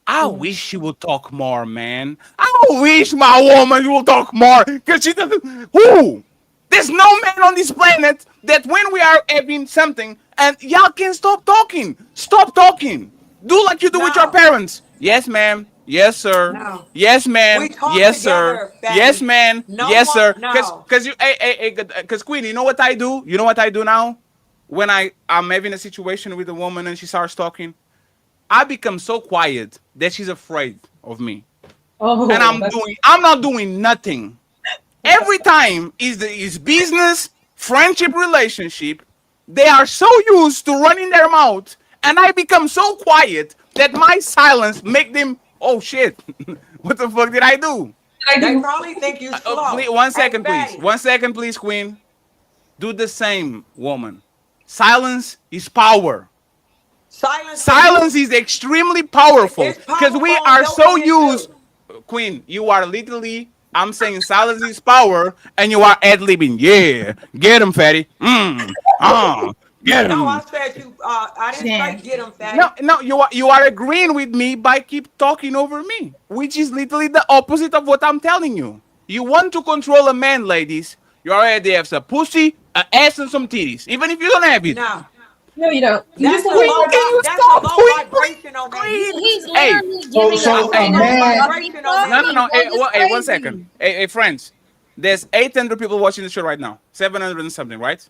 I wish she would talk more, man. I wish my woman would talk more. Because she doesn't. Who? There's no man on this planet that when we are having something and y'all can stop talking. Stop talking. Do like you do with your parents. Yes, ma'am. Yes, sir. No. Yes, man. We talk Yes, sir. together, Fatty. Yes, man. No yes, one- sir. no. Cause you, cause Queen, you know what I do? You know what I do now? When I'm having a situation with a woman and she starts talking, I become so quiet that she's afraid of me. Oh, And I'm not doing nothing. Every time is business, friendship, relationship. They are so used to running their mouth, and I become so quiet that my silence make them. Oh shit! What the fuck did I do? They probably think you slow. Please, 1 second, Hey, please. Fatty. 1 second, please, Queen. Do the same, woman. Silence is power. Silence is extremely powerful because we are so used. Queen, you are literally. I'm saying silence is power, and you are ad-libbing. Yeah, get him, Fatty. Get him. No, I said you. I didn't say get him, Fatty. No, you are agreeing with me by keep talking over me, which is literally the opposite of what I'm telling you. You want to control a man, ladies. You already have some pussy, an ass, and some titties, even if you don't have it. No, you don't. That's a Queen, low, can you that's stop? a low Queen, vibrational man. He's Hey, literally giving so a a man- vibrational man. No. Hey, That's hey, 1 crazy. second. Hey, friends. There's 800 people watching the show right now. 700 and something, right?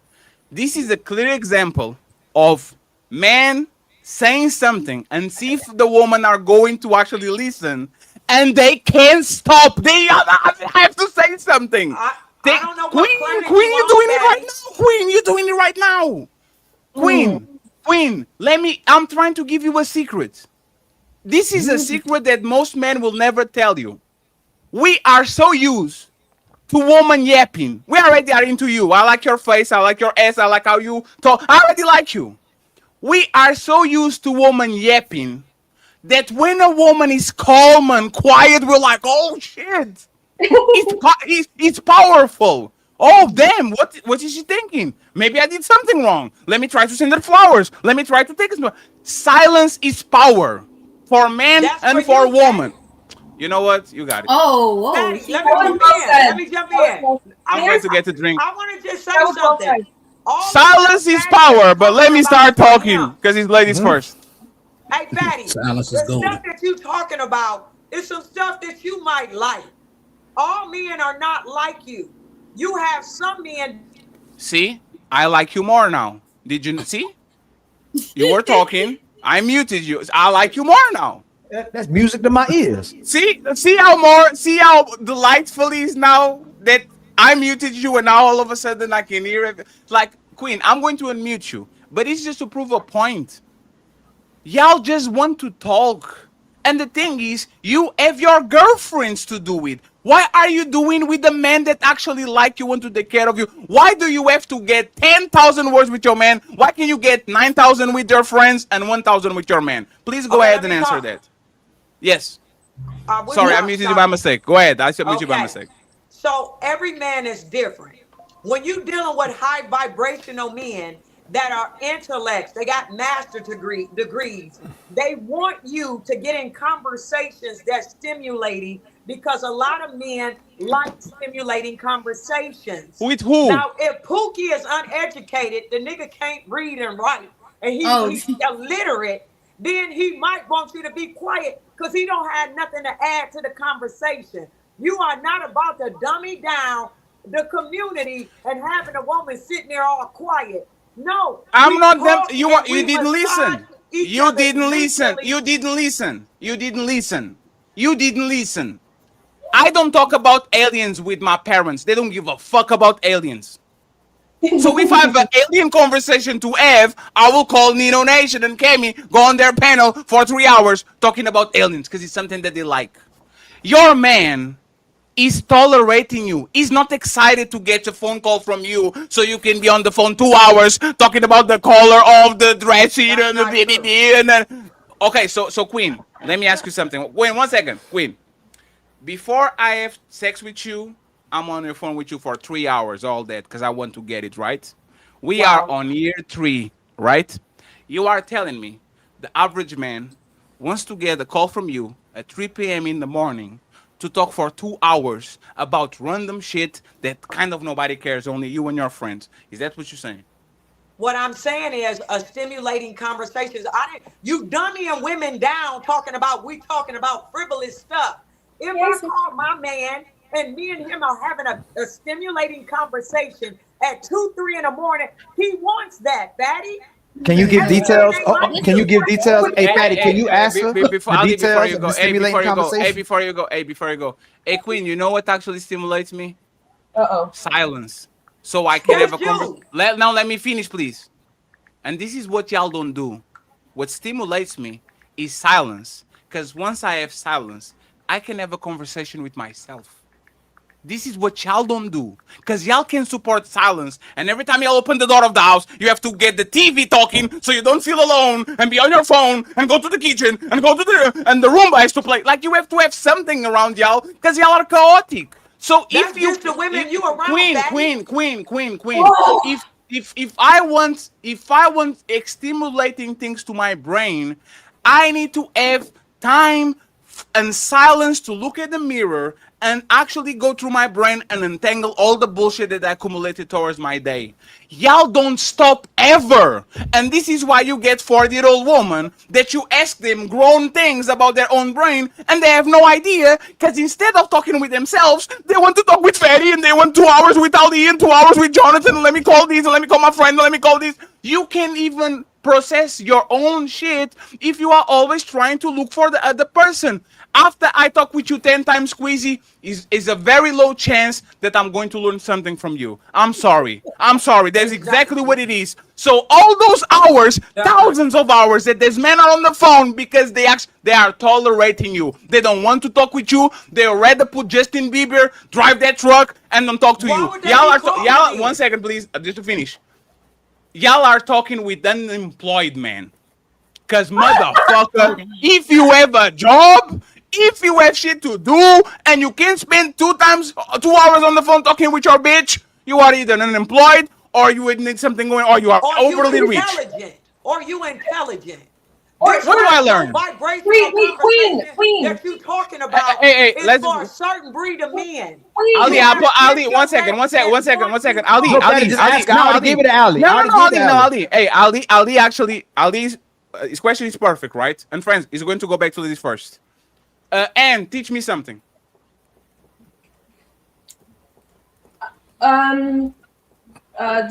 This is a clear example of man saying something and see if the women are going to actually listen, and they can't stop. They have to say something. I don't know Queen, what planet Queen, you're on, doing it right Fatty. now. Queen, you're doing it right now. Queen, I'm trying to give you a secret. This is a secret that most men will never tell you. We are so used to woman yapping. We already are into you. I like your face. I like your ass. I like how you talk. I already like you. We are so used to woman yapping that when a woman is calm and quiet, we're like, oh shit. It's powerful. Oh damn! What is she thinking? Maybe I did something wrong. Let me try to send her flowers. Let me try to take it. Silence is power for man and for woman. You know what? You got it. Oh, whoa. Fatty, let me jump in. Let me jump in. I'm going to get a drink. I want to just say something. Silence is power, but let me start talking because it's ladies first. Hey, Fatty, Silence is the golden. stuff that you talking about is some stuff that you might like. All men are not like you. You have some men. See, I like you more now. Did you see? You were talking. I muted you. I like you more now. That's music to my ears. See how delightful it is now that I muted you and now all of a sudden I can hear it. Like, Queen, I'm going to unmute you, but it's just to prove a point. Y'all just want to talk. And the thing is, you have your girlfriends to do it. Why are you doing with the men that actually like you, want to take care of you? Why do you have to get 10,000 words with your man? Why can you get 9,000 with your friends and 1,000 with your man? Please go ahead and answer that. Yes. Sorry, I muted you by mistake. Go ahead. I muted you by mistake. So every man is different. When you dealing with high vibrational men that are intellects, they got master degrees. They want you to get in conversations that's stimulating because a lot of men like stimulating conversations. With who? Now, if Pookie is uneducated, the nigga can't read and write, and he's illiterate, then he might want you to be quiet because he don't have nothing to add to the conversation. You are not about to dummy down the community and having a woman sitting there all quiet. No, I'm not them. You didn't listen. You didn't listen. You didn't listen. You didn't listen. You didn't listen. I don't talk about aliens with my parents. They don't give a fuck about aliens. So if I have an alien conversation to have, I will call Nino Nation and Kemi, go on their panel for 3 hours talking about aliens because it's something that they like. Your man is tolerating you. He's not excited to get a phone call from you so you can be on the phone 2 hours talking about the color of the dressing and the BBB and then. Okay, so Queen, let me ask you something. Wait 1 second, Queen. Before I have sex with you, I'm on the phone with you for 3 hours, all that, because I want to get it right. We are on year 3, right? You are telling me the average man wants to get a call from you at 3 p.m. in the morning, 2 hours before the call, and you are telling me that you are not going to to talk for 2 hours about random shit that kind of nobody cares, only you and your friends. Is that what you're saying? What I'm saying is a stimulating conversations. You dummying women down talking about frivolous stuff. If I call my man and me and him are having a stimulating conversation at 2, 3 in the morning, he wants that, Fatty. Can you give details? Can you give details? Hey, Fatty, can you answer the details of the stimulating conversation? Before you go. Hey, Queen, you know what actually stimulates me? Silence. So I can have a conversation. Now let me finish, please. And this is what y'all don't do. What stimulates me is silence. Because once I have silence, I can have a conversation with myself. This is what y'all don't do. Because y'all can support silence. And every time y'all open the door of the house, you have to get the TV talking so you don't feel alone and be on your phone and go to the kitchen and go to the Roomba has to play. Like you have to have something around y'all because y'all are chaotic. So that's if you the women you around, Queen. Oh. If I want stimulating things to my brain, I need to have time and silence to look at the mirror and actually go through my brain and untangle all the bullshit that I accumulated towards my day. Y'all don't stop ever. And this is why you get 40-year-old women that you ask them grown things about their own brain and they have no idea, because instead of talking with themselves, they want to talk with Fatty and they want 2 hours with Ali and 2 hours with Jonathan and let me call these and let me call my friend and let me call this. You can't even process your own shit if you are always trying to look for the other person. After I talk with you 10 times, Squeezy, is a very low chance that I'm going to learn something from you. I'm sorry. That's exactly what it is. So all those hours, thousands of hours that these men are on the phone because they are tolerating you. They don't want to talk with you. They rather put Justin Bieber, drive that truck, and don't talk to you. Y'all, 1 second, please, just to finish. Y'all are talking with unemployed men. Because, motherfucker, if you have a job, if you have shit to do, and you can't spend 2 hours on the phone talking with your bitch, you are either unemployed, or you need something going, or you are overly rich. Or you intelligent. What do I learn? Queen. That you talking about is for a certain breed of men. Ali, 1 second. Ali, I'll give it to Ali. Ali. Hey, Ali actually, Ali's his question is perfect, right? And friends, he's going to go back to this first. And teach me something. Do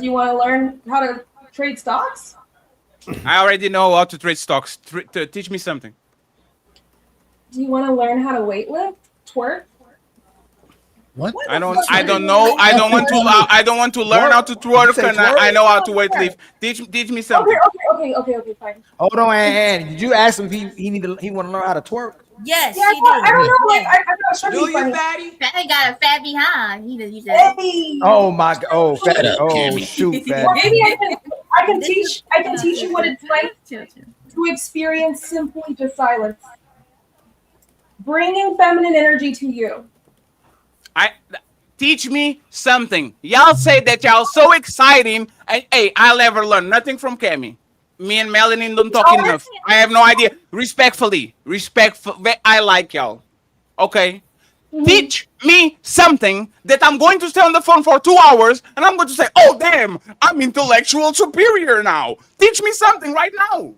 you want to learn how to trade stocks? I already know how to trade stocks. Teach me something. Do you want to learn how to weightlift, twerk? What? I don't know. I don't want to learn how to twerk, and I know how to weightlift. Teach me something. Okay, fine. Hold on, and did you ask him if he want to learn how to twerk? Yes, yeah, he did. I don't know. Like, I'm not sure. Do you, Fatty? Fatty got a fat behind. He said. Hey. Oh my God! Oh, Fatty! Oh shoot, Fatty! Maybe I can teach you what it's like to experience simply just silence, bringing feminine energy to you. Teach me something. Y'all say that y'all so exciting. Hey, I'll ever learn nothing from Cammy. Me and Melanie don't talk enough. I have no idea. Respectfully, I like y'all. Okay? Teach me something that I'm going to stay on the phone for 2 hours and I'm going to say, oh, damn, I'm intellectual superior now. Teach me something right now.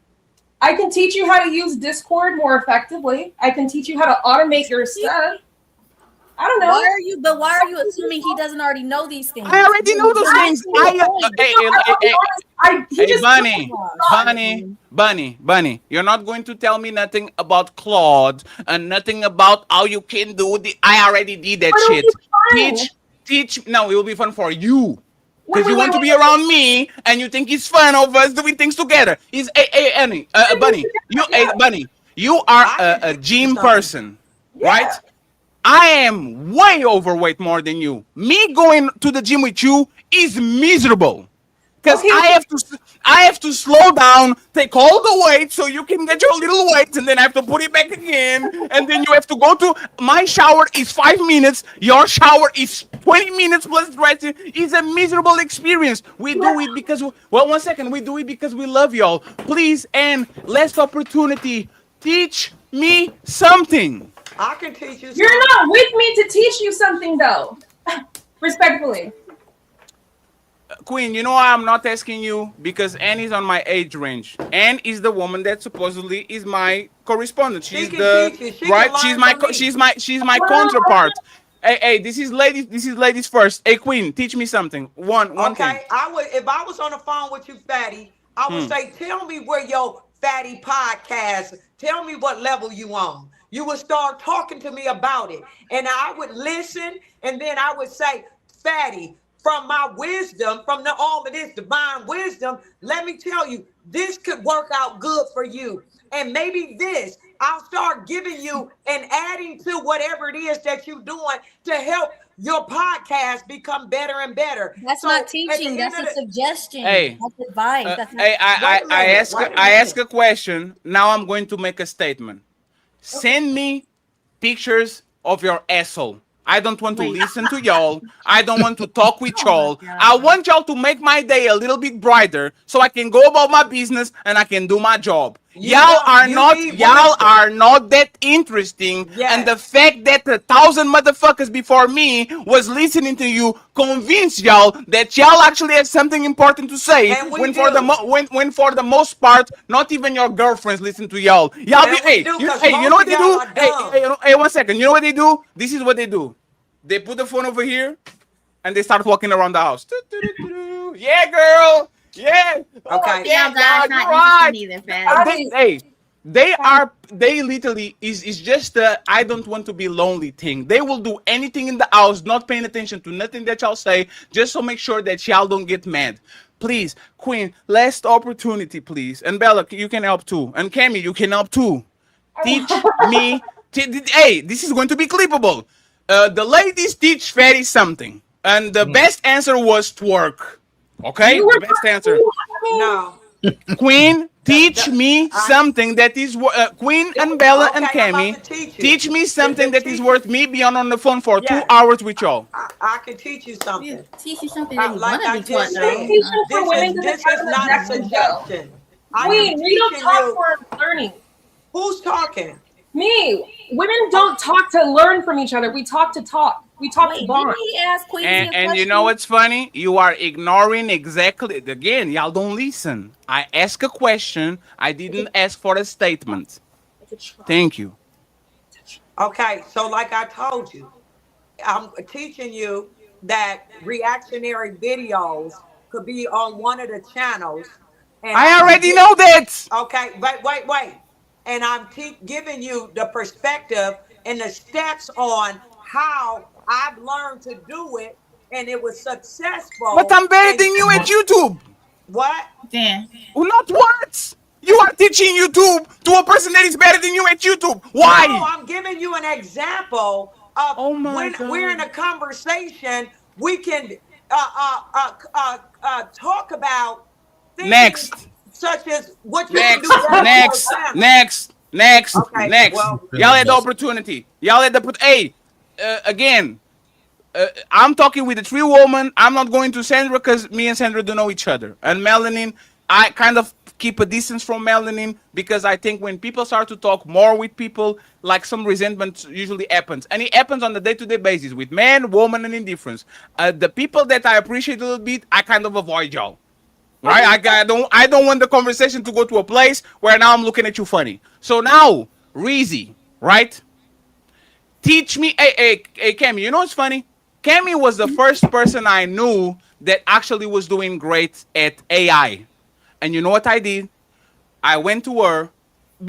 I can teach you how to use Discord more effectively. I can teach you how to automate your stuff. I don't know. Why are you assuming he doesn't already know these things? I already know those things. Bunny, you're not going to tell me nothing about Claude and nothing about how you can do the. I already did that shit. Teach. No, it will be fun for you. Because you want to be around me and you think it's fun of us doing things together. Bunny, you are a gym person, right? I am way overweight more than you. Me going to the gym with you is miserable. Because I have to slow down, take all the weight so you can get your little weights, and then I have to put it back again. And then you have to go to my shower is 5 minutes, your shower is 20 minutes plus dressing. It's a miserable experience. We do it because we do it because we love y'all. Please, and last opportunity, teach me something. I can teach you. You're not with me to teach you something, though. Respectfully. Queen, you know why I'm not asking you? Because Anne is on my age range. Anne is the woman that supposedly is my correspondent. She's she's my counterpart. Hey, this is ladies first. Hey, Queen, teach me something. One thing. Okay, I would, if I was on the phone with you, Fatty, I would say, tell me where your Fatty podcast, tell me what level you on. You would start talking to me about it. And I would listen, and then I would say, Fatty, from my wisdom, from all of this divine wisdom, let me tell you, this could work out good for you. And maybe this, I'll start giving you and adding to whatever it is that you're doing to help your podcast become better and better. That's not teaching. That's a suggestion. Hey, that's advice. That's not I ask a question. Now I'm going to make a statement. Send me pictures of your asshole. I don't want to listen to y'all. I don't want to talk with y'all. I want y'all to make my day a little bit brighter so I can go about my business and I can do my job. Y'all are not that interesting. And the fact that 1,000 motherfuckers before me was listening to you convinced y'all that y'all actually have something important to say. When for the most part, not even your girlfriends listen to y'all. Y'all you know what they do? Hey, 1 second. You know what they do? This is what they do. They put the phone over here and they start walking around the house. Yeah, girl. Yeah. Okay. Yeah, that's not right. Either, they literally is just I don't want to be lonely thing. They will do anything in the house, not paying attention to nothing that y'all say, just to make sure that y'all don't get mad. Please, Queen, last opportunity, please. And Bella, you can help too. And Cammy, you can help too. Teach me. Hey, this is going to be clippable. The ladies teach Fatty something, and the best answer was twerk. Okay, the best answer. No. Queen, teach me something that is Queen and Bella and Cammy. Teach me something that is worth me being on the phone for 2 hours with y'all. I can teach you something. Yeah, teach you something that you like want I to be taught. This is not a suggestion. We don't talk for learning. Who's talking? Me. Women don't talk to learn from each other. We talk to talk. We talk to bond. And you know what's funny? You are ignoring exactly. Again, y'all don't listen. I ask a question. I didn't ask for a statement. Thank you. Okay, so like I told you, I'm teaching you that reactionary videos could be on one of the channels. And I already know that. Okay, wait. And I'm giving you the perspective and the steps on how I've learned to do it, and it was successful. But I'm better than you at YouTube. What? Damn. Well, not words. You are teaching YouTube to a person that is better than you at YouTube. Why? No, I'm giving you an example of when we're in a conversation, we can talk about things such as what you can do. Next. Well, y'all had the opportunity. Y'all had the again. I'm talking with the 3 women. I'm not going to Sandra because me and Sandra don't know each other. And Melanin, I kind of keep a distance from Melanin because I think when people start to talk more with people, like some resentment usually happens. And it happens on a day-to-day basis with man, woman, and indifference. The people that I appreciate a little bit, I kind of avoid y'all. Right? I don't want the conversation to go to a place where now I'm looking at you funny. So now, Reezy, right? Teach me. Hey, Cammy, you know what's funny? Cammy was the first person I knew that actually was doing great at AI. And you know what I did? I went to her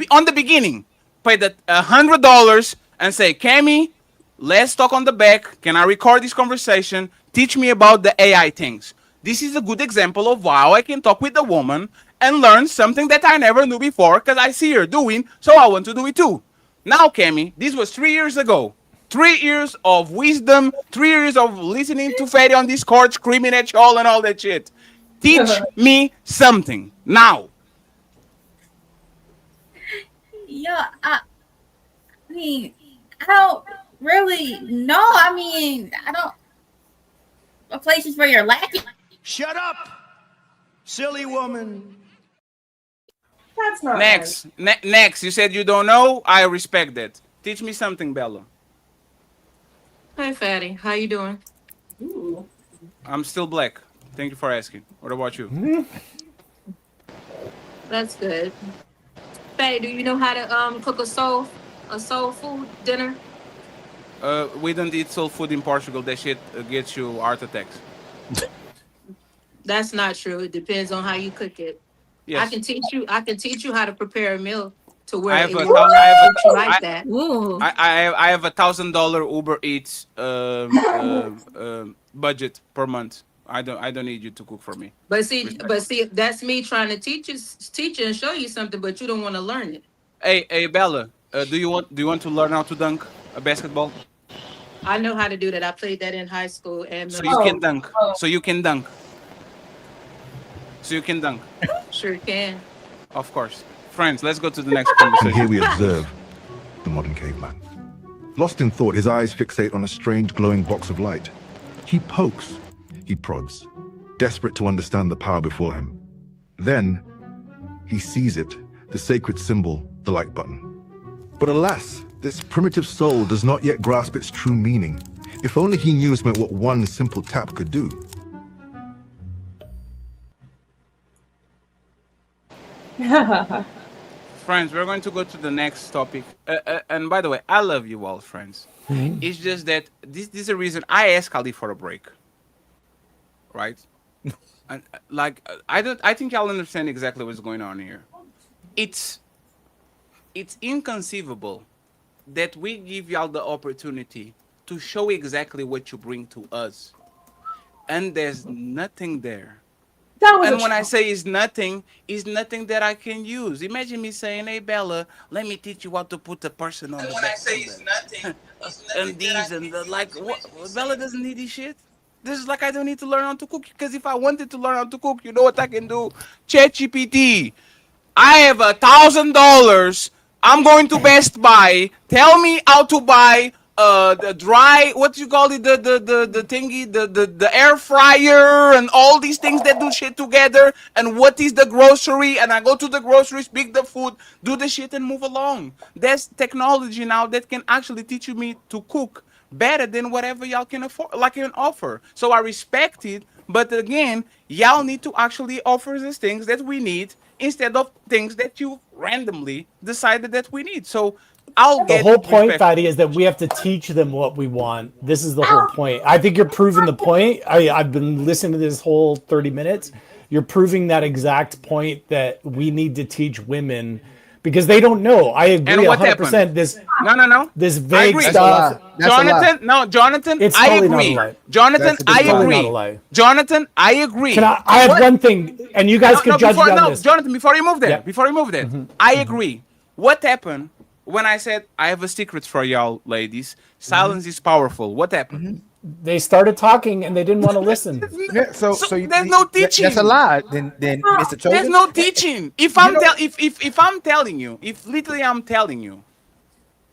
on the beginning, paid $100 and say, Cammy, let's talk on the back. Can I record this conversation? Teach me about the AI things. This is a good example of how I can talk with a woman and learn something that I never knew before because I see her doing, so I want to do it too. Now, Cammy, this was 3 years ago. 3 years of wisdom, 3 years of listening to Fatty on Discord, screaming at y'all and all that shit. Teach me something now. Yeah, I mean, I don't really know. I mean, I don't. What places where you're lacking? Shut up, silly woman. That's not Next. You said you don't know. I respect that. Teach me something, Bella. Hi, Fatty. How you doing? I'm still black. Thank you for asking. What about you? That's good. Fatty, do you know how to cook a soul food dinner? We don't eat soul food in Portugal. That shit gets you heart attacks. That's not true. It depends on how you cook it. Yes. I can teach you how to prepare a meal to where I have it a will thou- I have treat you a- like I- that. I have $1,000 Uber Eats budget per month. I don't need you to cook for me. But see, that's me trying to teach you and show you something, but you don't want to learn it. Hey Bella, do you want to learn how to dunk a basketball? I know how to do that. I played that in high school and So you can dunk. So you can dunk. So you can dunk. Sure can. Of course. Friends, let's go to the next conversation. And here we observe the modern caveman. Lost in thought, his eyes fixate on a strange glowing box of light. He pokes, he prods, desperate to understand the power before him. Then, he sees it, the sacred symbol, the like button. But alas, this primitive soul does not yet grasp its true meaning. If only he knew what one simple tap could do. Friends, we're going to go to the next topic. And by the way, I love you all, friends. It's just that this is a reason I asked Ali for a break. Right? And I think y'all understand exactly what's going on here. It's inconceivable that we give y'all the opportunity to show exactly what you bring to us. And there's nothing there. And when I say it's nothing that I can use. Imagine me saying, hey, Bella, let me teach you how to put the person on the back. And these and the, like, what? Bella doesn't need this shit. This is like I don't need to learn how to cook. Because if I wanted to learn how to cook, you know what I can do? ChatGPT. I have $1,000. I'm going to Best Buy. Tell me how to buy the dry, what you call it, the thingy, the air fryer and all these things that do shit together. And what is the grocery? And I go to the groceries, pick the food, do the shit and move along. There's technology now that can actually teach me to cook better than whatever y'all can afford, like can offer. So I respect it, but again, y'all need to actually offer the things that we need instead of things that you randomly decided that we need. So I'll get the whole point, Fatty, is that we have to teach them what we want. This is the whole point. I think you're proving the point. I've been listening to this whole 30 minutes. You're proving that exact point that we need to teach women because they don't know. I agree 100%. Happened? This vague stuff. Jonathan, it's I totally agree. Not a lie. Jonathan, I totally agree. Not a lie. Jonathan, I agree. I have one thing, and you guys can judge me on this. Jonathan, before you move there, I agree. What happened when I said I have a secret for y'all, ladies? Silence is powerful. What happened? They started talking and they didn't want to listen. So there's no teaching. That's a lie. Then Mr. Chosen. There's no teaching. If I'm telling you, if literally I'm telling you,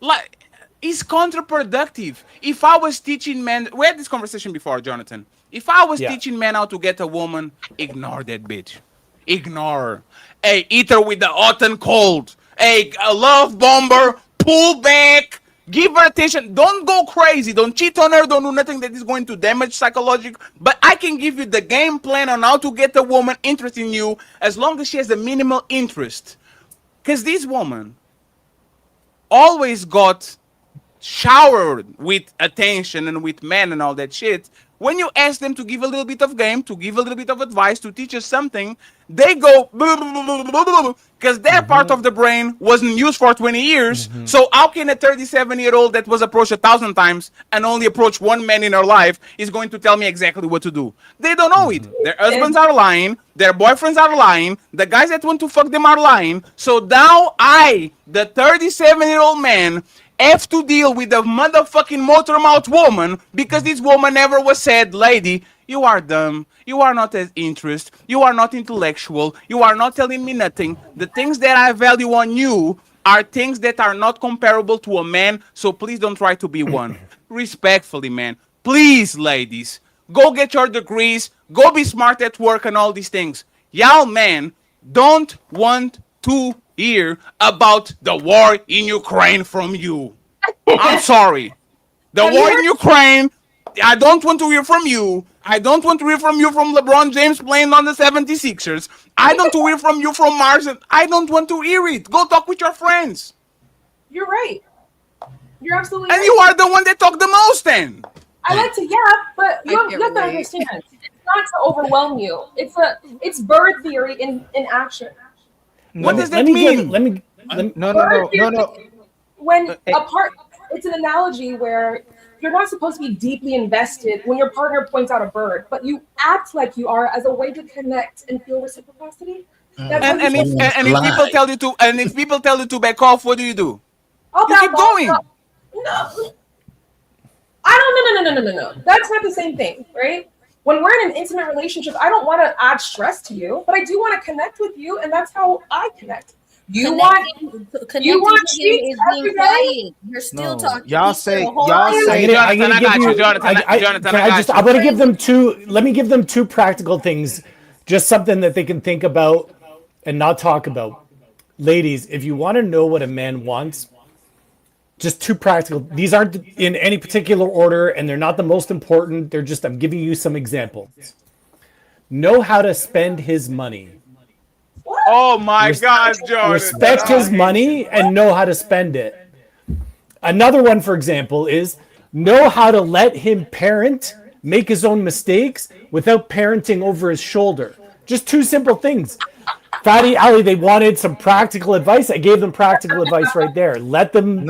like, it's counterproductive. If I was teaching men, we had this conversation before, Jonathan. If I was teaching men how to get a woman, ignore that bitch. Ignore her. Hey, eat her with the hot and cold. Hey, a love bomber, pull back. Give her attention. Don't go crazy. Don't cheat on her. Don't do nothing that is going to damage psychological. But I can give you the game plan on how to get a woman interested in you as long as she has a minimal interest. Because this woman always got showered with attention and with men and all that shit. When you ask them to give a little bit of game, to give a little bit of advice, to teach us something, they go because their part of the brain wasn't used for 20 years. So how can a 37-year-old that was approached 1,000 times and only approached one man in her life is going to tell me exactly what to do? They don't know it. Their husbands are lying. Their boyfriends are lying. The guys that want to fuck them are lying. So now I, the 37-year-old man, have to deal with a motherfucking motor mouth woman because this woman never was said, lady, you are dumb, you are not as interest, you are not intellectual, you are not telling me nothing. The things that I value on you are things that are not comparable to a man, so please don't try to be one. Respectfully, man. Please, ladies, go get your degrees, go be smart at work and all these things. Y'all, man, don't want to hear about the war in Ukraine from you. I'm sorry. The war in Ukraine, I don't want to hear from you. I don't want to hear from you from LeBron James playing on the 76ers. I don't want to hear from you from Mars. I don't want to hear it. Go talk with your friends. You're right. You're absolutely and right. you are the one that talk the most then. I like to, but you have to understand. It's not to overwhelm you. It's bird theory in action. What does that mean? No. When it's an analogy where you're not supposed to be deeply invested when your partner points out a bird, but you act like you are as a way to connect and feel reciprocity. And if people tell you to back off, what do? You keep going. No. No. That's not the same thing, right? When we're in an intimate relationship, I don't want to add stress to you, but I do want to connect with you, and that's how I connect. You want cheeks every day? You're still talking. Jonathan, I'm going to give them two. Let me give them two practical things, just something that they can think about and not talk about. Ladies, if you want to know what a man wants, just two practical. These aren't in any particular order, and they're not the most important. They're just, I'm giving you some examples. Know how to spend his money. Oh my God, Jordan. Respect his money and know how to spend it. Another one, for example, is know how to let him parent, make his own mistakes without parenting over his shoulder. Just two simple things. Fatty, Ali, they wanted some practical advice. I gave them practical advice right there. Let them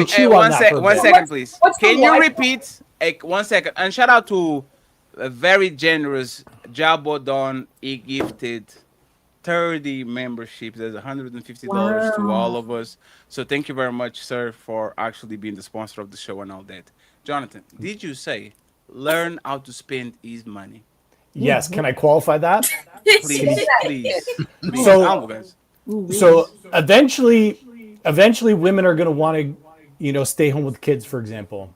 chew on that. One second, please. Can you repeat? 1 second. And shout out to a very generous Jabodon. He gifted 30 memberships. There's $150 to all of us. So thank you very much, sir, for actually being the sponsor of the show and all that. Jonathan, did you say learn how to spend his money? Yes. Can I qualify that? Please. So eventually women are going to want to, stay home with kids, for example.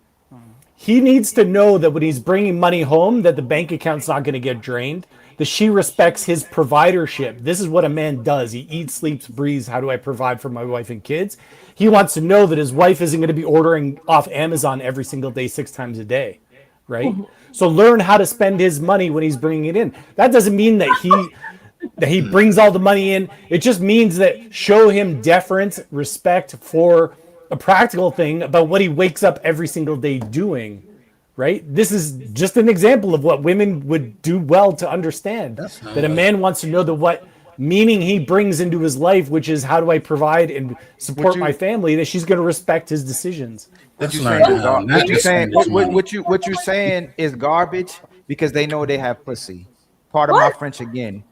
He needs to know that when he's bringing money home, that the bank account's not going to get drained, that she respects his providership. This is what a man does. He eats, sleeps, breathes. How do I provide for my wife and kids? He wants to know that his wife isn't going to be ordering off Amazon every single day, 6 times a day, right? So learn how to spend his money when he's bringing it in. That doesn't mean that he brings all the money in. It just means that show him deference, respect for a practical thing about what he wakes up every single day doing, right? This is just an example of what women would do well to understand. That a man wants to know what meaning he brings into his life, which is how do I provide and support my family, that she's going to respect his decisions. What you're saying is garbage because they know they have pussy. Part of my French again.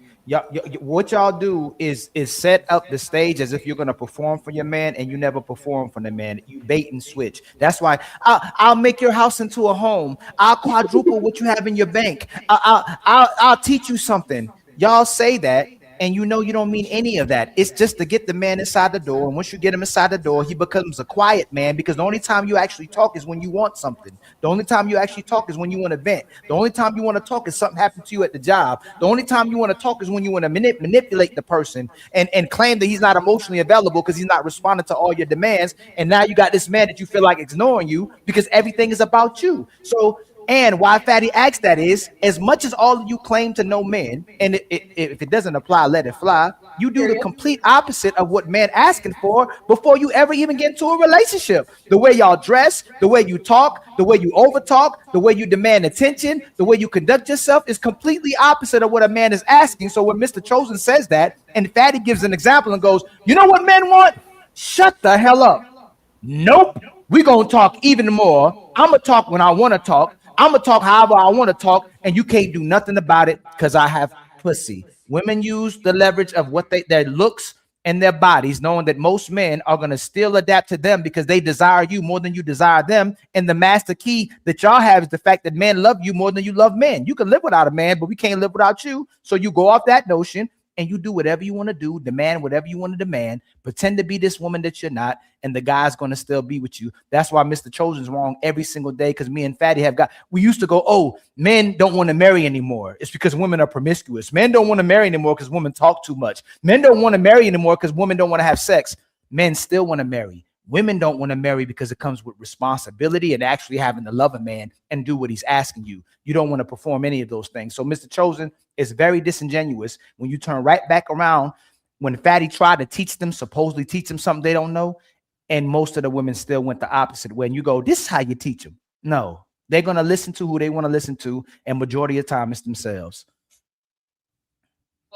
What y'all do is set up the stage as if you're going to perform for your man, and you never perform for the man. You bait and switch. That's why I'll make your house into a home. I'll quadruple what you have in your bank. I'll teach you something. Y'all say that, and you don't mean any of that. It's just to get the man inside the door. And once you get him inside the door, he becomes a quiet man, because the only time you actually talk is when you want something. The only time you actually talk is when you want to vent. The only time you want to talk is something happened to you at the job. The only time you want to talk is when you want to manipulate the person and claim that he's not emotionally available because he's not responding to all your demands. And now you got this man that you feel like ignoring you because everything is about you. So, and why Fatty asked that is, as much as all of you claim to know men, and if it doesn't apply, let it fly, you do the complete opposite of what men asking for before you ever even get into a relationship. The way y'all dress, the way you talk, the way you overtalk, the way you demand attention, the way you conduct yourself is completely opposite of what a man is asking. So when Mr. Chosen says that, and Fatty gives an example and goes, you know what men want? Shut the hell up. Nope. We're going to talk even more. I'm going to talk when I want to talk. I'm going to talk however I want to talk, and you can't do nothing about it because I have pussy. Women use the leverage of what their looks and their bodies, knowing that most men are going to still adapt to them because they desire you more than you desire them. And the master key that y'all have is the fact that men love you more than you love men. You can live without a man, but we can't live without you. So you go off that notion and you do whatever you want to do, demand whatever you want to demand, pretend to be this woman that you're not, and the guy's going to still be with you. That's why Mr. Chosen's wrong every single day, because me and Fatty we used to go, oh, men don't want to marry anymore. It's because women are promiscuous. Men don't want to marry anymore because women talk too much. Men don't want to marry anymore because women don't want to have sex. Men still want to marry. Women don't want to marry because it comes with responsibility and actually having to love a man and do what he's asking you. You don't want to perform any of those things. So Mr. Chosen is very disingenuous when you turn right back around when Fatty tried to teach them, supposedly teach them something they don't know. And most of the women still went the opposite way. And you go, this is how you teach them. No, they're going to listen to who they want to listen to. And majority of the time it's themselves.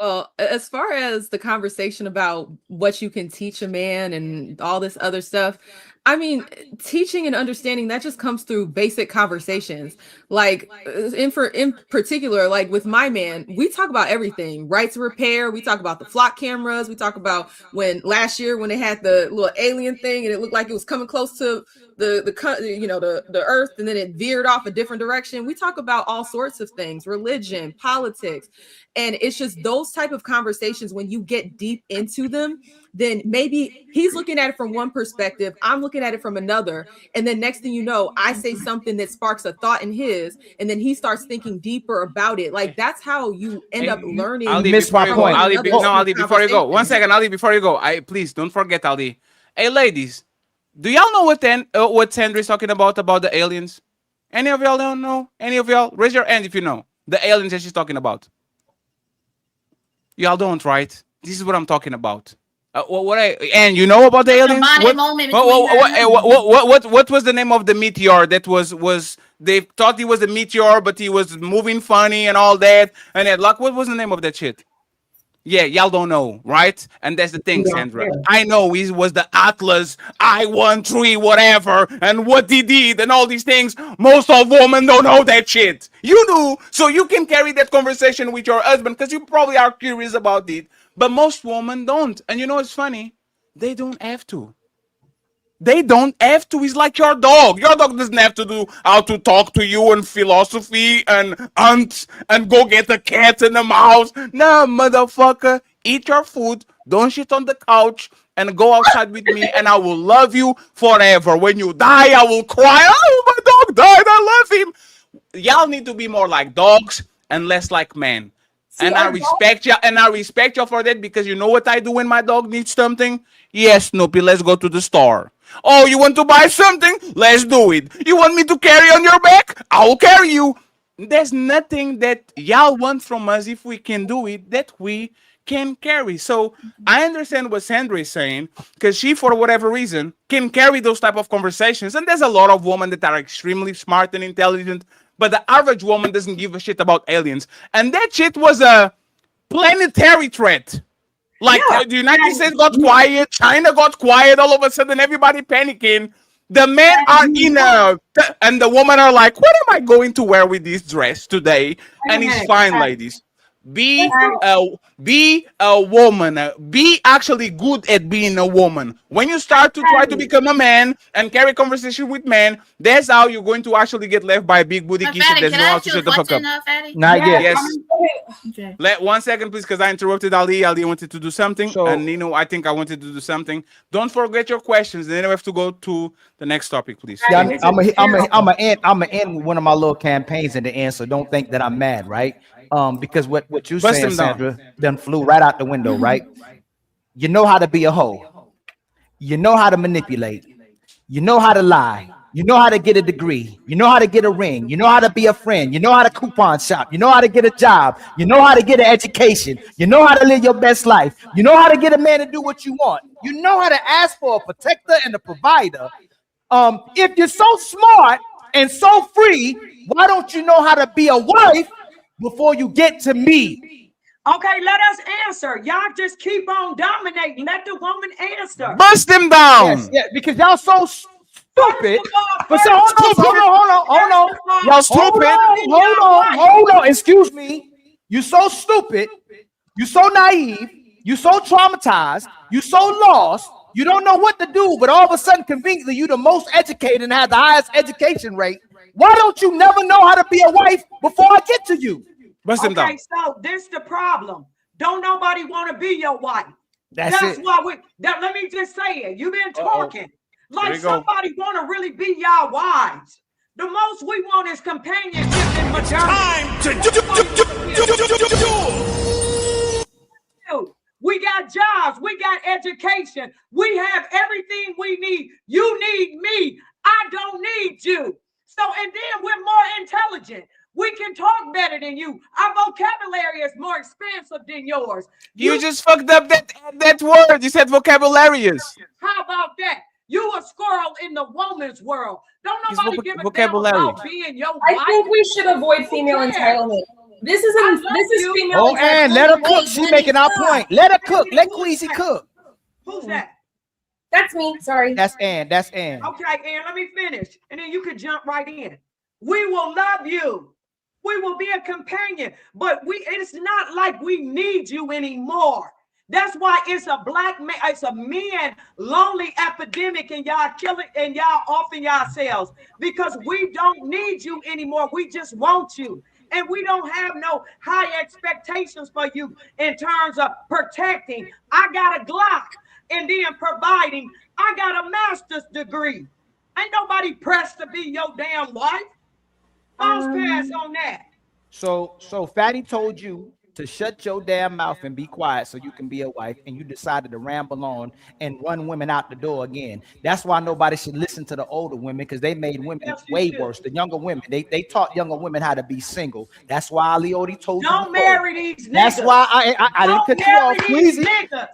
Well, as far as the conversation about what you can teach a man and all this other stuff, I mean, teaching and understanding that just comes through basic conversations. Like in particular, like with my man, we talk about everything, right to repair. We talk about the flock cameras. We talk about when last year when they had the little alien thing and it looked like it was coming close to the earth and then it veered off a different direction. We talk about all sorts of things, religion, politics. And it's just those type of conversations when you get deep into them, then maybe he's looking at it from one perspective, I'm looking at it from another. And then next thing you know, I say something that sparks a thought in his, and then he starts thinking deeper about it. Like that's how you end up learning. Ali, before you go, Ali, before you go, 1 second, Ali, before you go, please don't forget, Ali. Hey, ladies, do y'all know what Sandra is talking about the aliens? Any of y'all don't know? Any of y'all? Raise your hand if you know the aliens that she's talking about. Y'all don't, right? This is what I'm talking about. And you know about the aliens? What was the name of the meteor that was they thought he was a meteor, but he was moving funny and all that? And then, like, what was the name of that shit? Yeah, y'all don't know, right? And that's the thing, Sandra. I know he was the Atlas I-13 whatever, and what he did and all these things. Most of women don't know that shit. You do, so you can carry that conversation with your husband because you probably are curious about it. But most women don't. And you know what's funny? They don't have to. They don't have to. It's like your dog. Your dog doesn't have to do how to talk to you and philosophy and hunt and go get a cat and a mouse. No, motherfucker. Eat your food. Don't shit on the couch and go outside with me and I will love you forever. When you die, I will cry. Oh, my dog died. I love him. Y'all need to be more like dogs and less like men. And I respect you, and I respect you for that because you know what I do when my dog needs something? Yes, Snoopy, let's go to the store. Oh, you want to buy something? Let's do it. You want me to carry on your back? I will carry you. There's nothing that y'all want from us if we can do it that we can carry. So I understand what Sandra is saying because she, for whatever reason, can carry those type of conversations. And there's a lot of women that are extremely smart and intelligent. But the average woman doesn't give a shit about aliens. And that shit was a planetary threat. Like the United States got quiet, China got quiet, all of a sudden everybody panicking. The men are in and the women are like, what am I going to wear with this dress today? And it's fine, ladies. Be a woman. Be actually good at being a woman. When you start to try to become a man and carry conversation with men, that's how you're going to actually get left by a big booty kid that doesn't know how to shut the fuck up. Not yet. Yes. Okay. Let 1 second, please, because I interrupted Ali. Ali wanted to do something, and Nino, I think I wanted to do something. Don't forget your questions. Then we have to go to the next topic, please. Yeah, I'm gonna end one of my little campaigns in the end. So don't think that I'm mad, right? Because what you saying, Sandra, then flew right out the window, right? You know how to be a hoe. You know how to manipulate. You know how to lie. You know how to get a degree. You know how to get a ring. You know how to be a friend. You know how to coupon shop. You know how to get a job. You know how to get an education. You know how to live your best life. You know how to get a man to do what you want. You know how to ask for a protector and a provider. If you're so smart and so free, why don't you know how to be a wife before you get to me? Okay, let us answer. Y'all just keep on dominating. Let the woman answer. Bust them down. Yes, yeah, because y'all so stupid. But so hold on. Y'all stupid. Hold on. Excuse me. You so stupid. You so naive. You so traumatized. You so lost. You don't know what to do. But all of a sudden, conveniently, you the most educated and have the highest education rate. Why don't you never know how to be a wife before I get to you? Okay, so this the problem. Don't nobody want to be your wife. That's why let me just say it. You've been talking like somebody want to really be y'all wives. The most we want is companionship and maternity. Time to We got jobs, we got education, we have everything we need. You need me. I don't need you. So, and then we're more intelligent. We can talk better than you. Our vocabulary is more expensive than yours. You just fucked up that word. You said vocabularies. How about that? You a squirrel in the woman's world. Don't nobody give a damn vocabulary. about being your wife. I think we should avoid female entitlement. This is female Oh, entitlement. and let her cook. She's making our point. Let her cook. Let Queasy cook. Who's that? That's me. Sorry. That's Ann. That's Ann. Okay, Ann, let me finish. And then you can jump right in. We will love you. We will be a companion. But it's not like we need you anymore. That's why it's a men lonely epidemic, and y'all killing and y'all offing yourselves because we don't need you anymore. We just want you. And we don't have no high expectations for you in terms of protecting. I got a Glock and then providing. I got a master's degree. Ain't nobody pressed to be your damn wife. Bounce pass on that. So Fatty told you to shut your damn mouth and be quiet so you can be a wife, and you decided to ramble on and run women out the door again. That's why nobody should listen to the older women, because they made women way worse. The younger women, they taught younger women how to be single. That's why Leoty told you. Don't marry these niggas. That's why I didn't cut you off, Queasy.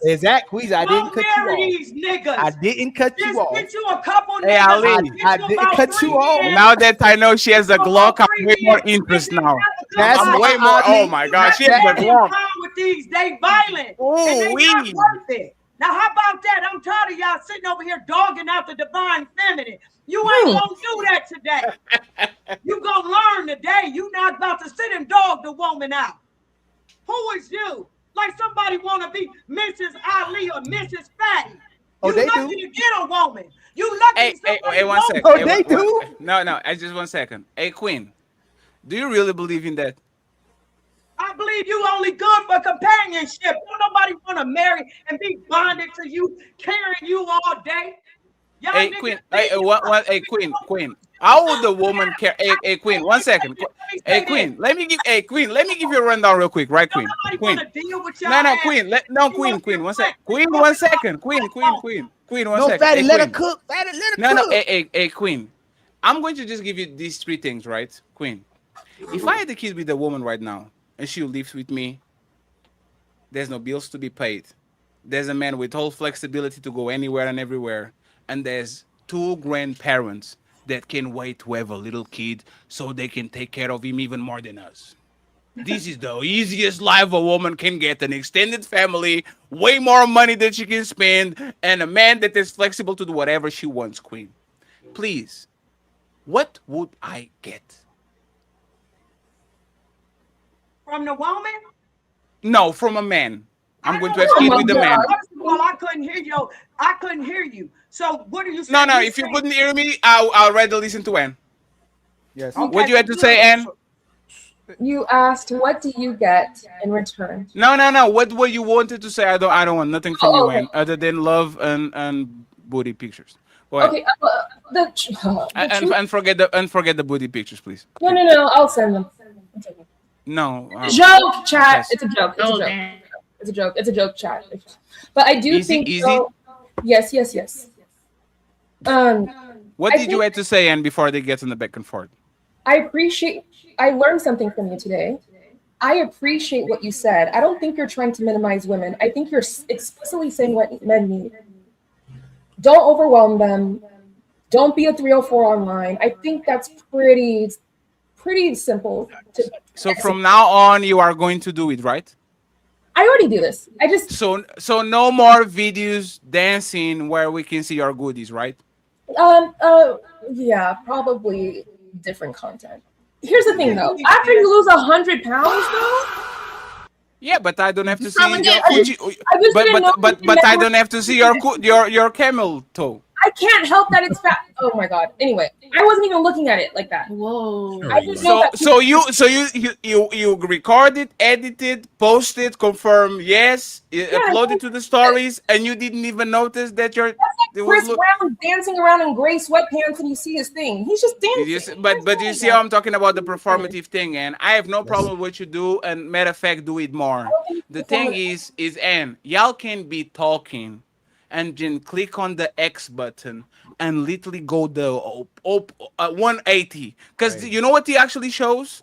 Exactly, Queasy. I didn't cut you off. These niggas. I didn't cut you off. Get you a couple Hey, Ali. I didn't cut you off. Now that I know she has a Glock, I'm way more interest now. That's I'm way more. Oh my God, she has a Glock. With these, they violent. And they not worth it. Now, how about that? I'm tired of y'all sitting over here dogging out the divine feminine. You ain't gonna do that today. You gonna learn today. You not about to sit and dog the woman out. Who is you? Like somebody want to be Mrs. Ali or Mrs. Fatty. Oh, you they lucky do. to get a woman. You lucky. Hey, 1 second. Oh, they do. No, just 1 second. Hey, Queen, do you really believe in that? I believe you only good for companionship. Don't nobody want to marry and be bonded to you, carrying you all day. Y'all Hey, Queen. Hey, Queen. How would the woman care? Hey, Queen. 1 second. Hey, Queen. Let me give you a rundown real quick, right, Queen? Queen. No, Queen. Queen. 1 second. Queen. 1 second. Queen. 1 No, second. Fatty, Hey, let her Queen. cook. Fatty, let her No, cook. hey, Queen. I'm going to just give you these 3 things, right, Queen? If I had a kid with a woman right now, and she lives with me, there's no bills to be paid. There's a man with whole flexibility to go anywhere and everywhere. And there's 2 grandparents that can wait to have a little kid so they can take care of him even more than us. This is the easiest life a woman can get: an extended family, way more money that she can spend, and a man that is flexible to do whatever she wants, Queen. Please, what would I get? From the woman? No, from a man. I'm going to have kid with the man. First of all, I couldn't hear you. So what are you saying? No, if you couldn't hear me, I'll rather listen to Ann. Yes. Okay, what do you have to say, Ann? You asked, what do you get in return? No. What were you wanted to say? I don't want nothing from you, Ann, other than love and booty pictures. Go ahead. Okay. And forget the booty pictures, please. No. I'll send them. No. Joke, chat. Yes. It's a joke. It's a joke. It's a joke, chat. But I do think. Easy? So, yes. What did you have to say, Ann, before they get in the back and forth? I learned something from you today. I appreciate what you said. I don't think you're trying to minimize women. I think you're explicitly saying what men need. Don't overwhelm them. Don't be a 304 online. I think that's pretty simple. So from now on, you are going to do it, right? I already do this. So no more videos dancing where we can see your goodies, right? Yeah, probably different content. Here's the thing, though. After you lose 100 pounds, though. Yeah, but I don't have to see probably your get- coochie. I just didn't know But you I meant- don't have to see your camel toe. I can't help that it's fat. Oh my god. Anyway, I wasn't even looking at it like that. Whoa. I just know that So you record it, edit it, post it, confirm yes, upload it to the stories, and you didn't even notice that you're. Chris Brown dancing around in gray sweatpants and you see his thing. He's just dancing. But you see how I'm talking about the performative thing, and I have no problem with what you do, and matter of fact, do it more. The thing is, Ann, y'all can be talking, and then click on the X button and literally go the 180. Because you know what he actually shows?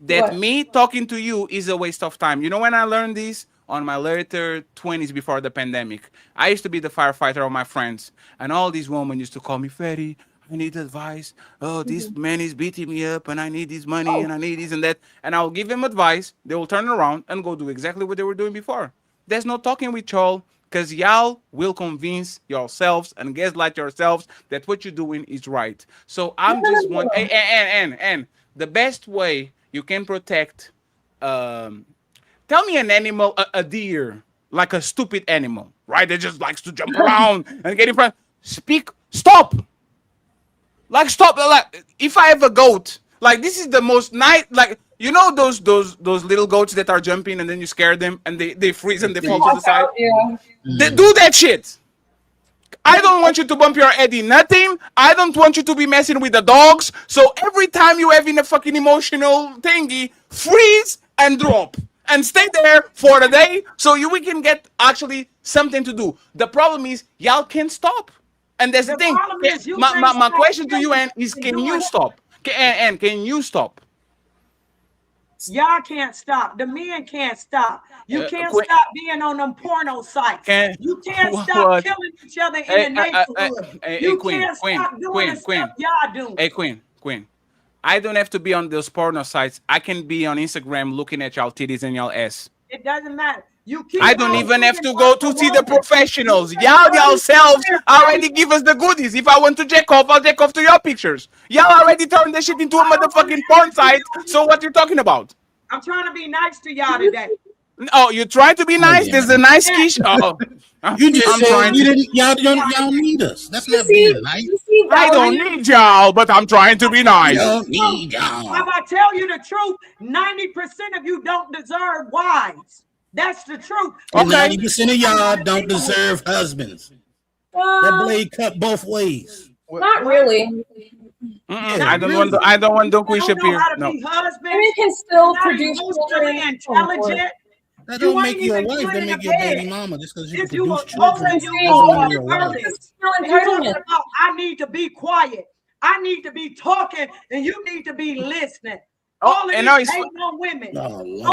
That What? me talking to you is a waste of time. You know when I learned this? On my later 20s before the pandemic. I used to be the firefighter of my friends. And all these women used to call me, Fetty, I need advice. Oh, this man is beating me up and I need this money and I need this and that. And I'll give them advice. They will turn around and go do exactly what they were doing before. There's no talking with y'all because y'all will convince yourselves and gaslight yourselves that what you're doing is right. So I'm just one. And the best way you can protect tell me an animal, a deer, like a stupid animal, right? That just likes to jump around and get in front. Stop. Like stop. Like if I have a goat, like this is the most nice. Like you know those little goats that are jumping and then you scare them and they freeze and they fall to the side. Yeah. They do that shit. I don't want you to bump your head in nothing. I don't want you to be messing with the dogs. So every time you have in a fucking emotional thingy, freeze and drop. And stay there for the day so we can get actually something to do. The problem is y'all can't stop. And that's the thing. My question to you, Ann, is can you stop? Ann, can you stop? Y'all can't stop. The men can't stop. You can't stop being on them porno sites. You can't stop killing each other in the neighborhood. You can't stop doing the stuff y'all do. Hey, Queen. I don't have to be on those porno sites. I can be on Instagram looking at y'all titties and y'all ass. It doesn't matter. I don't even have to go to see the professionals. Y'all yourselves already give us the goodies. If I want to jack off, I'll jack off to your pictures. Y'all already turned this shit into a motherfucking porn site. So what you talking about? I'm trying to be nice to y'all today. Oh, you're trying to be nice? There's a nice quiche. Oh, you just said y'all need us. That's not being nice. I don't need y'all, but I'm trying to be nice. Don't need y'all. If I tell you the truth, 90% of you don't deserve wives. That's the truth. And 90% of y'all don't deserve husbands. That blade cut both ways. Not really. I don't want DUNGQUESHA here. No. Women can still produce children. Intelligent. That don't make you a wife. That make you a baby mama. Just because you can produce children doesn't mean you're a wife. I need to be quiet. I need to be talking, and you need to be listening. Oh, and now he's women.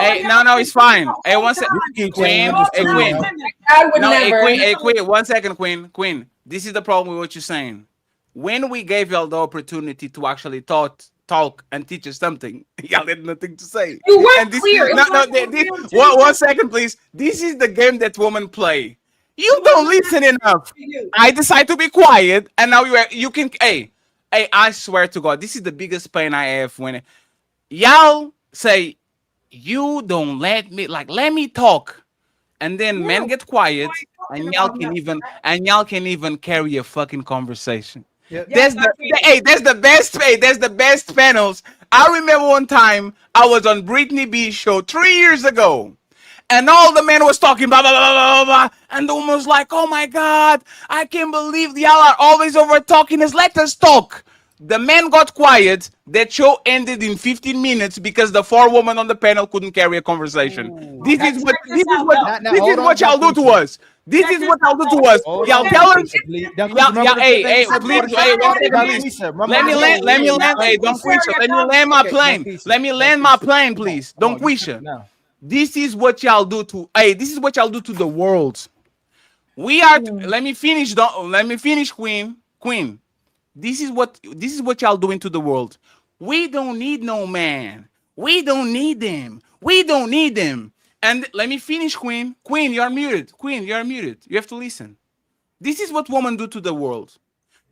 Hey, no, it's fine. Hey, one second, Queen. Hey, Queen. I would never. Hey, Queen. 1 second, Queen. This is the problem with what you're saying. When we gave y'all the opportunity to actually talk and teach us something, y'all had nothing to say. You weren't clear. One second, please. This is the game that women play. You don't listen enough. I decide to be quiet, and now you can. Hey, I swear to God, this is the biggest pain I have when y'all say you don't let me talk, and then men get quiet, and y'all can even carry a fucking conversation. Yeah. That's the best panels. I remember one time I was on Brittany B's show 3 years ago, and all the men was talking blah blah blah blah blah, and the woman was like, "Oh my God, I can't believe y'all are always over talking us. Let us talk." The men got quiet. That show ended in 15 minutes because the 4 women on the panel couldn't carry a conversation. This is what y'all do to us. This is what y'all do to us. Y'all tell us. Hey, please, let me land. Hey, DUNGQUESHA, let me land my plane. Let me land my plane, please. DUNGQUESHA. This is what y'all do to. Hey, this is what y'all do to the world. We are. Let me finish. Let me finish, Queen. This is what y'all doing to the world. We don't need no man. We don't need them. We don't need them. And let me finish, Queen. Queen, you're muted. Queen, you're muted. You have to listen. This is what women do to the world.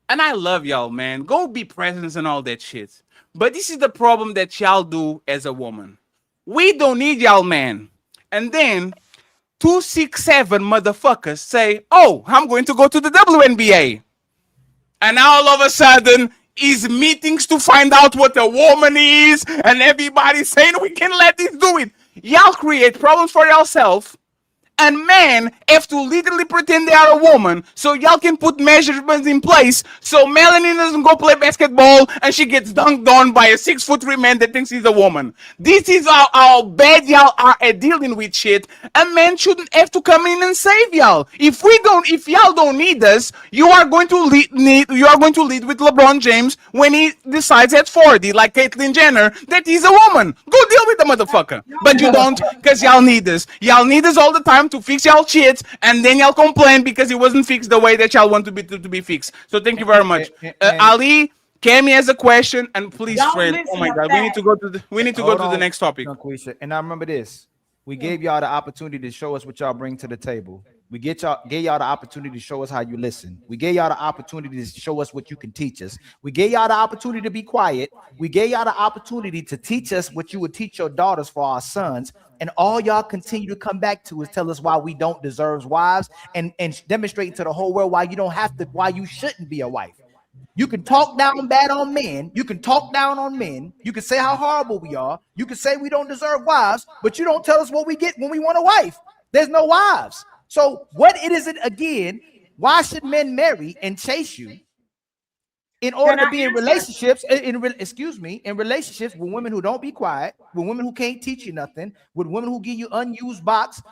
And I love y'all, man. Go be presents and all that shit. But this is the problem that y'all do as a woman. We don't need y'all, man. And then 267 motherfuckers say, "Oh, I'm going to go to the WNBA." And now all of a sudden, is meetings to find out what a woman is, and everybody saying we can let this do it. Y'all create problems for yourself, and men have to literally pretend they are a woman so y'all can put measurements in place so Melanie doesn't go play basketball and she gets dunked on by a 6'3" man that thinks he's a woman. This is how bad y'all are at dealing with shit, and men shouldn't have to come in and save y'all. If y'all don't need us, you are going to lead with LeBron James when he decides at 40, like Caitlyn Jenner, that he's a woman. Go deal with the motherfucker. But you don't, because y'all need us. Y'all need us all the time to fix y'all shit, and then y'all complain because it wasn't fixed the way that y'all want to be fixed. So thank you very much. Ali, Cammy has a question, and please, friend. Oh my God, we need to go to the next topic. And I remember this. We gave y'all the opportunity to show us what y'all bring to the table. We gave y'all the opportunity to show us how you listen. We gave y'all the opportunity to show us what you can teach us. We gave y'all the opportunity to be quiet. We gave y'all the opportunity to teach us what you would teach your daughters for our sons. And all y'all continue to come back to is tell us why we don't deserve wives and demonstrating to the whole world why you shouldn't be a wife. You can talk down bad on men. You can talk down on men. You can say how horrible we are. You can say we don't deserve wives, but you don't tell us what we get when we want a wife. There's no wives. So what is it again? Why should men marry and chase you in order to be in relationships? In relationships with women who don't be quiet, with women who can't teach you nothing, with women who give you used box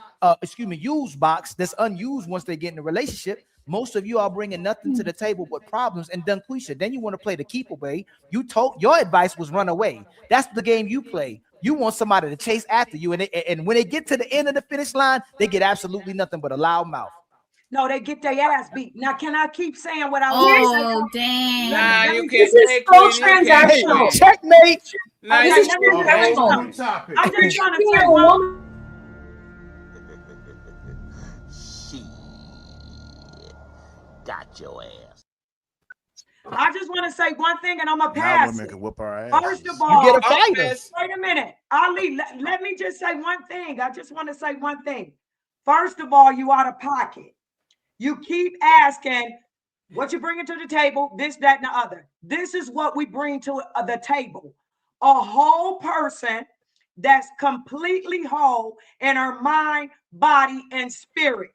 that's unused once they get in a relationship. Most of you are bringing nothing to the table but problems and DUNGQUESHA. Then you want to play the keep away. Your advice was run away. That's the game you play. You want somebody to chase after you, and when they get to the end of the finish line, they get absolutely nothing but a loud mouth. No, they get their ass beat. Now, can I keep saying what I want to say? Damn. Nah, you This can't. is so transactional. Checkmate. Nah, I'm just trying to say one. Got your ass. I just want to say one thing, and I'm gonna Now pass. women can whoop our ass. First of all, you get a fighter. Wait a minute, Ali. Let me just say one thing. I just want to say one thing. First of all, you out of pocket. You keep asking what you bringing to the table, this, that, and the other. This is what we bring to the table. A whole person that's completely whole in her mind, body, and spirit.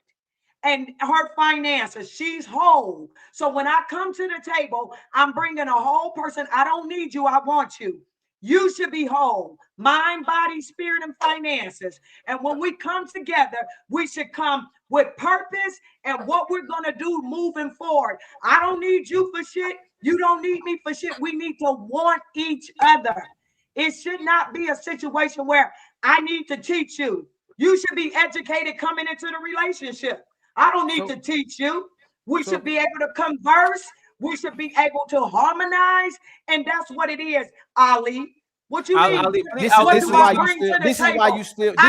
And her finances, she's whole. So when I come to the table, I'm bringing a whole person. I don't need you, I want you. You should be whole, mind, body, spirit, and finances. And when we come together, we should come with purpose and what we're gonna do moving forward. I don't need you for shit. You don't need me for shit. We need to want each other. It should not be a situation where I need to teach you. You should be educated coming into the relationship. I don't need to teach you. We should be able to converse. We should be able to harmonize. And that's what it is, Ali. What you mean? This is why you still. Okay,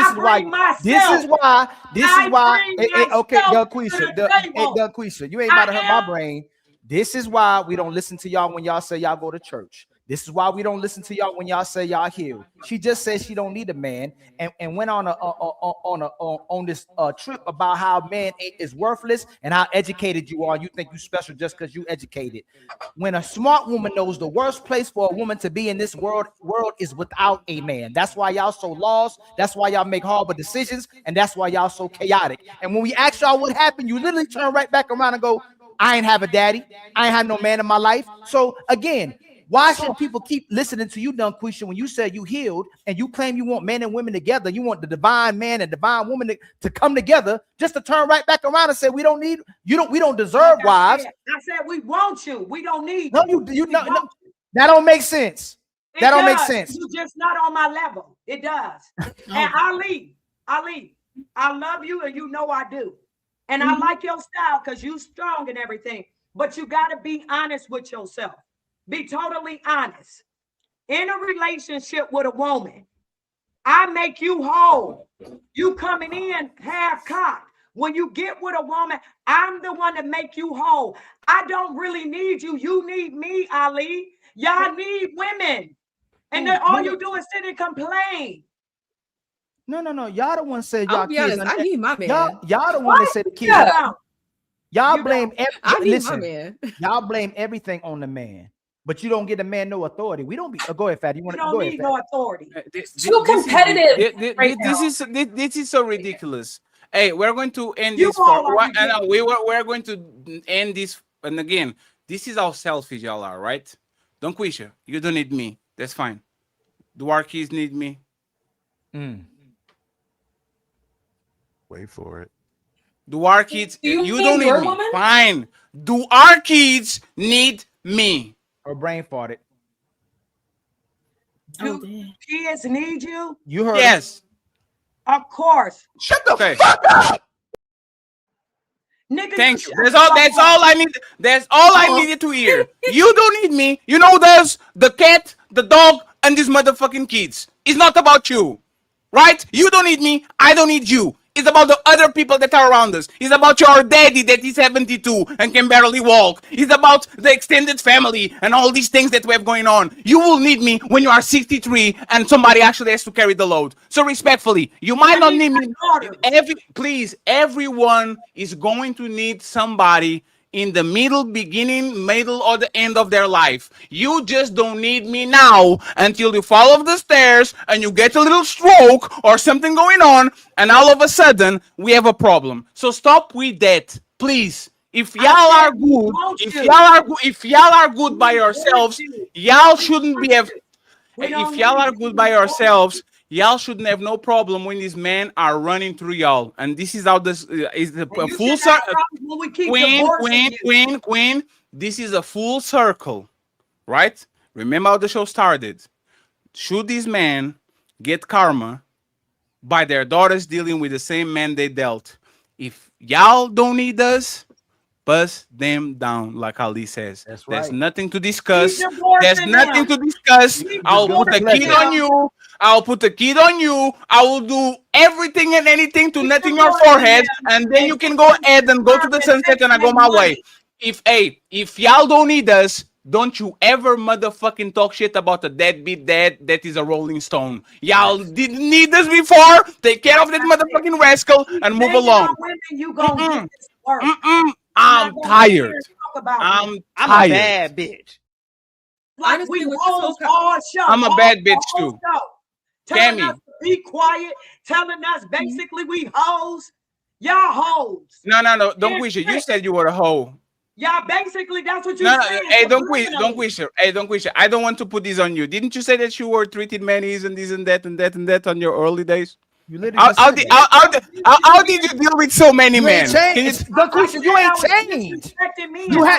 DUNGQUESHA, you ain't about to hurt my brain. This is why we don't listen to y'all when y'all say y'all go to church. This is why we don't listen to y'all when y'all say y'all healed. She just said she don't need a man, and went on this trip about how man is worthless and how educated you are. You think you special just because you educated. When a smart woman knows the worst place for a woman to be in this world is without a man. That's why y'all so lost. That's why y'all make horrible decisions, and that's why y'all so chaotic. And when we ask y'all what happened, you literally turn right back around and go, I ain't have a daddy. I ain't had no man in my life. So again, why should people keep listening to you, DUNGQUESHA, when you say you healed and you claim you want men and women together? You want the divine man and divine woman to come together, just to turn right back around and say we don't need you. We don't deserve wives. I said we want you. We don't need you. No, that don't make sense. That don't make sense. You're just not on my level. It does. And Ali, I love you, and you know I do. And I like your style because you're strong and everything. But you got to be honest with yourself. Be totally honest. In a relationship with a woman, I make you whole. You coming in half cocked. When you get with a woman, I'm the one to make you whole. I don't really need you. You need me, Ali. Y'all need women. And then all you do is sit and complain. No. Y'all the one said y'all kids. I need my man. Y'all the one that said the kids. Y'all blame everything. Y'all blame everything on the man. But you don't get a man no authority. We don't be. Go ahead, Fatty. You want to go ahead? No authority. Too competitive. This is so ridiculous. Hey, we're going to end You this all for are what? And we're going to end this. And again, this is how selfish y'all are, right? DUNGQUESHA, you don't need me. That's fine. Do our kids need me? Wait for it. Do our kids? Do you You need don't need your me. woman? Fine. Do our kids need me? Her brain farted. Do kids need you? You heard? Yes. Of course. Shut the fuck up. Nigga, Thank you. That's all I need. That's all I needed to hear. You don't need me. You know there's the cat, the dog, and these motherfucking kids. It's not about you. Right? You don't need me. I don't need you. It's about the other people that are around us. It's about your daddy that is 72 and can barely walk. It's about the extended family and all these things that we have going on. You will need me when you are 63 and somebody actually has to carry the load. So respectfully, you might not need me. Please, everyone is going to need somebody in the beginning, middle, or the end of their life. You just don't need me now until you fall off the stairs and you get a little stroke or something going on, and all of a sudden we have a problem. So stop with that, please. If y'all are good, if y'all are good by yourselves, y'all shouldn't be if y'all are good by yourselves, y'all shouldn't have no problem when these men are running through y'all. And this is how this is the full circle. Queen. This is a full circle, right? Remember how the show started. Should these men get karma by their daughters dealing with the same man they dealt? If y'all don't need us, bust them down, like Ali says. That's There's right. nothing to discuss. There's nothing to discuss. I'll put a kid on you. I'll put a kid on you. I will do everything and anything to nut in your forehead, and then you can go ahead and go to the sunset, and I go my way. If y'all don't need us, don't you ever motherfucking talk shit about a deadbeat dad that is a rolling stone. Y'all didn't need us before. Take care of that motherfucking rascal and move along. I'm tired. I'm a bad bitch. Like Honestly, we with hoes this all show. I'm a bad bitch too. Telling Cammy. us to be quiet, telling us basically we hoes. Y'all hoes. No. DUNGQUESHA, you said you were a hoe. Y'all basically that's what you No, said. hey, DUNGQUESHA. Hey, DUNGQUESHA. I don't want to put this on you. Didn't you say that you were treating manis and this and that and that and that on your early days? You literally How did you deal with so many men? DUNGQUESHA, you ain't changed.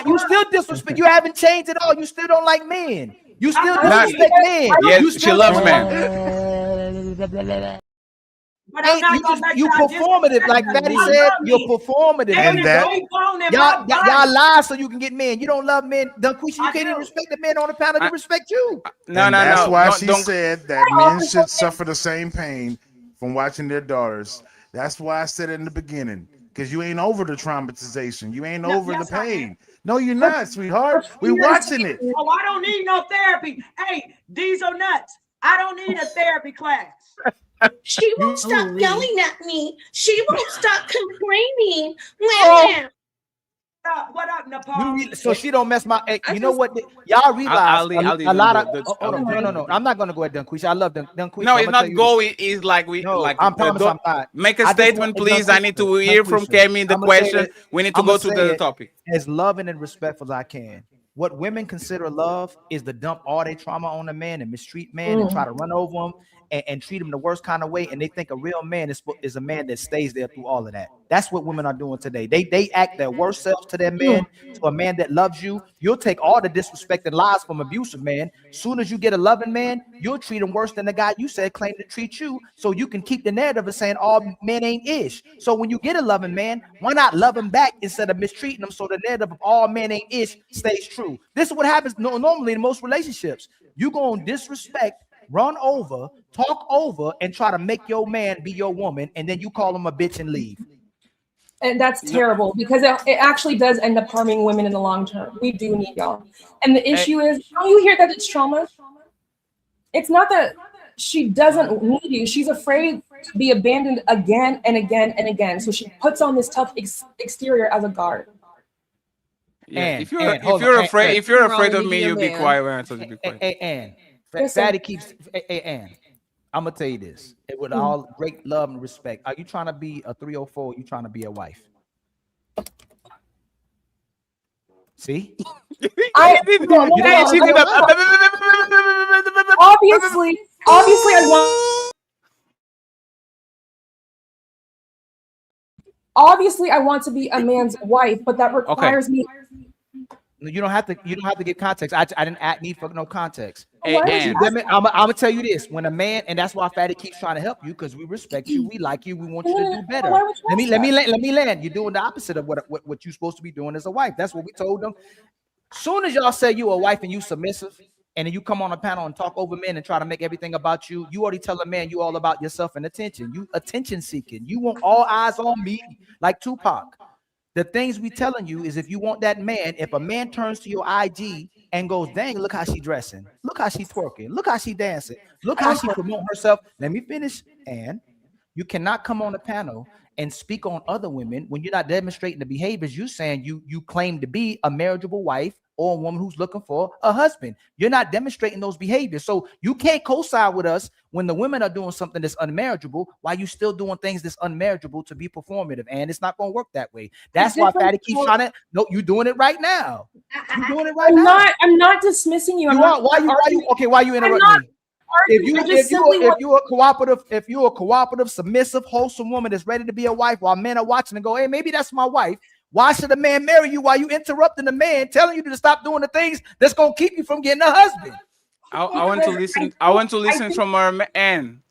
You still disrespect. You haven't changed at all. You still don't like men. You still disrespect men. Yes, she loves men. You performative, like Fatty said. You're performative. And that y'all lie so you can get men. You don't love men. DUNGQUESHA, you can't even respect the men on the panel. They respect you. That's why she said that men should suffer the same pain from watching their daughters. That's why I said it in the beginning. Because you ain't over the traumatization. You ain't over the pain. No, you're not, sweetheart. We're watching it. Oh, I don't need no therapy. Hey, these are nuts. I don't need a therapy class. She won't stop yelling at me. She won't stop complaining. What up, Nepal? So she don't mess my. You know what? Y'all realize a lot of. No. I'm not gonna go at DUNGQUESHA. I love DUNGQUESHA. No, it's not going. It's like we like. I promise I'm not. Make a statement, please. I need to hear from Cammy the question. We need to go to the topic. As loving and respectful as I can. What women consider love is to dump all their trauma on a man and mistreat men and try to run over them and treat them the worst kind of way. And they think a real man is a man that stays there through all of that. That's what women are doing today. They act their worst selves to their man, to a man that loves you. You'll take all the disrespect and lies from abusive man. Soon as you get a loving man, you'll treat him worse than the guy you said claimed to treat you. So you can keep the narrative of saying all men ain't ish. So when you get a loving man, why not love him back instead of mistreating him so the narrative of all men ain't ish stays true? This is what happens normally in most relationships. You gonna disrespect, run over, talk over, and try to make your man be your woman, and then you call him a bitch and leave. And that's terrible because it actually does end up harming women in the long term. We do need y'all. And the issue is, don't you hear that it's trauma? It's not that she doesn't need you. She's afraid to be abandoned again and again and again. So she puts on this tough exterior as a guard. Yeah. If you're afraid of me, you be quiet when I told you to be quiet. Fatty keeps. I'm gonna tell you this, and with all great love and respect, are you trying to be a 304? Or you trying to be a wife? See, obviously, I want. Obviously, I want to be a man's wife, but that requires me. You don't have to. You don't have to give context. I didn't need for no context. Hey, I'm gonna tell you this: when a man, and that's why Fatty keeps trying to help you, because we respect you, we like you, we want you to do better. Let me land. You're doing the opposite of what you're supposed to be doing as a wife. That's what we told them. Soon as y'all say you a wife and you submissive, and then you come on a panel and talk over men and try to make everything about you, you already tell a man you all about yourself and attention. You attention seeking. You want all eyes on me, like Tupac. The things we telling you is if you want that man, if a man turns to your IG and goes, dang, look how she dressing, look how she twerking, look how she dancing, look how she promoting herself. Let me finish. And you cannot come on a panel and speak on other women when you're not demonstrating the behaviors you saying you claim to be a marriageable wife or a woman who's looking for a husband. You're not demonstrating those behaviors. So you can't co-sign with us when the women are doing something that's unmarriageable while you still doing things that's unmarriageable to be performative. And it's not going to work that way. That's why Fatty keeps trying to, no, you're doing it right now. You're doing it right now. I'm not dismissing you. Why you interrupt me? If you're a cooperative, submissive, wholesome woman that's ready to be a wife while men are watching and go, hey, maybe that's my wife. Why should a man marry you while you interrupting the man, telling you to stop doing the things that's gonna keep you from getting a husband? I want to listen. I want to listen from our Anne.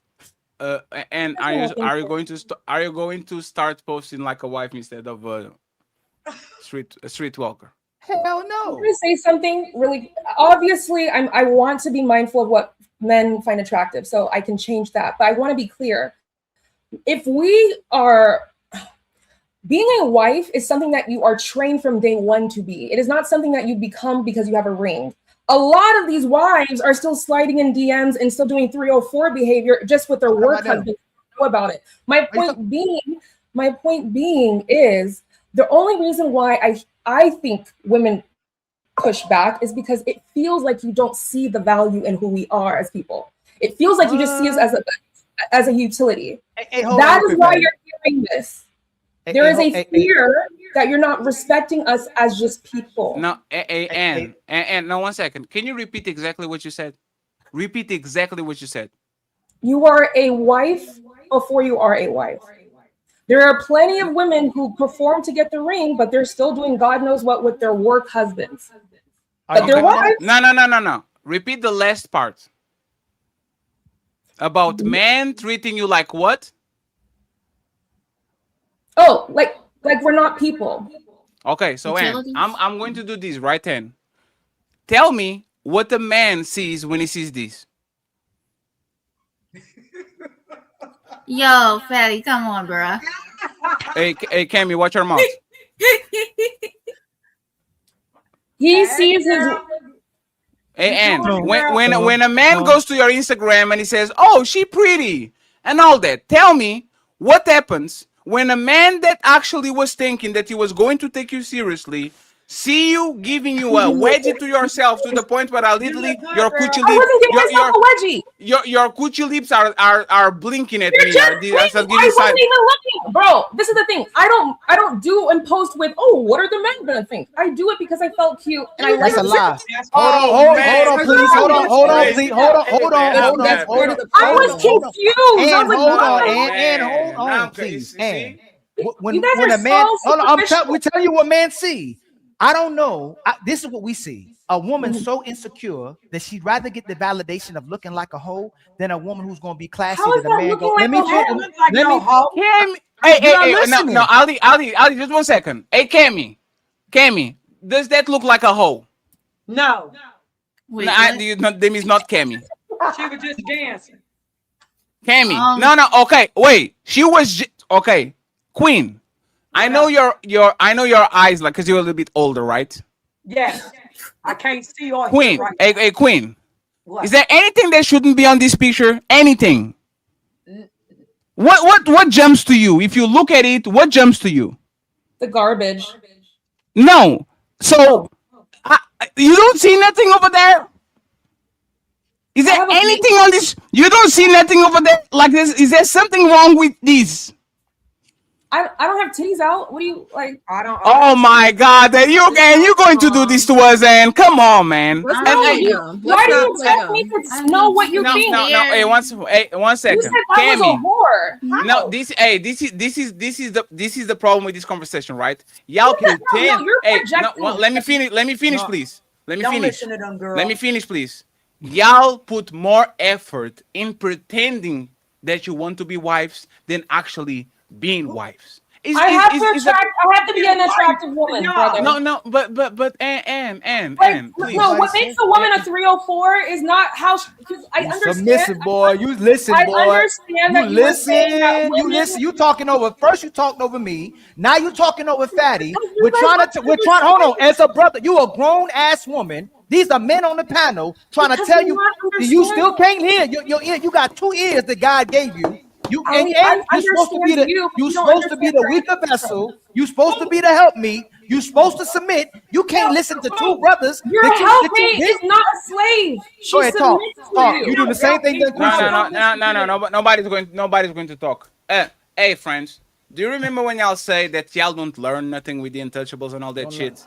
And are you going to start posting like a wife instead of a streetwalker? Hell no. I'm gonna say something really. Obviously, I want to be mindful of what men find attractive, so I can change that. But I want to be clear. If we are being a wife is something that you are trained from day one to be. It is not something that you become because you have a ring. A lot of these wives are still sliding in DMs and still doing 304 behavior just with their work husband. Know about it. My point being is the only reason why I think women push back is because it feels like you don't see the value in who we are as people. It feels like you just see us as a utility. That is why you're hearing this. There is a fear that you're not respecting us as just people. No, and no, 1 second. Can you repeat exactly what you said? Repeat exactly what you said. You are a wife before you are a wife. There are plenty of women who perform to get the ring, but they're still doing God knows what with their work husbands. But they're wives. No. Repeat the last part. About men treating you like what? Oh, like we're not people. Okay, so Ann, I'm going to do this right then. Tell me what the man sees when he sees this. Yo, Fatty, come on, bro. Hey, Cammy, watch your mouth. He sees his. Hey, Ann, when a man goes to your Instagram and he says, "Oh, she pretty," and all that, tell me what happens when a man that actually was thinking that he was going to take you seriously see you giving you a wedgie to yourself to the point where literally your coochie lips, your coochie lips are blinking at me. I wasn't even looking, bro. This is the thing. I don't do and post with, oh, what are the men gonna think? I do it because I felt cute and I like. That's a lie. Hold on, please. Hold on. I was confused. I was like, hold on, please. And when a man, hold on, we tell you what men see. I don't know. This is what we see. A woman so insecure that she'd rather get the validation of looking like a hoe than a woman who's going to be classy. How is that looking like a hoe? No, Ali, just 1 second. Hey, Cammy, does that look like a hoe? No. That means not Cammy. She was just dancing. Cammy, no, okay, wait. She was okay. Queen. I know your eyes, like, because you're a little bit older, right? Yes. I can't see or Queen, hear right. hey, Queen. What? Is there anything that shouldn't be on this picture? Anything? What jumps to you? If you look at it, what jumps to you? The garbage. No. So you don't see nothing over there? Is there anything on this? You don't see nothing over there like this. Is there something wrong with this? I don't have titties out. What do you like? Oh my God! That you're going to do this to us, and come on, man. Why do you tell me to know what you think? No. Hey, one second. You said I was a whore. No, this is the problem with this conversation, right? Y'all pretend. you're Hey, projecting. let me finish. Let me finish, No. please. Let me Don't finish. listen to them, girl. Let me finish, please. Y'all put more effort in pretending that you want to be wives than actually being wives. I have to be an attractive woman, brother. No, but and please. No, what makes a woman a 304 is not how. Because I understand. Submissive boy, you listen, boy. I understand that you listen. You talking over. First, you talking over me. Now you talking over Fatty. We're trying. Hold on. As a brother, you a grown ass woman. These are men on the panel trying to tell you. You still can't hear. You got 2 ears that God gave you. You're supposed to be the weaker vessel. You're supposed to be the help me. You're supposed to submit. You can't listen to 2 brothers. Your helpmate is not a slave. Go ahead, talk. You do the same thing. No. Nobody's going to talk. Hey, friends, do you remember when y'all say that y'all don't learn nothing with the untouchables and all that shit?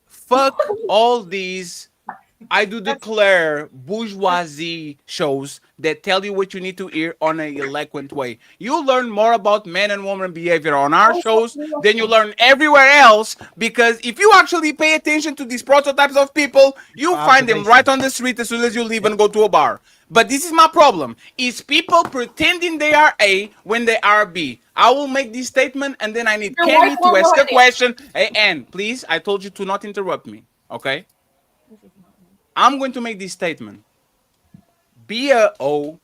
Fuck all these. I do declare bourgeoisie shows that tell you what you need to hear on a eloquent way. You learn more about men and women behavior on our shows than you learn everywhere else, because if you actually pay attention to these prototypes of people, you find them right on the street as soon as you leave and go to a bar. But this is my problem, is people pretending they are A when they are B. I will make this statement and then I need Kenny to ask a question. Hey, Ann, please, I told you to not interrupt me, okay? I'm going to make this statement. Be a O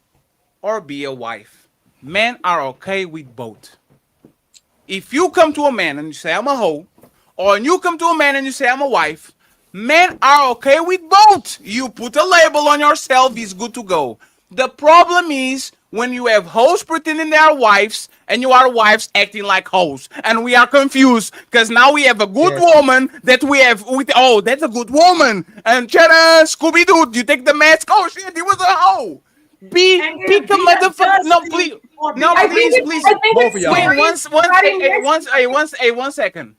or be a wife. Men are okay with both. If you come to a man and you say, I'm a hoe, or you come to a man and you say, I'm a wife, men are okay with both. You put a label on yourself, it's good to go. The problem is when you have hoes pretending they are wives and you are wives acting like hoes, and we are confused because now we have a good woman that we have with, oh, that's a good woman, and Scooby-Doo, you take the mask, oh shit, he was a hoe. Pick a motherfucker. No, please. No, please. Both of y'all. Wait, one second.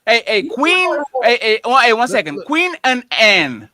Hey, Queen. Hey, 1 second. Queen and Anne,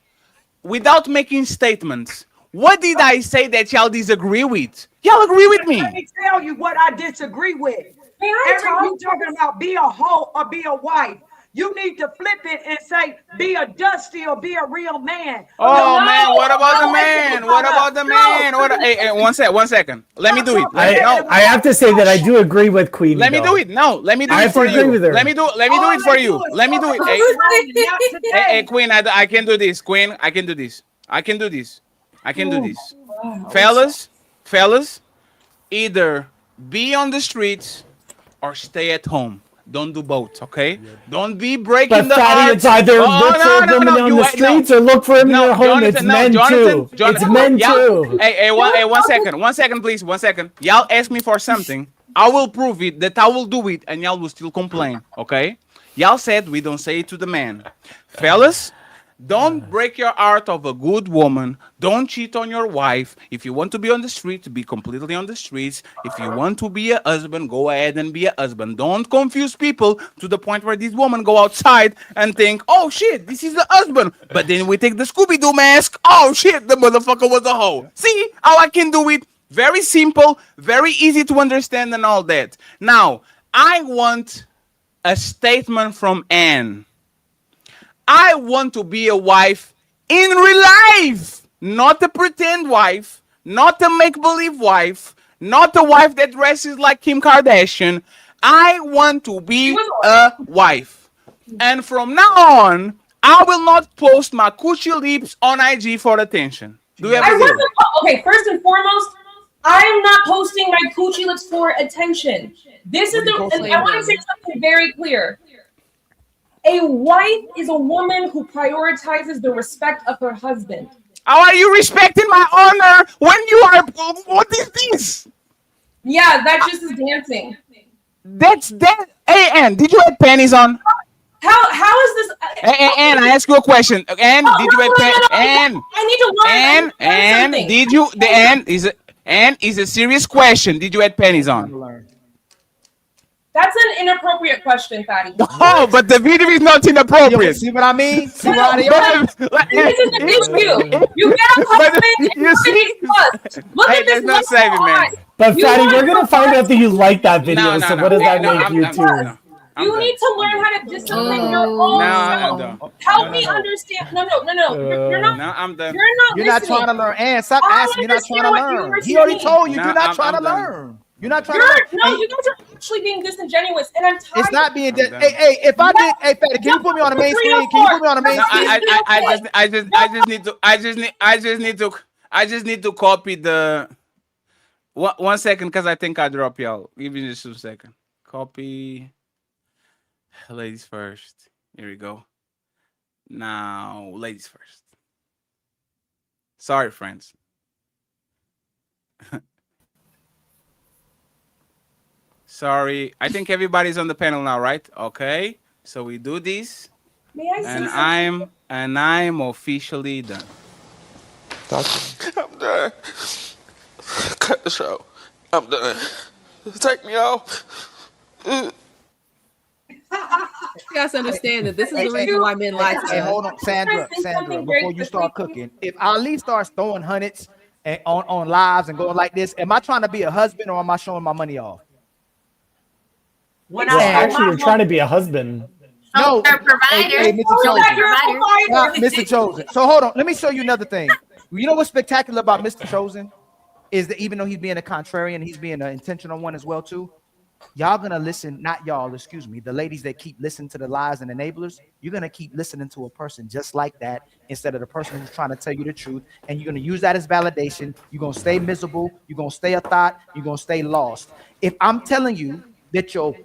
without making statements, what did I say that y'all disagree with? Y'all agree with me? Let me tell you what I disagree with. You talking about be a hoe or be a wife. You need to flip it and say, be a dusty or be a real man. Oh, man, what about the man? What about the man? Hey, 1 second. Let me do it. I have to say that I do agree with Queen. Let me do it. No, let me do it for you. Let me do it for you. Let me do it. Hey, Queen, I can do this. Queen, I can do this. I can do this. Fellas, either be on the streets or stay at home. Don't do both, okay? Don't be breaking the heart. It's either look for women on the streets or look for him in your home. It's men too. It's men too. Hey, 1 second, please. 1 second. Y'all ask me for something. I will prove it that I will do it, and y'all will still complain, okay? Y'all said we don't say it to the man. Fellas, don't break your heart of a good woman. Don't cheat on your wife. If you want to be on the street, be completely on the streets. If you want to be a husband, go ahead and be a husband. Don't confuse people to the point where these women go outside and think, oh shit, this is the husband. But then we take the Scooby-Doo mask. Oh shit, the motherfucker was a hoe. See how I can do it? Very simple, very easy to understand and all that. Now, I want a statement from Anne. I want to be a wife in real life, not a pretend wife, not a make-believe wife, not a wife that dresses like Kim Kardashian. I want to be a wife. And from now on, I will not post my coochie lips on IG for attention. Do you have okay, first and foremost, I am not posting my coochie lips for attention. This is I want to say something very clear. A wife is a woman who prioritizes the respect of her husband. How are you respecting my honor when you are... What is this? Yeah, that just is dancing. That's that. Hey, Ann, did you have panties on? How is this? And I ask you a question. And did you add pennies? And I need to learn. and did you the and is a serious question. Did you add pennies on? That's an inappropriate question, Fatty. Oh, but the video is not inappropriate. See what I mean? See what I This is an issue. You get a husband. You see? Look at this. Not saving, man. But Fatty, we're gonna find out that you like that video. So what does that make you too? You need to learn how to discipline your own self. Help me understand. No. You're not. No, I'm done. You're not trying to learn. And stop asking. You're not trying to learn. He already told you. You're not trying to learn. You're not trying to. No, you guys are actually being disingenuous, and I'm tired. It's not being. Hey, if I did, hey, Fatty, can you put me on the main screen? Can you put me on the main screen? I just need to copy the. 1 second, because I think I dropped y'all. Give me just 2 seconds. Copy. Ladies first. Here we go. Now, ladies first. Sorry, friends. Sorry. I think everybody's on the panel now, right? Okay. So we do this. May I and say I'm officially done. I'm done. Cut the show. I'm done. Take me off. You guys understand that this is the reason why men lie to Hey, us. hold on, Sandra, before you start cooking, if Ali starts throwing hundreds and on lives and going like this, am I trying to be a husband or am I showing my money off? Well, actually, you're trying to be a husband. No, provider. Mr. Chosen. Now, Mr. Chosen. So hold on, let me show you another thing. You know what's spectacular about Mr. Chosen is that even though he's being a contrarian, he's being an intentional one as well too. Y'all gonna listen, not y'all, excuse me, the ladies that keep listening to the lies and enablers, you're gonna keep listening to a person just like that instead of the person who's trying to tell you the truth, and you're gonna use that as validation. You're gonna stay miserable, you're gonna stay a thought, you're gonna stay lost. If I'm telling you that your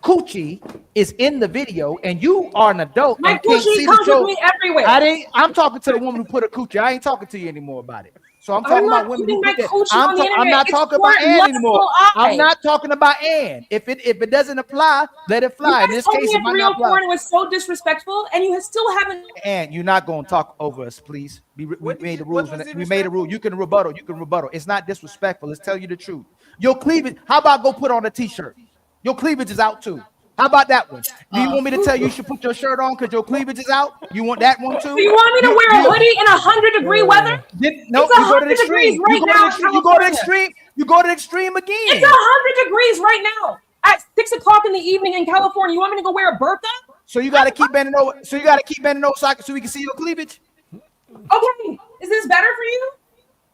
coochie is in the video and you are an adult My and can't coochie see comes the show, with me everywhere. I'm talking to the woman who put a coochie. I ain't talking to you anymore about it. So I'm talking about women who put that. I'm not talking about Ann anymore. I'm not talking about Ann. If it doesn't apply, let it fly. In this case, it might not apply. Porn was so disrespectful, and you still haven't. And you're not going to talk over us, please. We made the rules. We made a rule. You can rebuttal. You can rebuttal. It's not disrespectful. Let's tell you the truth. Your cleavage. How about go put on a t-shirt? Your cleavage is out too. How about that one? Do you want me to tell you should put your shirt on because your cleavage is out? You want that one too? Do you want me to wear a hoodie in 100-degree weather? No, It's you go to the 100 degrees extreme. right now in You go to the California. extreme. You go to the extreme again. It's 100 degrees right now at 6 o'clock in the evening in California. You want me to go wear a burqa? So you got to keep bending over. So you got to keep bending over so we can see your cleavage. Okay, is this better for you?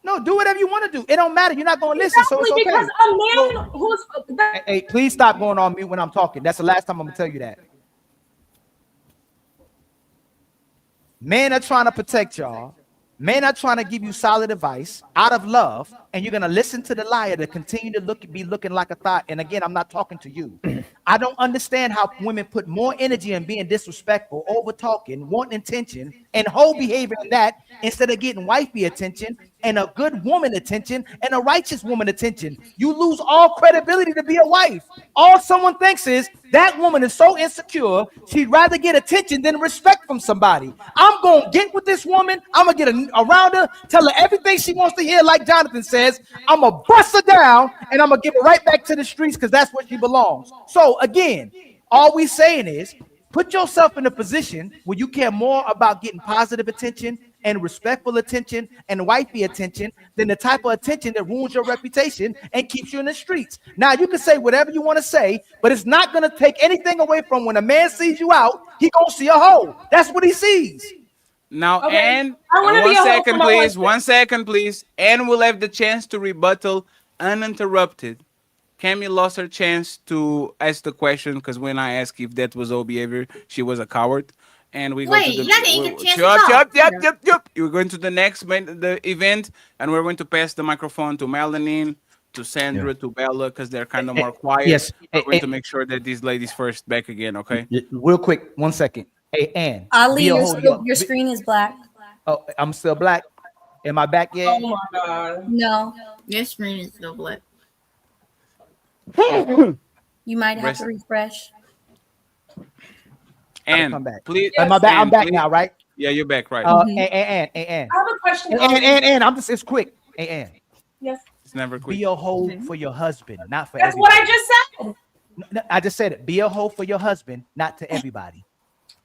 No, do whatever you want to do. It don't matter. You're not going to listen, so it's okay. Because a man who's Hey, please stop going on mute when I'm talking. That's the last time I'm gonna tell you that. Men are trying to protect y'all. Men are trying to give you solid advice out of love, and you're gonna listen to the liar to continue to be looking like a thought. And again, I'm not talking to you. I don't understand how women put more energy in being disrespectful, over talking, wanting attention, and whole behavior in that instead of getting wifey attention and a good woman attention and a righteous woman attention. You lose all credibility to be a wife. All someone thinks is that woman is so insecure, she'd rather get attention than respect from somebody. I'm gonna get with this woman. I'm gonna get around her, tell her everything she wants to hear, like Jonathan says. I'm gonna bust her down and I'm gonna give her right back to the streets because that's where she belongs. So again, all we saying is put yourself in a position where you care more about getting positive attention and respectful attention and wifey attention than the type of attention that ruins your reputation and keeps you in the streets. Now, you can say whatever you want to say, but it's not going to take anything away from when a man sees you out, he going to see a hoe. That's what he sees. Now, Okay, and I wanna be a hoe for my wife. 1 second, please. And we'll have the chance to rebuttal uninterrupted. Cammy lost her chance to ask the question because when I asked if that was old behavior, she was a coward. And we go to the We're going to the next the event, and we're going to pass the microphone to Melanin, to Sandra, to Bella, because they're kind of more quiet. Yes. We're going to make sure that these ladies first back again, okay? Real quick, 1 second. Hey, Ann. Ali, your screen is black. Oh, I'm still black. Am I back yet? Oh my god. No. Your screen is still black. You might have to refresh. And come back. Please, I'm back now, right? Yeah, you're back, right? And I have a question. and I'm just it's quick. And Yes. It's never quick. be a hoe for your husband, not for That's everybody. what I just said. No, I just said it. Be a hoe for your husband, not to everybody.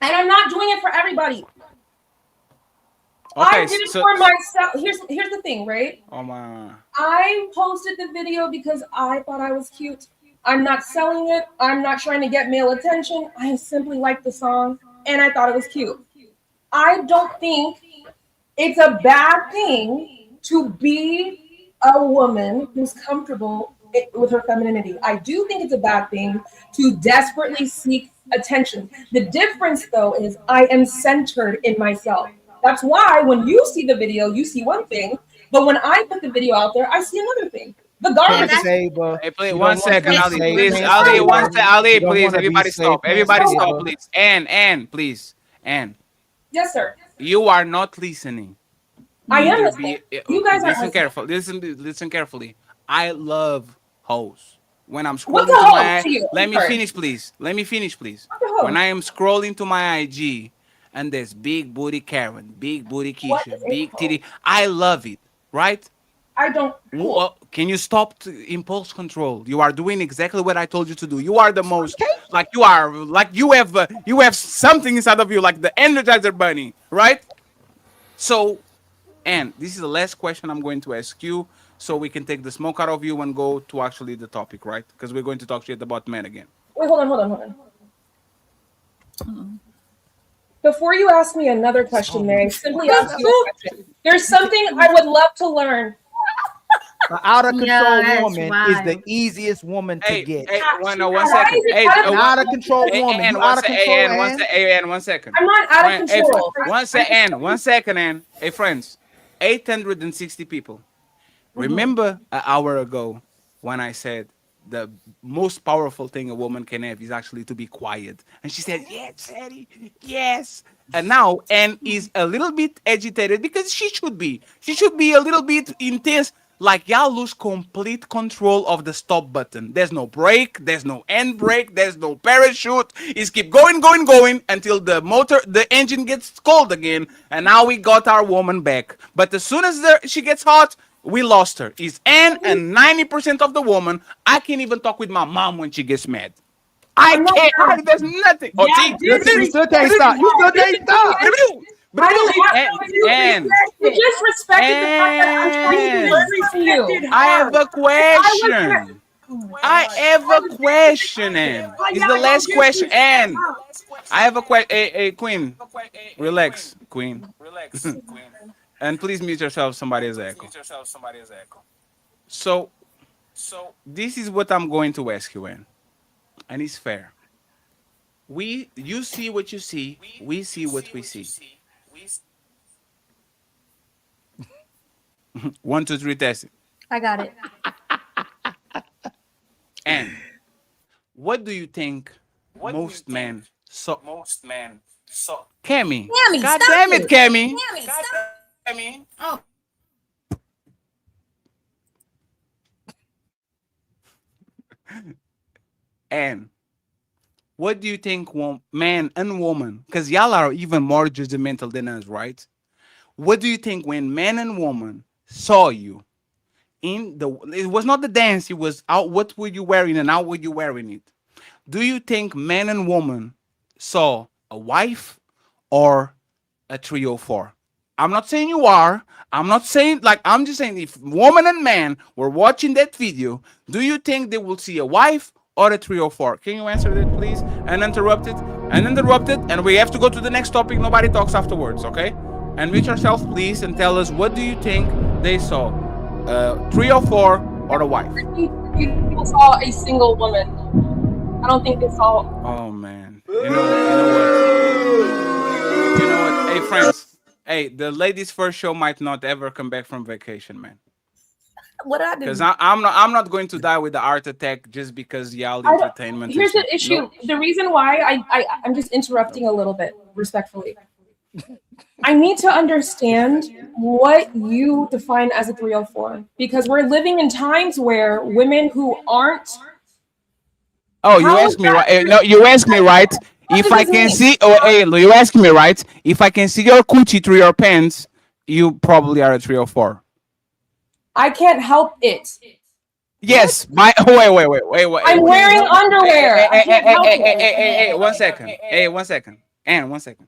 And I'm not doing it for everybody. Okay, I did it for myself. Here's the thing, right? Oh my. I posted the video because I thought I was cute. I'm not selling it. I'm not trying to get male attention. I simply liked the song and I thought it was cute. I don't think it's a bad thing to be a woman who's comfortable with her femininity. I do think it's a bad thing to desperately seek attention. The difference, though, is I am centered in myself. That's why when you see the video, you see one thing, but when I put the video out there, I see another thing. The garbage. Hey, please, 1 second, Ali. Please, Ali, 1 second, Ali, please. Everybody stop. Everybody stop, please. Ann, please. Ann. Yes, sir. You are not listening. I am listening. You guys are listen carefully. Listen carefully. I love hoes. When I'm scrolling What's to a hoe my, to you? let me Sorry. finish, please. Let me finish, please. What's a hoe? When I am scrolling to my IG, and there's big booty Karen, big booty What Keisha, is a big hoe? titty. I love it, right? I don't. Well, can you stop impulse control? You are doing exactly what I told you to do. You are the most like you have something inside of you, like the Energizer Bunny, right? So, and this is the last question I'm going to ask you, so we can take the smoke out of you and go to actually the topic, right? Because we're going to talk shit about men again. Wait, hold on. Before you ask me another question, Mary, simply ask you a question. There's something I would love to learn. An out of control woman is the easiest woman to get. Hey, one second. Hey, an out of control woman. You out of control, 1 second. I'm not out of control. Hey, 1 second, Ann. Hey, friends. 860 people. Remember an hour ago when I said the most powerful thing a woman can have is actually to be quiet. And she said, yes, Eddie, yes. And now Anne is a little bit agitated because she should be. She should be a little bit intense. Like y'all lose complete control of the stop button. There's no brake, there's no end brake, there's no parachute. It's keep going until the engine gets cold again. And now we got our woman back. But as soon as she gets hot, we lost her. It's Anne and 90% of the woman. I can't even talk with my mom when she gets mad. I can't. There's nothing. You still can't stop. And you just respected the fact that I'm trying to listen to you. I have a question. Ann. It's the last question. Ann, I have a question. Hey, Queen. Relax, Queen. And please mute yourself. Somebody has echo. So this is what I'm going to ask you, Ann. And it's fair. You see what you see. We see what we see. 1, 2, 3, test it. I got it. And what do you think most men saw? Cammy. God damn it, Cammy. Oh. And what do you think man and woman, because y'all are even more judgmental than us, right? What do you think when man and woman saw you it was not the dance, it was out, what were you wearing and how were you wearing it? Do you think man and woman saw a wife or a 304? I'm not saying you are. I'm not saying, I'm just saying if woman and man were watching that video, do you think they will see a wife or a 304? Can you answer that, please? And interrupt it. And we have to go to the next topic. Nobody talks afterwards, okay? And mute yourself, please, and tell us, what do you think they saw? 304 or a wife? People saw a single woman. I don't think they saw. Oh, man. You know what? Hey, friends. Hey, the ladies' first show might not ever come back from vacation, man. What I do? Because I'm not going to die with the heart attack just because y'all entertainment. Here's the issue. No. The reason why I'm just interrupting a little bit, respectfully. I need to understand what you define as a 304, because we're living in times where women who aren't. Oh, you asked me right. No, you asked me right. if I can see, oh, hey, you asking me, right? If I can see your coochie through your pants, you probably are a 304. I can't help it. Yes, wait. I'm wearing underwear. I can't help it. Hey, 1 second. Hey, 1 second. And 1 second.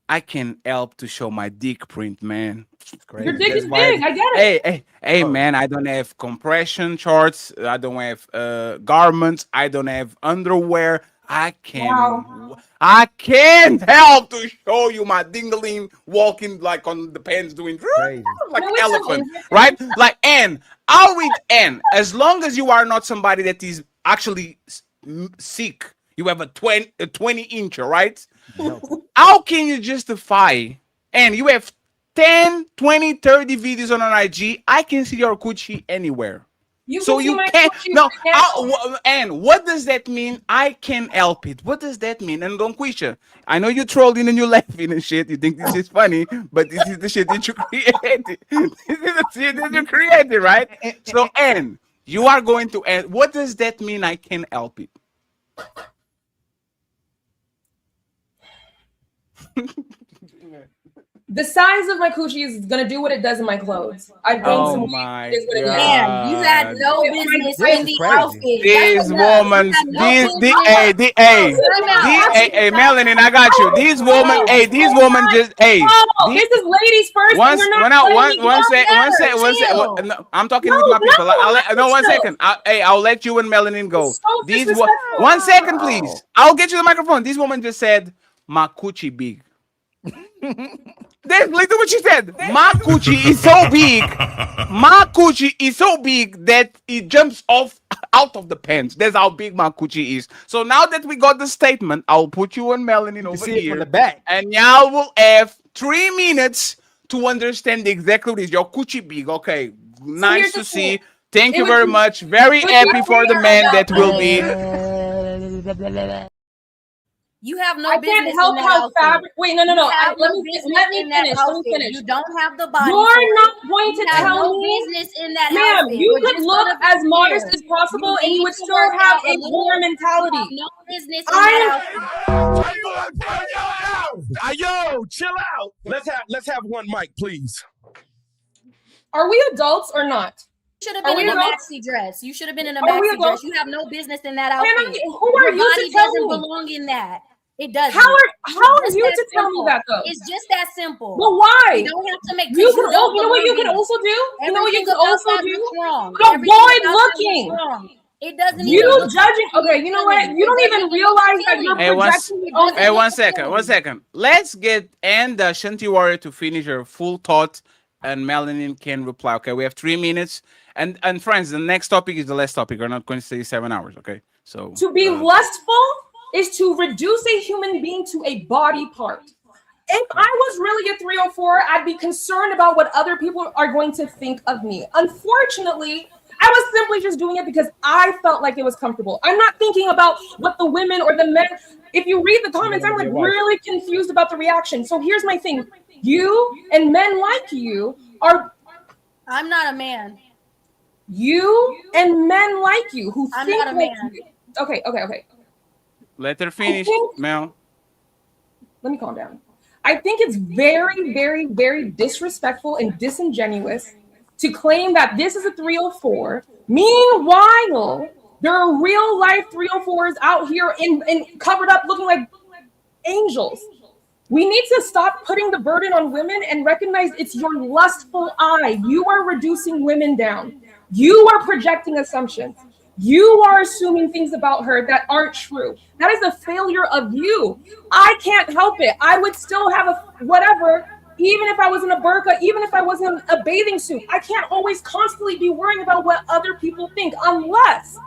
I can help to show my dick print, man. Your dick is big. I get it. Hey, man, I don't have compression shorts. I don't have garments. I don't have underwear. I can't help to show you my dingling walking like on the pants doing like elephant, right? Like, and I'll read N. As long as you are not somebody that is actually sick, you have a 20 incher, right? No. How can you justify, and you have 10, 20, 30 videos on an IG, I can see your coochie anywhere. So you can't. No, and what does that mean? I can help it. What does that mean? And DUNGQUESHA, I know you're trolling and you're laughing and shit. You think this is funny, but this is the shit that you created. This is the shit that you created, right? So, and you are going to end. What does that mean? I can help it. The size of my coochie is gonna do what it does in my clothes. I gained some weight. Is what it does. Man, you had no business in the outfit. This woman, Melanie, I got you. These woman, these woman just, this is ladies first. One second. No, I'm talking with my people. One second. I'll let you and Melanie go. These 1 second, please. I'll get you the microphone. This woman just said, "My coochie big." Listen to what she said. My coochie is so big. My coochie is so big that it jumps out of the pants. That's how big my coochie is. So now that we got the statement, I'll put you and Melanie over here. The back. And y'all will have 3 minutes to understand exactly what is your coochie big. Okay. Nice to see. Thank you very much. Very happy for the man that will be. You have no business. I can't help how fabric. Wait, no. Let me finish. You don't have the body. You're not going to tell me, business in that ma'am. outfit. You could look as modest as possible, and you would still have a whore mentality. No business in that outfit. Yo, chill out. Let's have one mic, please. Are we adults or not? You should have been in a maxi dress. You should have been in a maxi dress. You have no business in that outfit. Who are you to tell me? Doesn't belong in that. It doesn't. How are you to tell me that though? It's just that simple. Well, why? You don't have to make. You know what you could also do? You know what you could also do? Wrong. Avoid looking. It doesn't. You judging? Okay, you know what? You don't even realize that you're projecting. Hey, 1 second. 1 second. Let's get Shanti Warrior to finish her full thought, and Melanie can reply. Okay, we have 3 minutes. And friends, the next topic is the last topic. We're not going to stay 7 hours. Okay, so to be lustful is to reduce a human being to a body part. If I was really a 304, I'd be concerned about what other people are going to think of me. Unfortunately, I was simply just doing it because I felt like it was comfortable. I'm not thinking about what the women or the men. If you read the comments, I'm like really confused about the reaction. So here's my thing. You and men like you are. I'm not a man. You and men like you who I'm think not a like man. you. Okay. Let her finish, Mel. Let me calm down. I think it's very, very, very disrespectful and disingenuous to claim that this is a 304. Meanwhile, there are real life 304s out here in covered up looking like angels. We need to stop putting the burden on women and recognize it's your lustful eye. You are reducing women down. You are projecting assumptions. You are assuming things about her that aren't true. That is a failure of you. I can't help it. I would still have a whatever, even if I was in a burqa, even if I was in a bathing suit. I can't always constantly be worrying about what other people think, unless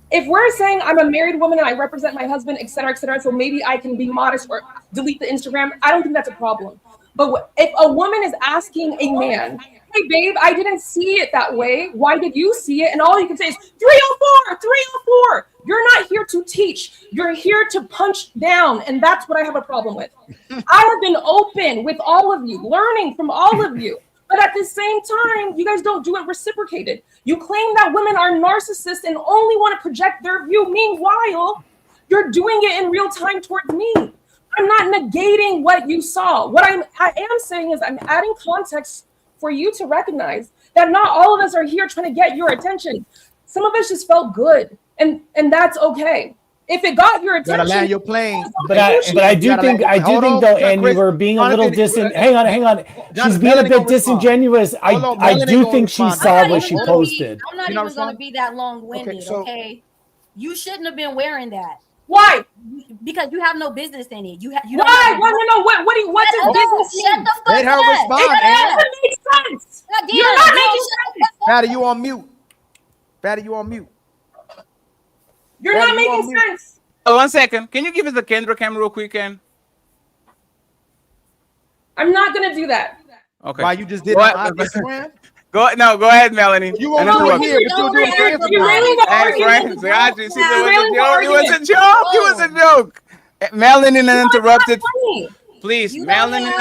if we're saying I'm a married woman and I represent my husband, et cetera, so maybe I can be modest or delete the Instagram. I don't think that's a problem. But if a woman is asking a man, hey, babe, I didn't see it that way. Why did you see it? And all you can say is 304, 304. You're not here to teach. You're here to punch down. And that's what I have a problem with. I have been open with all of you, learning from all of you. But at the same time, you guys don't do it reciprocated. You claim that women are narcissists and only want to project their view. Meanwhile, You're doing it in real time towards me. I'm not negating what you saw. What I am saying is I'm adding context for you to recognize that not all of us are here trying to get your attention. Some of us just felt good, and that's okay. If it got your attention, gotta land your plane. But I do think though, and you were being a little hang on. She's being a bit disingenuous. I do think she saw what she posted. I'm not even going to be that long-winded, okay? You shouldn't have been wearing that. Why? Because you have no business in it. You why? No. What's his business mean? Shut the fuck Let her up. respond. That doesn't make sense. You're not making sense. Fatty, you on mute. Fatty, you on mute. You're not making sense. Oh, 1 second. Can you give us the Kendra cam real quick, Ken? I'm not gonna do that. Okay. Why you just did it on Instagram? Go ahead, Melanie. You won't do it here, but you'll do it on Instagram. You really It was a joke. It was a joke. Melanie uninterrupted. Please, Melanie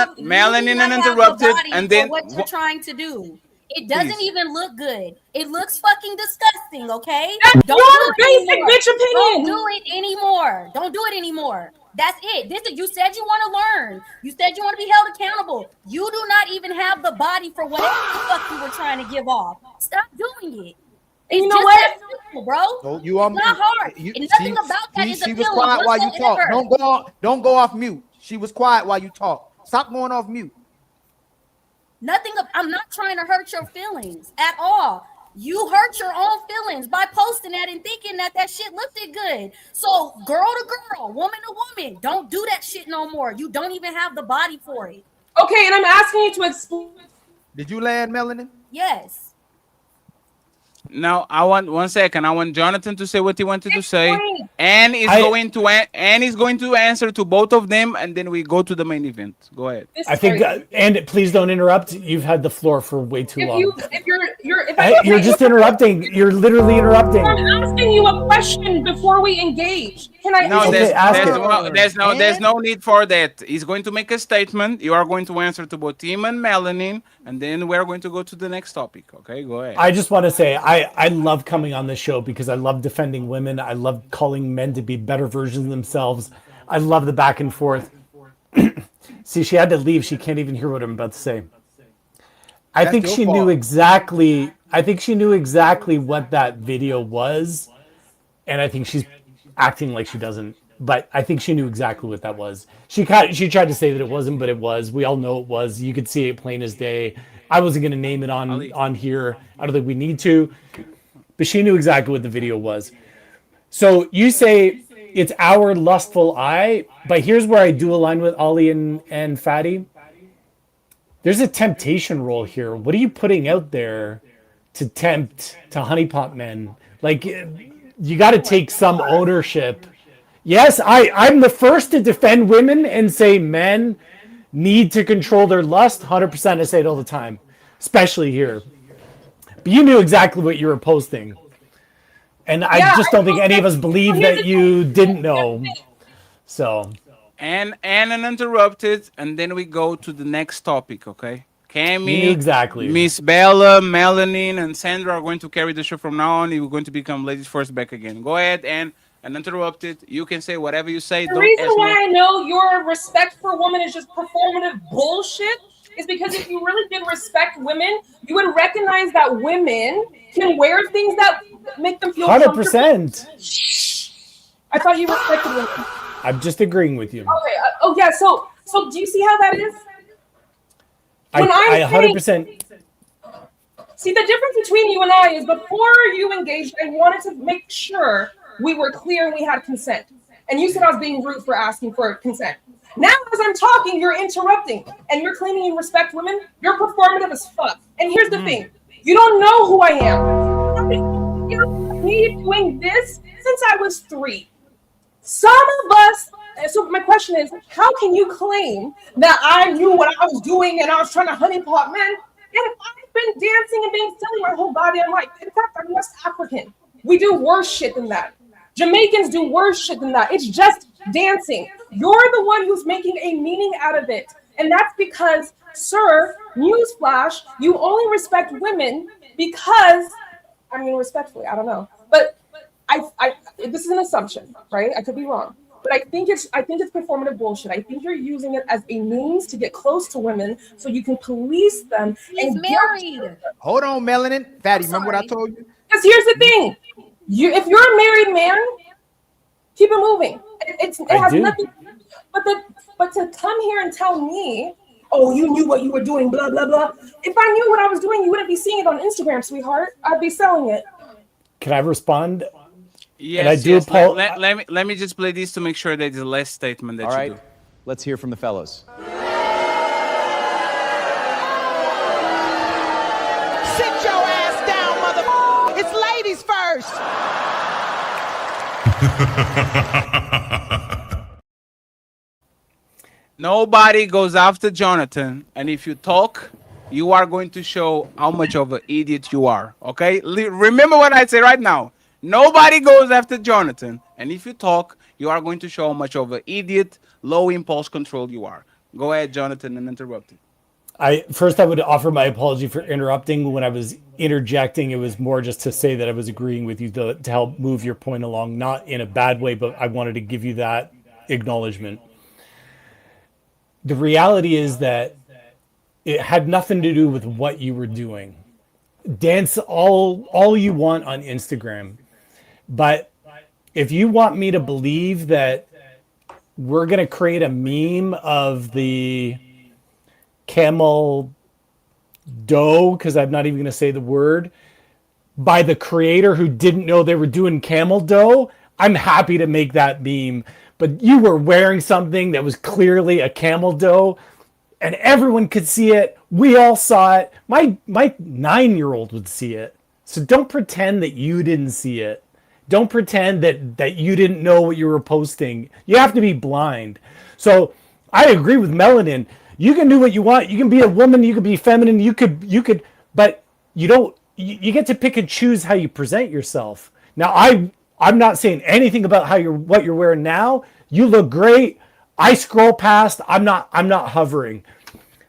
uninterrupted, and then what you're trying to do. It doesn't even look good. It looks fucking disgusting, okay? That's Don't your do it basic anymore. bitch opinion. Don't do it anymore. Don't do it anymore. That's it. You said you want to learn. You said you want to be held accountable. You do not even have the body for whatever the fuck you were trying to give off. Stop doing it. It's you know just what, that simple, bro? So you on it's not hard. And nothing about that is she appealing was quiet while you talk. whatsoever. Don't go off mute. She was quiet while you talk. Stop going off mute. I'm not trying to hurt your feelings at all. You hurt your own feelings by posting that and thinking that shit looked good. So girl to girl, woman to woman, don't do that shit no more. You don't even have the body for it. Okay, and I'm asking you to explain. Did you land, Melanin? Yes. Now I want 1 second. I want Jonathan to say what he wanted to say, and he's going to answer to both of them, and then we go to the main event. Go ahead. I think, and please don't interrupt. You've had the floor for way too long. You're just interrupting. You're literally interrupting. I'm asking you a question before we engage. Can I? No, there's no need for that. He's going to make a statement. You are going to answer to both him and Melanin, and then we're going to go to the next topic. Okay, go ahead. I just want to say I love coming on this show because I love defending women. I love calling men to be better versions of themselves. I love the back and forth. See, she had to leave. She can't even hear what I'm about to say. I think she knew exactly what that video was, and I think she's acting like she doesn't. But I think she knew exactly what that was. She tried to say that it wasn't, but it was. We all know it was. You could see it plain as day. I wasn't going to name it on here. I don't think we need to. But she knew exactly what the video was. So you say it's our lustful eye, but here's where I do align with Ollie and Fatty. There's a temptation role here. What are you putting out there to tempt to honeypot men? Like, you got to take some ownership. Yes, I'm the first to defend women and say men need to control their lust. 100%, I say it all the time, especially here. But you knew exactly what you were posting. And I just don't think any of us believe that you didn't know. So. And uninterrupted, and then we go to the next topic, okay? Cammy, exactly. Miss Bella, Melanin, and Sandra are going to carry the show from now on. You're going to become ladies first back again. Go ahead and uninterrupted. You can say whatever you say. The reason why I know your respect for women is just performative bullshit is because if you really did respect women, you would recognize that women can wear things that make them feel 100%. I thought you respected women. I'm just agreeing with you. Okay. So do you see how that is? I 100%. See, the difference between you and I is before you engaged, I wanted to make sure we were clear and we had consent. And you said I was being rude for asking for consent. Now, as I'm talking, you're interrupting and you're claiming you respect women. You're performative as fuck. And here's the thing. You don't know who I am. You've been doing this since I was 3. Some of us, so my question is, how can you claim that I knew what I was doing and I was trying to honeypot men? And I've been dancing and being silly my whole body. I'm like, in fact, I'm West African. We do worse shit than that. Jamaicans do worse shit than that. It's just dancing. You're the one who's making a meaning out of it. And that's because, sir, newsflash, you only respect women because, I mean, respectfully, I don't know. But this is an assumption, right? I could be wrong, but I think it's performative bullshit. I think you're using it as a means to get close to women so you can police them. He's and married. Hold on, Melanin. Fatty, remember what I told you? Because here's the thing, if you're a married man, keep it moving. It has nothing. But to come here and tell me, oh, you knew what you were doing, blah blah blah. If I knew what I was doing, you wouldn't be seeing it on Instagram, sweetheart. I'd be selling it. Can I respond? Yes, and I do yes. Let me just play this to make sure that it's the last statement that you do. Let's hear from the fellows. Sit your ass down, mother. It's ladies first. Nobody goes after Jonathan, and if you talk, you are going to show how much of an idiot you are. Okay? Remember what I say right now. Nobody goes after Jonathan, and if you talk, you are going to show how much of an idiot, low impulse control you are. Go ahead, Jonathan, and interrupt it. I would offer my apology for interrupting. When I was interjecting, it was more just to say that I was agreeing with you to help move your point along, not in a bad way, but I wanted to give you that acknowledgement. The reality is that it had nothing to do with what you were doing. Dance all you want on Instagram. But if you want me to believe that we're going to create a meme of the camel dough, because I'm not even going to say the word, by the creator who didn't know they were doing camel dough, I'm happy to make that meme. But you were wearing something that was clearly a camel dough, and everyone could see it. We all saw it. My 9-year-old would see it. So don't pretend that you didn't see it. Don't pretend that you didn't know what you were posting. You have to be blind. So I agree with Melanin. You can do what you want. You can be a woman. You can be feminine. You could, but you don't. You get to pick and choose how you present yourself. Now I'm not saying anything about what you're wearing now. You look great. I scroll past. I'm not hovering.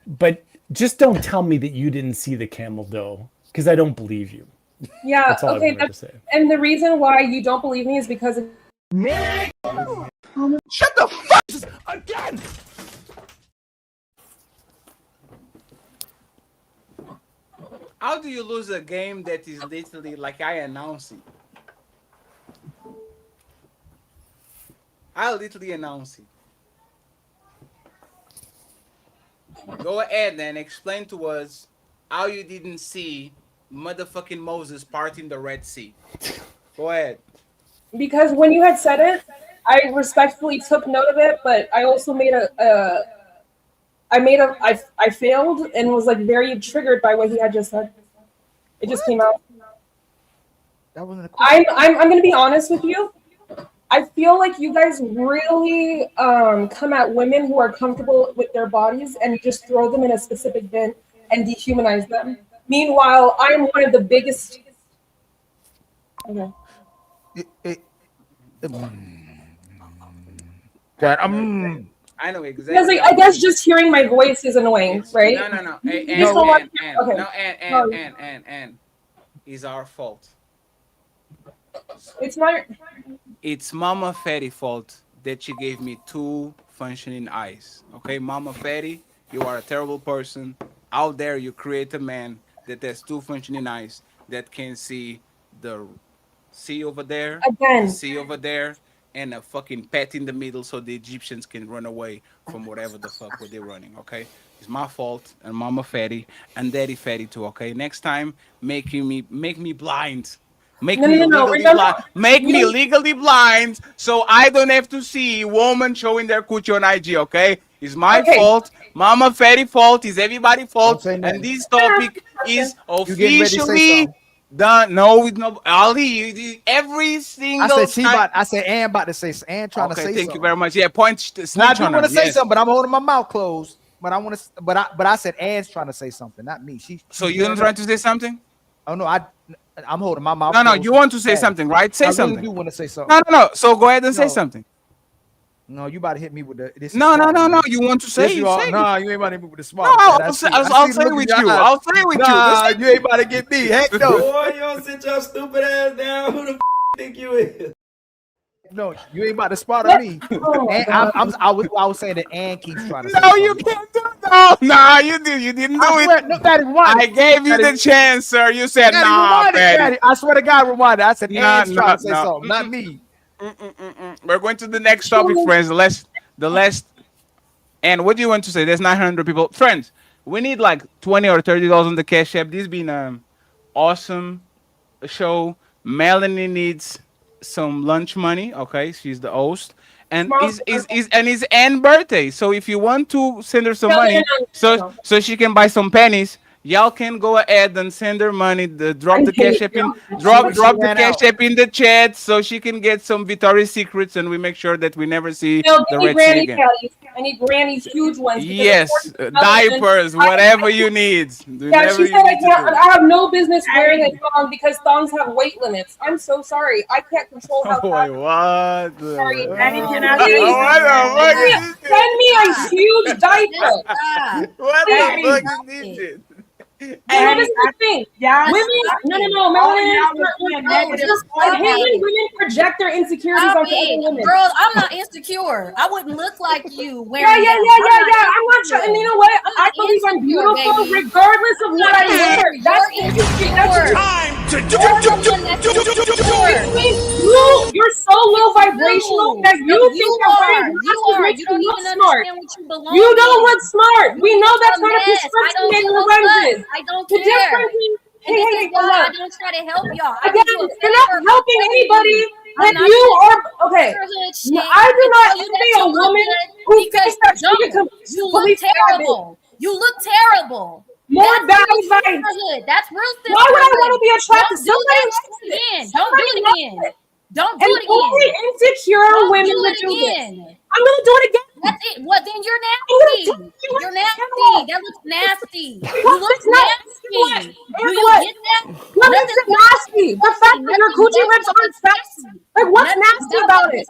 But just don't tell me that you didn't see the camel dough, because I don't believe you. Yeah. That's all Okay. I wanted to say. And the reason why you don't believe me is because Shut the fuck again. How do you lose a game that is literally like I announce it? I literally announce it. Go ahead and explain to us how you didn't see motherfucking Moses parting the Red Sea. Go ahead. Because when you had said it, I respectfully took note of it, but I also made I failed and was like very triggered by what he had just said. It just came out. That wasn't a question. I'm gonna be honest with you. I feel like you guys really come at women who are comfortable with their bodies and just throw them in a specific bin and dehumanize them. Meanwhile, I'm one of the biggest. Okay. I know exactly. Because I guess just hearing my voice is annoying, right? No. And it's our fault. It's not. It's Mama Fatty fault that she gave me 2 functioning eyes. Okay, Mama Fatty, you are a terrible person. Out there, you create a man that has 2 functioning eyes that can see the sea over there, the sea over there, and a fucking pet in the middle, so the Egyptians can run away from whatever the fuck they're running. Okay, it's my fault, and Mama Fatty and Daddy Fatty too. Okay, next time, make me blind. Make me legally blind, so I don't have to see women showing their coochie on IG. Okay, it's my fault, Mama Fatty fault, is everybody's fault, and this topic is officially done. No, with no Ali. Every single. I said Ann about to say. Ann trying to say. Thank you very much. Yeah, point. I do want to say something, but I'm holding my mouth closed. But I want to. But I said Ann's trying to say something, not me. So you're trying to say something? Oh no, I'm holding my mouth. No, you want to say something, right? Say something. I really do want to say something. No. So go ahead and say something. No, you about to hit me with this. No. You want to say? No, you ain't about to hit me with the smart. No, I'll say it with you. I'll say it with you. Nah, you ain't about to get me. Heck no. Boy, you don't sit your stupid ass down. Who the think you is? No, you ain't about to spot on me. Oh, And I was saying that Ann keeps trying to say No, you something. can't do no. Nah, you didn't do I swear, it. no, Daddy, rewind I it. gave you Daddy, the chance, sir. You said Daddy, nah, rewind it, Daddy. Daddy. I swear to God, rewind it. I said Nah, Ann's trying to say no. something, not me. We're going to the next topic, friends. The last. And what do you want to say? There's 900 people, friends. We need like $20 or $30 on the cash app. This been awesome show. Melanie needs some lunch money. Okay, she's the host, and it's Anne's birthday. So if you want to send her some money, so she can buy some pennies, y'all can go ahead and send her money. Drop the cash app in. Drop the cash app in the chat so she can get some Victoria's Secrets, and we make sure that we never see the Red Sea again. I need Granny's huge ones. Yes, diapers, whatever you need. Yeah, she said I have no business wearing a thong because thongs have weight limits. I'm so sorry. I can't control how Wait, what? Sorry. Send me a huge diaper. What the fuck is this? No, this is the thing. Women, no, women project their insecurities onto other women. Girl, I'm not insecure. I wouldn't look like you wearing Yeah. I'm not trying. You know what? I believe I'm beautiful regardless of what I wear. That's insecure. You're so low vibrational that you think that wearing glasses makes you look smart. You don't look smart. We know that's not a prescription in the lenses. I don't care. Hey, I don't try to help y'all. Again, you're not helping anybody. And you are okay. I do not envy a woman who thinks that she can You look terrible. You look terrible. More bad advice. That's real sisterhood. Why would I want to be attracted to somebody again? Don't do it again. Don't do it again. Only insecure women would do this. I'm gonna do it again. That's it. Well, then you're nasty. You're nasty. That looks nasty. You look nasty. Do you get that? What makes it nasty? The fact that your coochie lips aren't sexy. Like, what's nasty about it?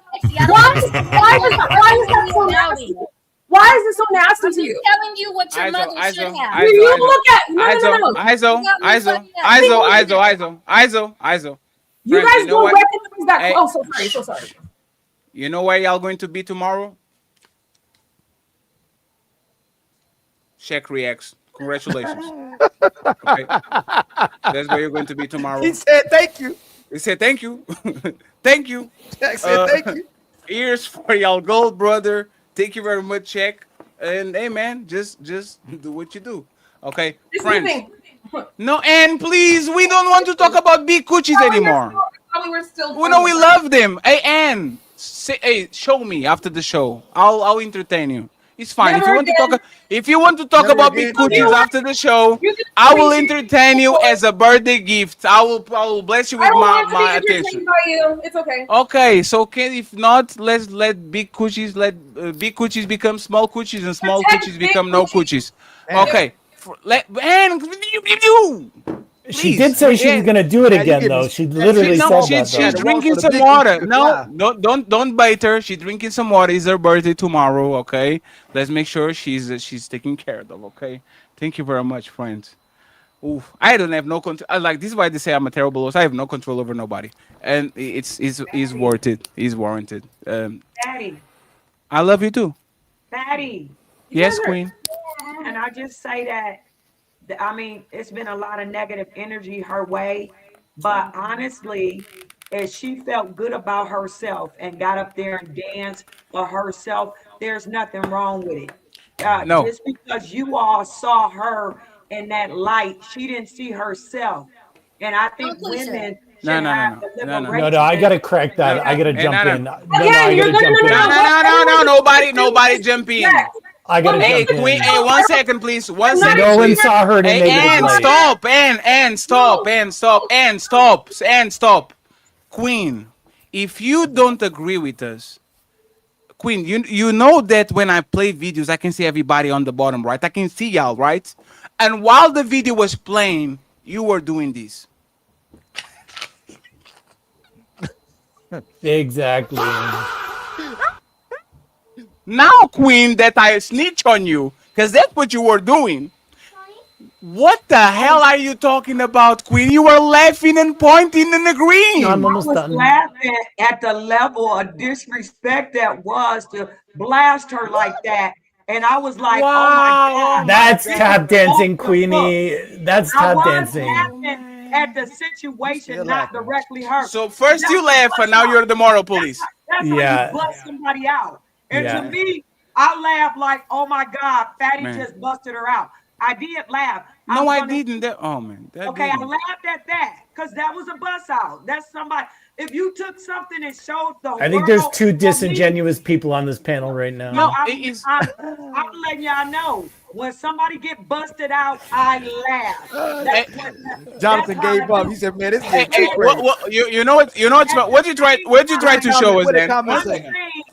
Why is that so nasty? Why is it so nasty to you? I'm telling you what your mother should have. You look at ISO. You guys go recognize that. Oh, so sorry. You know where y'all going to be tomorrow? Check reacts. Congratulations. Okay. That's where you're going to be tomorrow. He said thank you. He said thank you. Thank you. Jack said thank you. Here's for y'all gold, brother. Thank you very much, Check. And hey man, just do what you do. Okay, friends. No, and please, we don't want to talk about big coochies anymore. We know we love them. Hey, Ann, show me after the show. I'll entertain you. It's fine. If you want to talk about big coochies after the show, I will entertain you as a birthday gift. I will bless you with my attention. It's okay. Okay, so if not, let's let big coochies become small coochies and small coochies become no coochies. Okay. She did say she was gonna do it again, though. She literally said that. She's drinking some water. No, don't bite her. She's drinking some water. It's her birthday tomorrow. Okay, let's make sure she's taken care of. Okay, thank you very much, friends. Oof, I don't have no control. Like this is why they say I'm a terrible host. I have no control over nobody, and it's worth it. It's warranted. Daddy, I love you too. Daddy. Yes, Queen. And I just say that, I mean, it's been a lot of negative energy her way, but honestly, if she felt good about herself and got up there and danced for herself, there's nothing wrong with it. No. Just because you all saw her in that light, she didn't see herself. And I think women No. I gotta crack that. I gotta jump in. No, nobody jump in. I gotta jump in. Queen, hey, 1 second, please. 1 second. No one saw her in a negative light. Stop. Queen, if you don't agree with us, Queen, you know that when I play videos, I can see everybody on the bottom right. I can see y'all, right? And while the video was playing, you were doing this. Exactly. Now, Queen, that I snitch on you, because that's what you were doing. What the hell are you talking about, Queen? You were laughing and pointing and agreeing. No, I'm I almost was done. laughing at the level of disrespect that was to blast her like that. And I was like, Wow, oh my God. That's this tap is dancing, off the Queenie. hook. That's I tap was dancing. laughing at the situation, not directly her. So first you laugh, and now you're the moral police. That's how you bust somebody out. And to me, I laughed like, oh my God, Fatty Man. just busted her out. I did laugh. No, I didn't. Oh man. Okay, I laughed at that because that was a bust out. That's somebody. If you took something and showed the I think there's two disingenuous people on this panel right now. No, I'm letting y'all know. When somebody get busted out, I laugh. Jonathan gave up. He said, "Man, this is too What, you know what? You know what you try to show us then?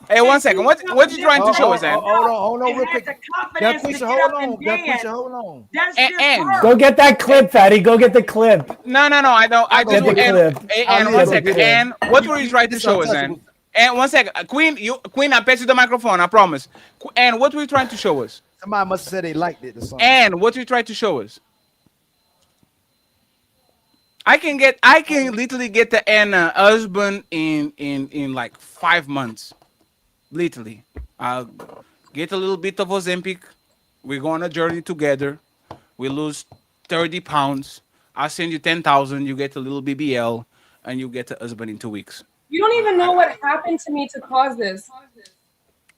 Hey, 1 second. What you trying to show us then? Hold on, real quick. DUNGQUESHA, hold on. And Go get that clip, Fatty. Go get the clip. No, I don't. I just get the clip. And 1 second. And what were you trying to show us then? And 1 second, Queen, I pass you the microphone. I promise. And what were you trying to show us? Somebody must have said they liked it or something. And what you tried to show us? I can literally get the Anna husband in like 5 months. Literally. I'll get a little bit of Ozempic. We go on a journey together. We lose 30 pounds. I'll send you 10,000. You get a little BBL, and you get a husband in 2 weeks. You don't even know what happened to me to cause this.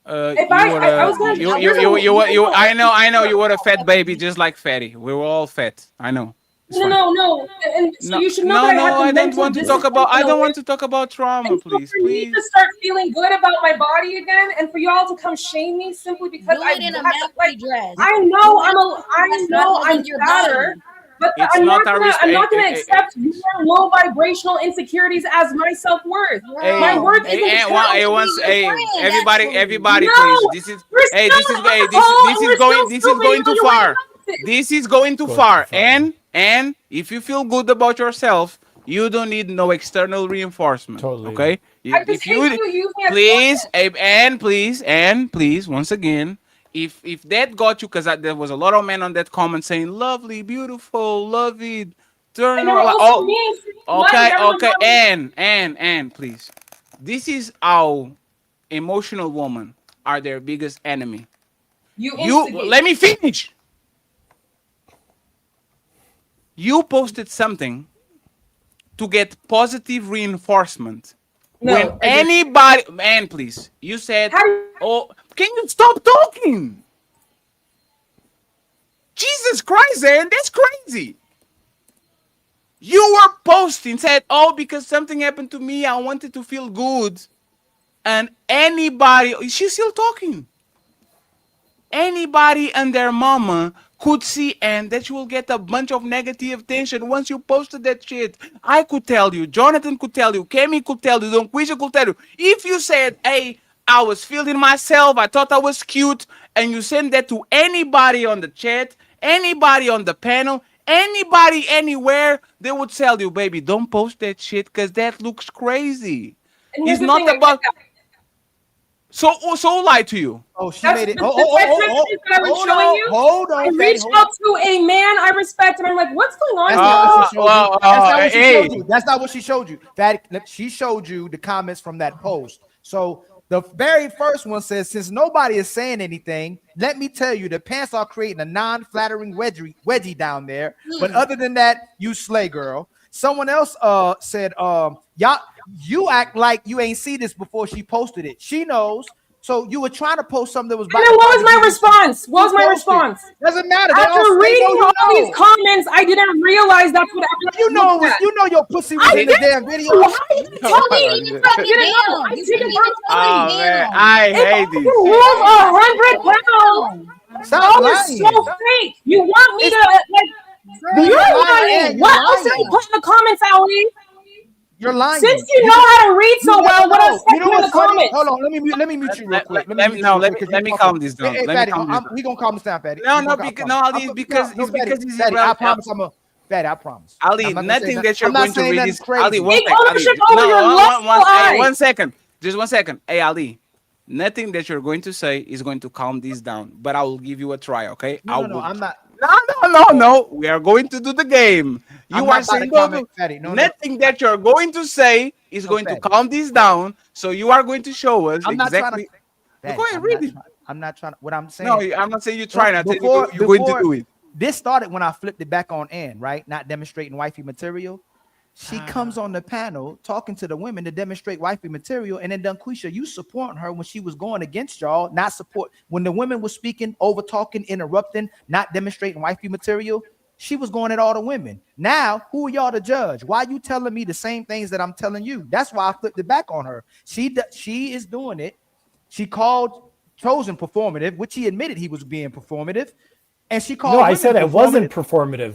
I know you were a fat baby, just like Fatty. We were all fat. I know. No. And so you should know that I don't want to talk about. I don't want to talk about trauma, and so please. for me to start feeling good about my body again, and for y'all to come shame me simply because I in a like, dress. I know I'm fatter. But I'm not gonna accept your low vibrational insecurities as my self-worth. My worth is everybody, please. This is going too far. This is going too far. And if you feel good about yourself, you don't need no external reinforcement. Totally. Okay. If you please, once again. If that got you, because there was a lot of men on that comment saying lovely, beautiful, love it, turn okay, and please, this is how emotional women are their biggest enemy. You let me finish. You posted something to get positive reinforcement. When anybody, man, please, you said, oh, can you stop talking? Jesus Christ, Aaron, that's crazy. You were posting, said, oh, because something happened to me, I wanted to feel good. And anybody, she's still talking. Anybody and their mama could see, and that you will get a bunch of negative attention once you posted that shit. I could tell you, Jonathan could tell you, Kemi could tell you, DUNGQUESHA could tell you. If you said, hey, I was feeling myself, I thought I was cute, and you send that to anybody on the chat, anybody on the panel, anybody anywhere, they would tell you, baby, don't post that shit because that looks crazy. It's not about... So who lied to you? Oh, she made it. Hold on. I reached out to a man I respect, and I'm like, what's going on? That's not what she showed you. She showed you the comments from that post. So the very first one says, since nobody is saying anything, let me tell you, the pants are creating a non-flattering wedgie down there. But other than that, you slay, girl. Someone else said, you act like you ain't see this before she posted it. She knows. So you were trying to post something that was. And then what was my response? What was my response? Doesn't matter. After reading all these comments, I didn't realize that's what you know. You know your pussy was in the damn video. Oh man, I hate these. You lose 100 pounds. Stop lying. So fake. You want me to like? You're lying. What else did you put in the comments, Ali? You're lying. Since you know how to read so well, what else did you in the comments? Hold on, let me mute you real quick. Let me calm this down. We gonna calm this down, Fatty. Ali, because he's I promise Fatty, I promise. Ali, nothing that you're going to read is crazy. Ali, 1 second. Just 1 second. Hey, Ali, nothing that you're going to say is going to calm this down. But I will give you a try, okay? No, I'm not. No. We are going to do the game. You are saying nothing that you're going to say is going to calm this down. So you are going to show us exactly. Go ahead, read it. I'm not trying to. What I'm saying. No, I'm not saying you're trying. I'm saying you're going to do it. This started when I flipped it back on Ann, right? Not demonstrating wifey material. She comes on the panel talking to the women to demonstrate wifey material, and then DUNGQUESHA, you supporting her when she was going against y'all, not support when the women were speaking, over talking, interrupting, not demonstrating wifey material. She was going at all the women. Now, who are y'all to judge? Why are you telling me the same things that I'm telling you? That's why I flipped it back on her. She is doing it. She called Chosen performative, which he admitted he was being performative. And she called. No, I said it wasn't performative.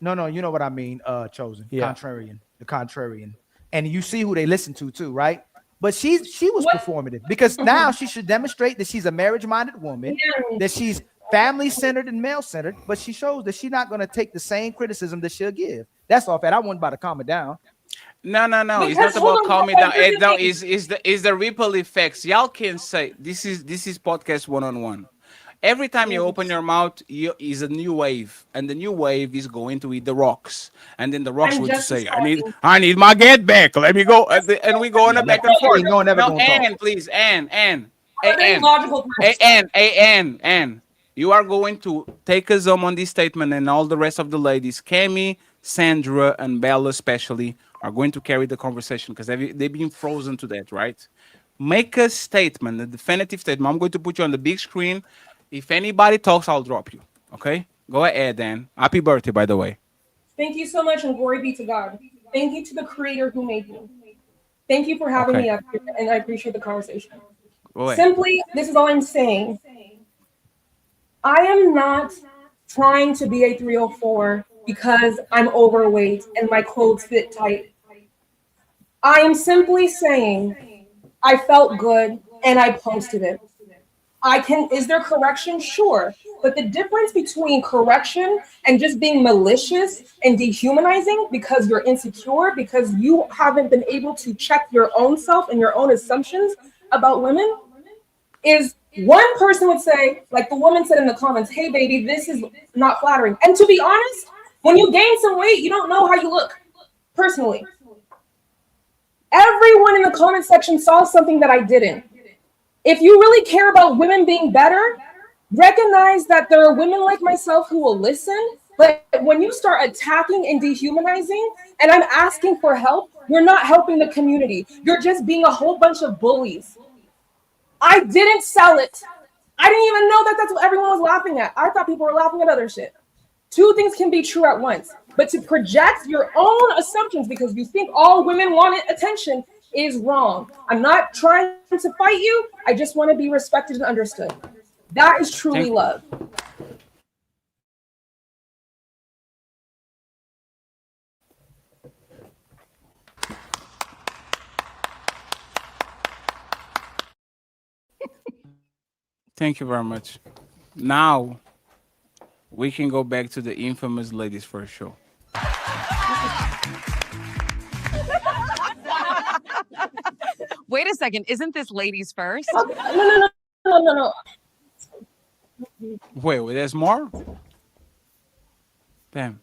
No, you know what I mean. Chosen, yeah. the contrarian, and you see who they listen to too, right? But she was performative because now she should demonstrate that she's a marriage-minded woman, that she's family-centered and male-centered. But she shows that she's not going to take the same criticism that she'll give. That's all. Fat. I wasn't about to calm it down. No. It's not about calming down. It's the ripple effects. Y'all can say this is podcast 1-on-1. Every time you open your mouth, is a new wave, and the new wave is going to eat the rocks, and then the rocks will say, "I need my get back. Let me go," and we go on a back and forth. No, Ann, please, Ann, you are going to take a zoom on this statement, and all the rest of the ladies, Cammy, Sandra, and Bella especially, are going to carry the conversation because they've been frozen to that, right? Make a statement, a definitive statement. I'm going to put you on the big screen. If anybody talks, I'll drop you. Okay? Go ahead, Dan. Happy birthday, by the way. Thank you so much, and glory be to God. Thank you to the Creator who made me. Thank you for having me up here, and I appreciate the conversation. Simply, this is all I'm saying. I am not trying to be a 304 because I'm overweight and my clothes fit tight. I am simply saying I felt good and I posted it. Is there correction? Sure. But the difference between correction and just being malicious and dehumanizing because you're insecure, because you haven't been able to check your own self and your own assumptions about women, is one person would say, like the woman said in the comments, "Hey baby, this is not flattering." And to be honest, when you gain some weight, you don't know how you look personally. Everyone in the comment section saw something that I didn't. If you really care about women being better, recognize that there are women like myself who will listen. But when you start attacking and dehumanizing, and I'm asking for help, you're not helping the community. You're just being a whole bunch of bullies. I didn't sell it. I didn't even know that that's what everyone was laughing at. I thought people were laughing at other shit. Two things can be true at once. But to project your own assumptions because you think all women want attention is wrong. I'm not trying to fight you. I just want to be respected and understood. That is truly love. Thank you very much. Now we can go back to the infamous ladies first show. Wait a second, isn't this ladies first? No. Wait, there's more? Damn.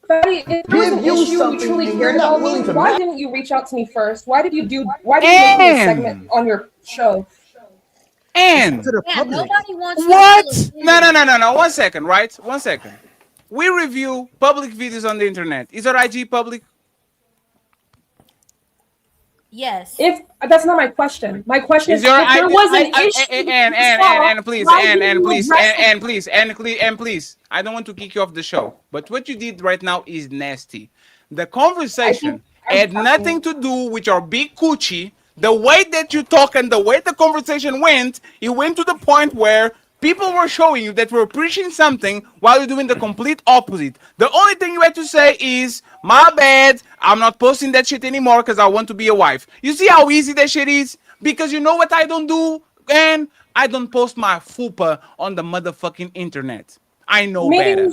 Fatty, if there was an issue you truly cared about me, why didn't you reach out to me first? Why did you make a segment on your show? And nobody wants what? No. 1 second, right? 1 second. We review public videos on the internet. Is our IG public? Yes. If that's not my question. My question is if there was an issue. And please. I don't want to kick you off the show, but what you did right now is nasty. The conversation had nothing to do with your big coochie. The way that you talk and the way the conversation went, it went to the point where people were showing you that we're preaching something while you're doing the complete opposite. The only thing you had to say is, my bad, I'm not posting that shit anymore because I want to be a wife. You see how easy that shit is? Because you know what I don't do? And I don't post my fupa on the motherfucking internet. I know better.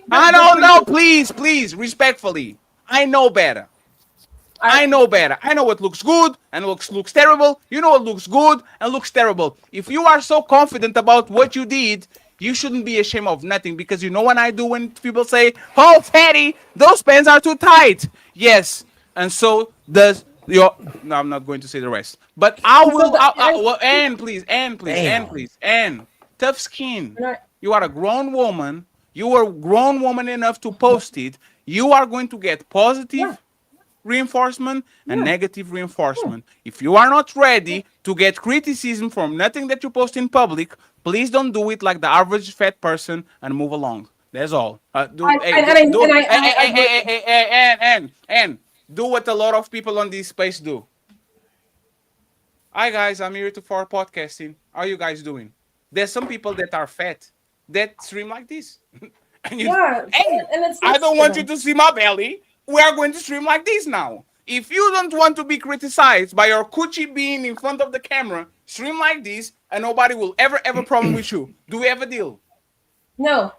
I don't know, please, respectfully. I know better. I know better. I know what looks good and looks terrible. You know what looks good and looks terrible. If you are so confident about what you did, You shouldn't be ashamed of nothing, because you know what I do when people say, "Oh, fatty, those pants are too tight." Yes, and so does your. No, I'm not going to say the rest, but I will. Well, Anne, please, Anne. Tough skin. You are a grown woman. You are grown woman enough to post it. You are going to get positive reinforcement and negative reinforcement. If you are not ready to get criticism from nothing that you post in public, please don't do it like the average fat And move along. That's all. Do what a lot of people on this space do. Hi guys, I'm here for podcasting. How are you guys doing? There's some people that are fat that stream like this. And it's I don't want you to see my belly. We are going to stream like this now. If you don't want to be criticized by your coochie being in front of the camera, stream like this, and nobody will ever have a problem with you. Do we have a deal? No.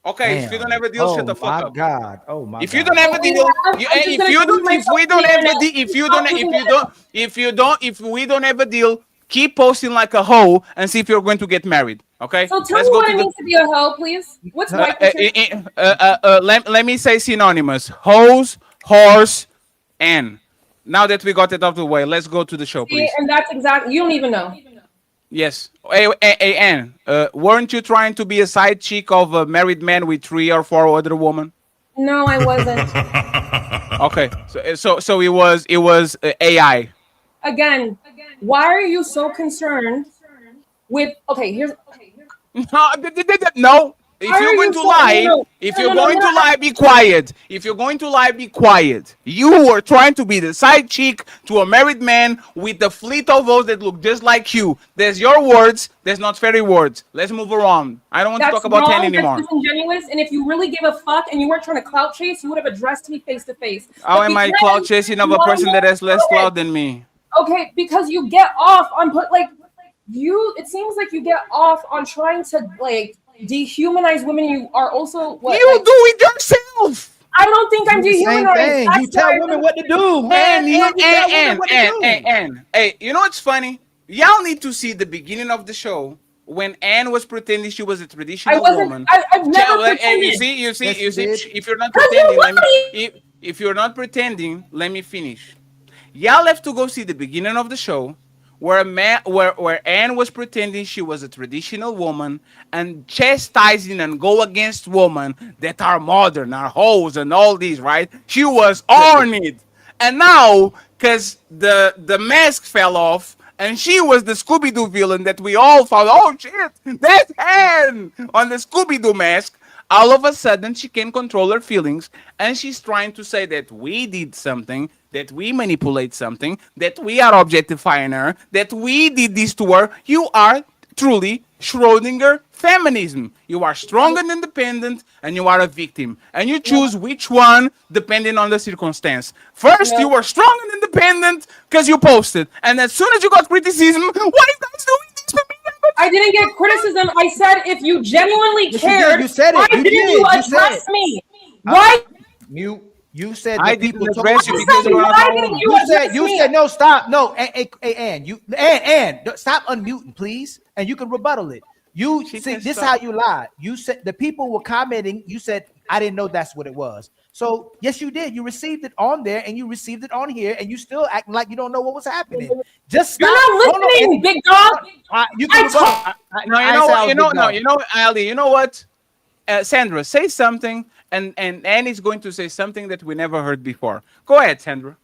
Okay, Damn. If you don't have a deal, shut the fuck up. God. Oh my If you don't have a deal, if we don't have a deal, keep posting like a hoe and see if you're going to get married. Okay. So tell me what it means to be a hoe, please. What's white? Let me say synonymous: hoes, horse, and. Now that we got it out of the way, let's go to the show, please. And that's exactly. You don't even know. Yes. Hey, Anne, weren't you trying to be a side chick of a married man with 3 or 4 other women? No, I wasn't. Okay. So it was AI. Again, why are you so concerned with? Okay, here's. No. If you're going to lie, be quiet. If you're going to lie, be quiet. You were trying to be the side chick to a married man with a fleet of those that look just like you. There's your words. There's not fairy words. Let's move around. I don't want to talk about 10 anymore. That's disingenuous. And if you really give a fuck and you weren't trying to clout chase, you would have addressed me face to face. How am I clout chasing of a person that has less clout than me? Okay, because you get off on it seems like you get off on trying to dehumanize women. You are also do it yourself. I don't think I'm dehumanizing. You tell women what to do, man. Hey, you know what's funny? Y'all need to see the beginning of the show when Anne was pretending she was a traditional woman. I've never pretended. You see. If you're not pretending, let me finish. Y'all have to go see the beginning of the show where Anne was pretending she was a traditional woman and chastising and go against women that are modern, are hoes and all these, right? She was on it. And now, because the mask fell off and she was the Scooby-Doo villain that we all found, oh shit, that's Anne on the Scooby-Doo mask. All of a sudden, she can control her feelings and she's trying to say that we did something, that we manipulate something, that we are objectifying her, that we did this to her. You are truly Schrodinger feminism. You are strong and independent, and you are a victim. And you choose which one depending on the circumstance. First, you were strong and independent because you posted. And as soon as you got criticism, why are you guys doing this to me? I didn't get criticism. I said if you genuinely cared, you said it. Why didn't you address me? Why? You said I didn't address you because you said no, stop. No, Ann, stop unmuting, please. And you can rebuttal it. You see, this is how you lied. You said the people were commenting, you said, I didn't know that's what it was. So yes, you did. You received it on there and you received it on here, and you still acting like you don't know what was happening. Just You're not listening, big dog. You can Ali, you know what? Sandra, say something. And Annie's going to say something that we never heard before. Go ahead, Sandra.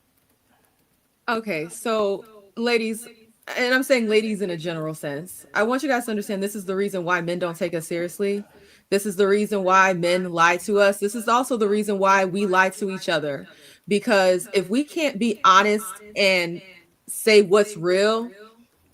Okay, so ladies, and I'm saying ladies in a general sense, I want you guys to understand this is the reason why men don't take us seriously. This is the reason why men lie to us. This is also the reason why we lie to each other. Because if we can't be honest and say what's real,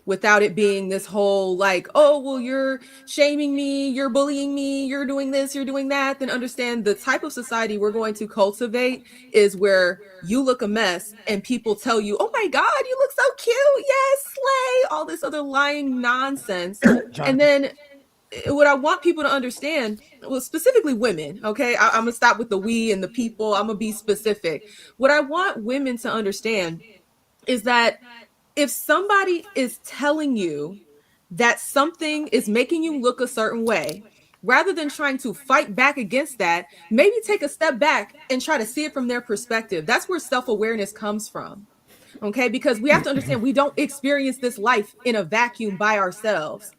without it being this whole oh, well, you're shaming me, you're bullying me, you're doing this, you're doing that, then understand the type of society we're going to cultivate is where you look a mess and people tell you, oh my God, you look so cute. Yes, slay, all this other lying nonsense. And then what I want people to understand, well, specifically women, okay? I'm gonna stop with the we and the people. I'm gonna be specific. What I want women to understand is that if somebody is telling you that something is making you look a certain way, rather than trying to fight back against that, maybe take a step back and try to see it from their perspective. That's where self-awareness comes from. Okay, because we have to understand we don't experience this life in a vacuum by ourselves.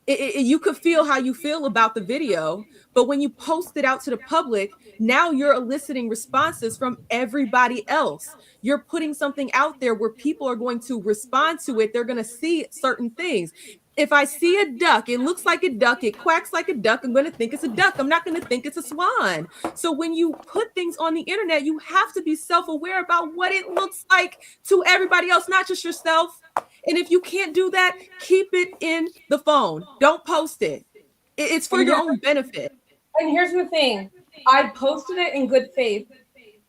You could feel how you feel about the video, but when you post it out to the public, now you're eliciting responses from everybody else. You're putting something out there where people are going to respond to it. They're going to see certain things. If I see a duck, it looks like a duck, it quacks like a duck, I'm going to think it's a duck. I'm not going to think it's a swan. So when you put things on the internet, you have to be self-aware about what it looks like to everybody else, not just yourself. And if you can't do that, keep it in the phone. Don't post it. It's for your own benefit. And here's the thing. I posted it in good faith.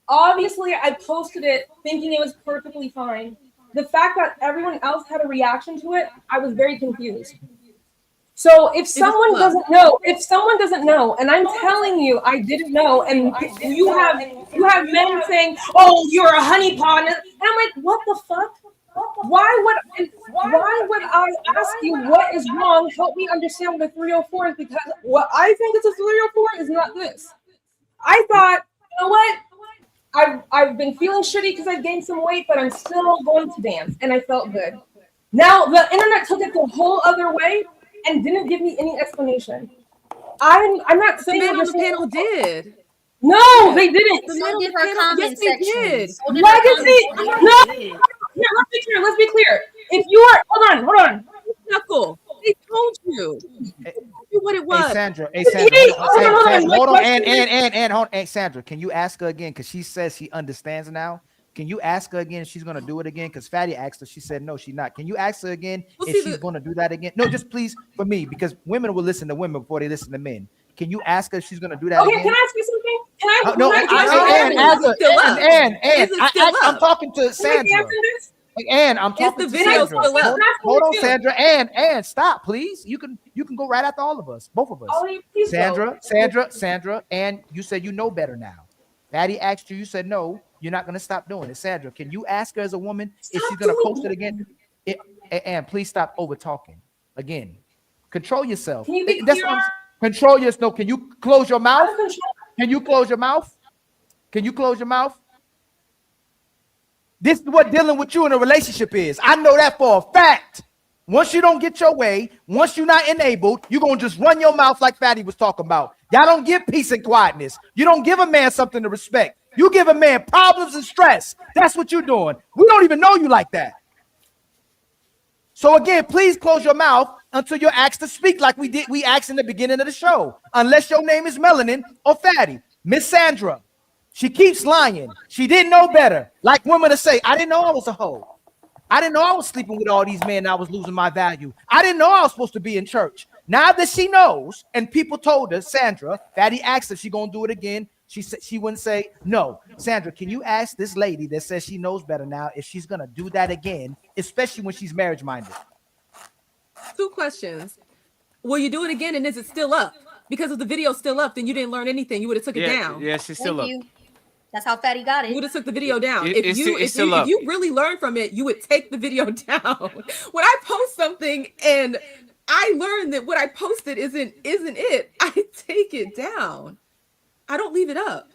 Obviously, I posted it thinking it was perfectly fine. The fact that everyone else had a reaction to it, I was very confused. So if someone doesn't know, and I'm telling you, I didn't know, and you have men saying, "Oh, you're a honeypot," and I'm like, "What the fuck? Why would I ask you what is wrong? Help me understand what a 304 is, because what I think it's a 304 is not this." I thought, you know what? I've been feeling shitty because I've gained some weight, but I'm still going to dance, and I felt good. Now the internet took it the whole other way and didn't give me any explanation. I'm not saying the man on the panel did. No, they didn't. So did her comment section. Legacy. No. Here, let's be clear. If you are, hold on. Knuckle. They told you. What it was. Hey, Sandra. Hold on. And hold on. Hey, Sandra, can you ask her again? Because she says she understands now. Can you ask her again if she's going to do it again? Because Fatty asked her. She said, no, she's not. Can you ask her again if she's going to do that again? No, just please for me, because women will listen to women before they listen to men. Can you ask her if she's going to do that again? Okay, can I ask you something? I'm talking to Sandra. And I'm talking to Sandra. Hold on, Sandra. And stop, please. You can go right after all of us, both of us. Sandra, and you said you know better now. Fatty asked you, you said no, you're not going to stop doing it. Sandra, can you ask her as a woman if she's going to post it again? And please stop over talking again. Control yourself. Control yourself. No, can you close your mouth? Can you close your mouth? Can you close your mouth? This is what dealing with you in a relationship is. I know that for a fact. Once you don't get your way, once you're not enabled, you're going to just run your mouth like Fatty was talking about. Y'all don't give peace and quietness. You don't give a man something to respect. You give a man problems and stress. That's what you're doing. We don't even know you like that. So again, please close your mouth until you're asked to speak like we asked in the beginning of the show. Unless your name is Melanin or Fatty. Miss Sandra, she keeps lying. She didn't know better. Like women to say, I didn't know I was a hoe. I didn't know I was sleeping with all these men and I was losing my value. I didn't know I was supposed to be in church. Now that she knows, and people told her, Sandra, Fatty asked if she's going to do it again. She said she wouldn't say no. Sandra, can you ask this lady that says she knows better now if she's going to do that again, especially when she's marriage minded? 2 questions. Will you do it again, and is it still up? Because if the video's still up, then you didn't learn anything. You would have took it down. Yeah, she's still up. That's how Fatty got it. You would have took the video down. If you really learned from it, you would take the video down. When I post something and I learned that what I posted isn't it, I take it down. I don't leave it up.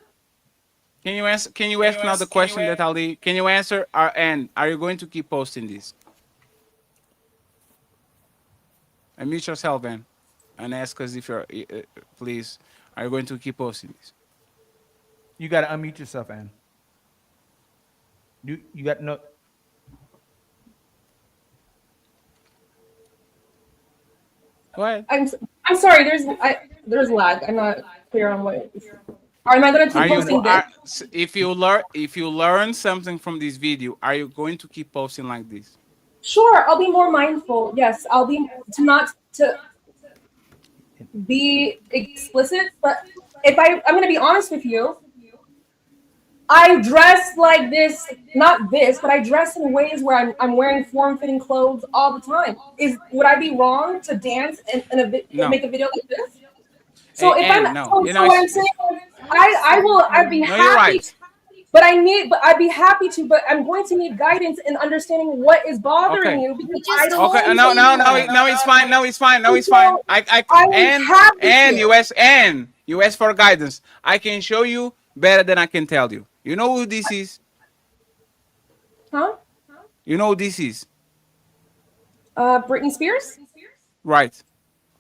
Can you ask now the question that Ali? Can you answer? And are you going to keep posting this? Unmute yourself, Ann, and ask us if you're, please, are you going to keep posting this? You got to unmute yourself, Ann. You got no. Go ahead. I'm sorry. There's lag. I'm not clear on what. Am I going to keep posting this? If you learn something from this video, are you going to keep posting like this? Sure, I'll be more mindful. Yes, I'll be not to be explicit, but if I'm going to be honest with you, I dress like this, not this, but I dress in ways where I'm wearing form-fitting clothes all the time. Would I be wrong to dance and make a video like this? So hey, if Ann, I'm, so what I'm saying, I'd be happy. You're right. But I'd be happy to, but I'm going to need guidance in understanding what is bothering you because I don't Okay, now it's fine. Now it's fine. Now it's So, fine. happy US for guidance. I can show you better than I can tell you. You know who this is? Huh? You know who this is? Britney Spears? Right.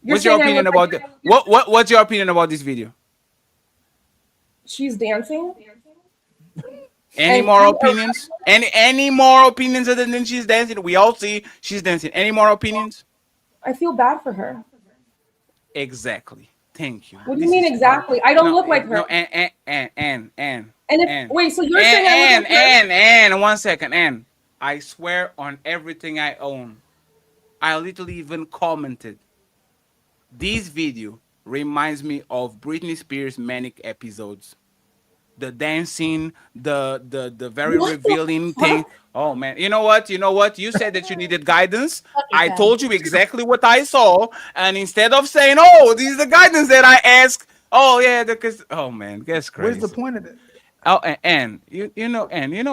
You're What's your saying I opinion look about like what's your opinion about this video? she's dancing? Any more opinions? Any more opinions other than she's dancing? We all see she's dancing. Any more opinions? I feel bad for her. Exactly. Thank you. What do you mean exactly? I don't look like her. No, and wait, so you're saying I look like her? and 1 second, and I swear on everything I own, I literally even commented. This video reminds me of Britney Spears' manic episodes. The dancing, the very revealing thing. Oh man, you know what? You said that you needed guidance. I told you exactly what I saw, and instead of saying, "Oh, this is the guidance that I asked," oh yeah, because oh man, that's crazy. Where's the point of it? Oh, and you know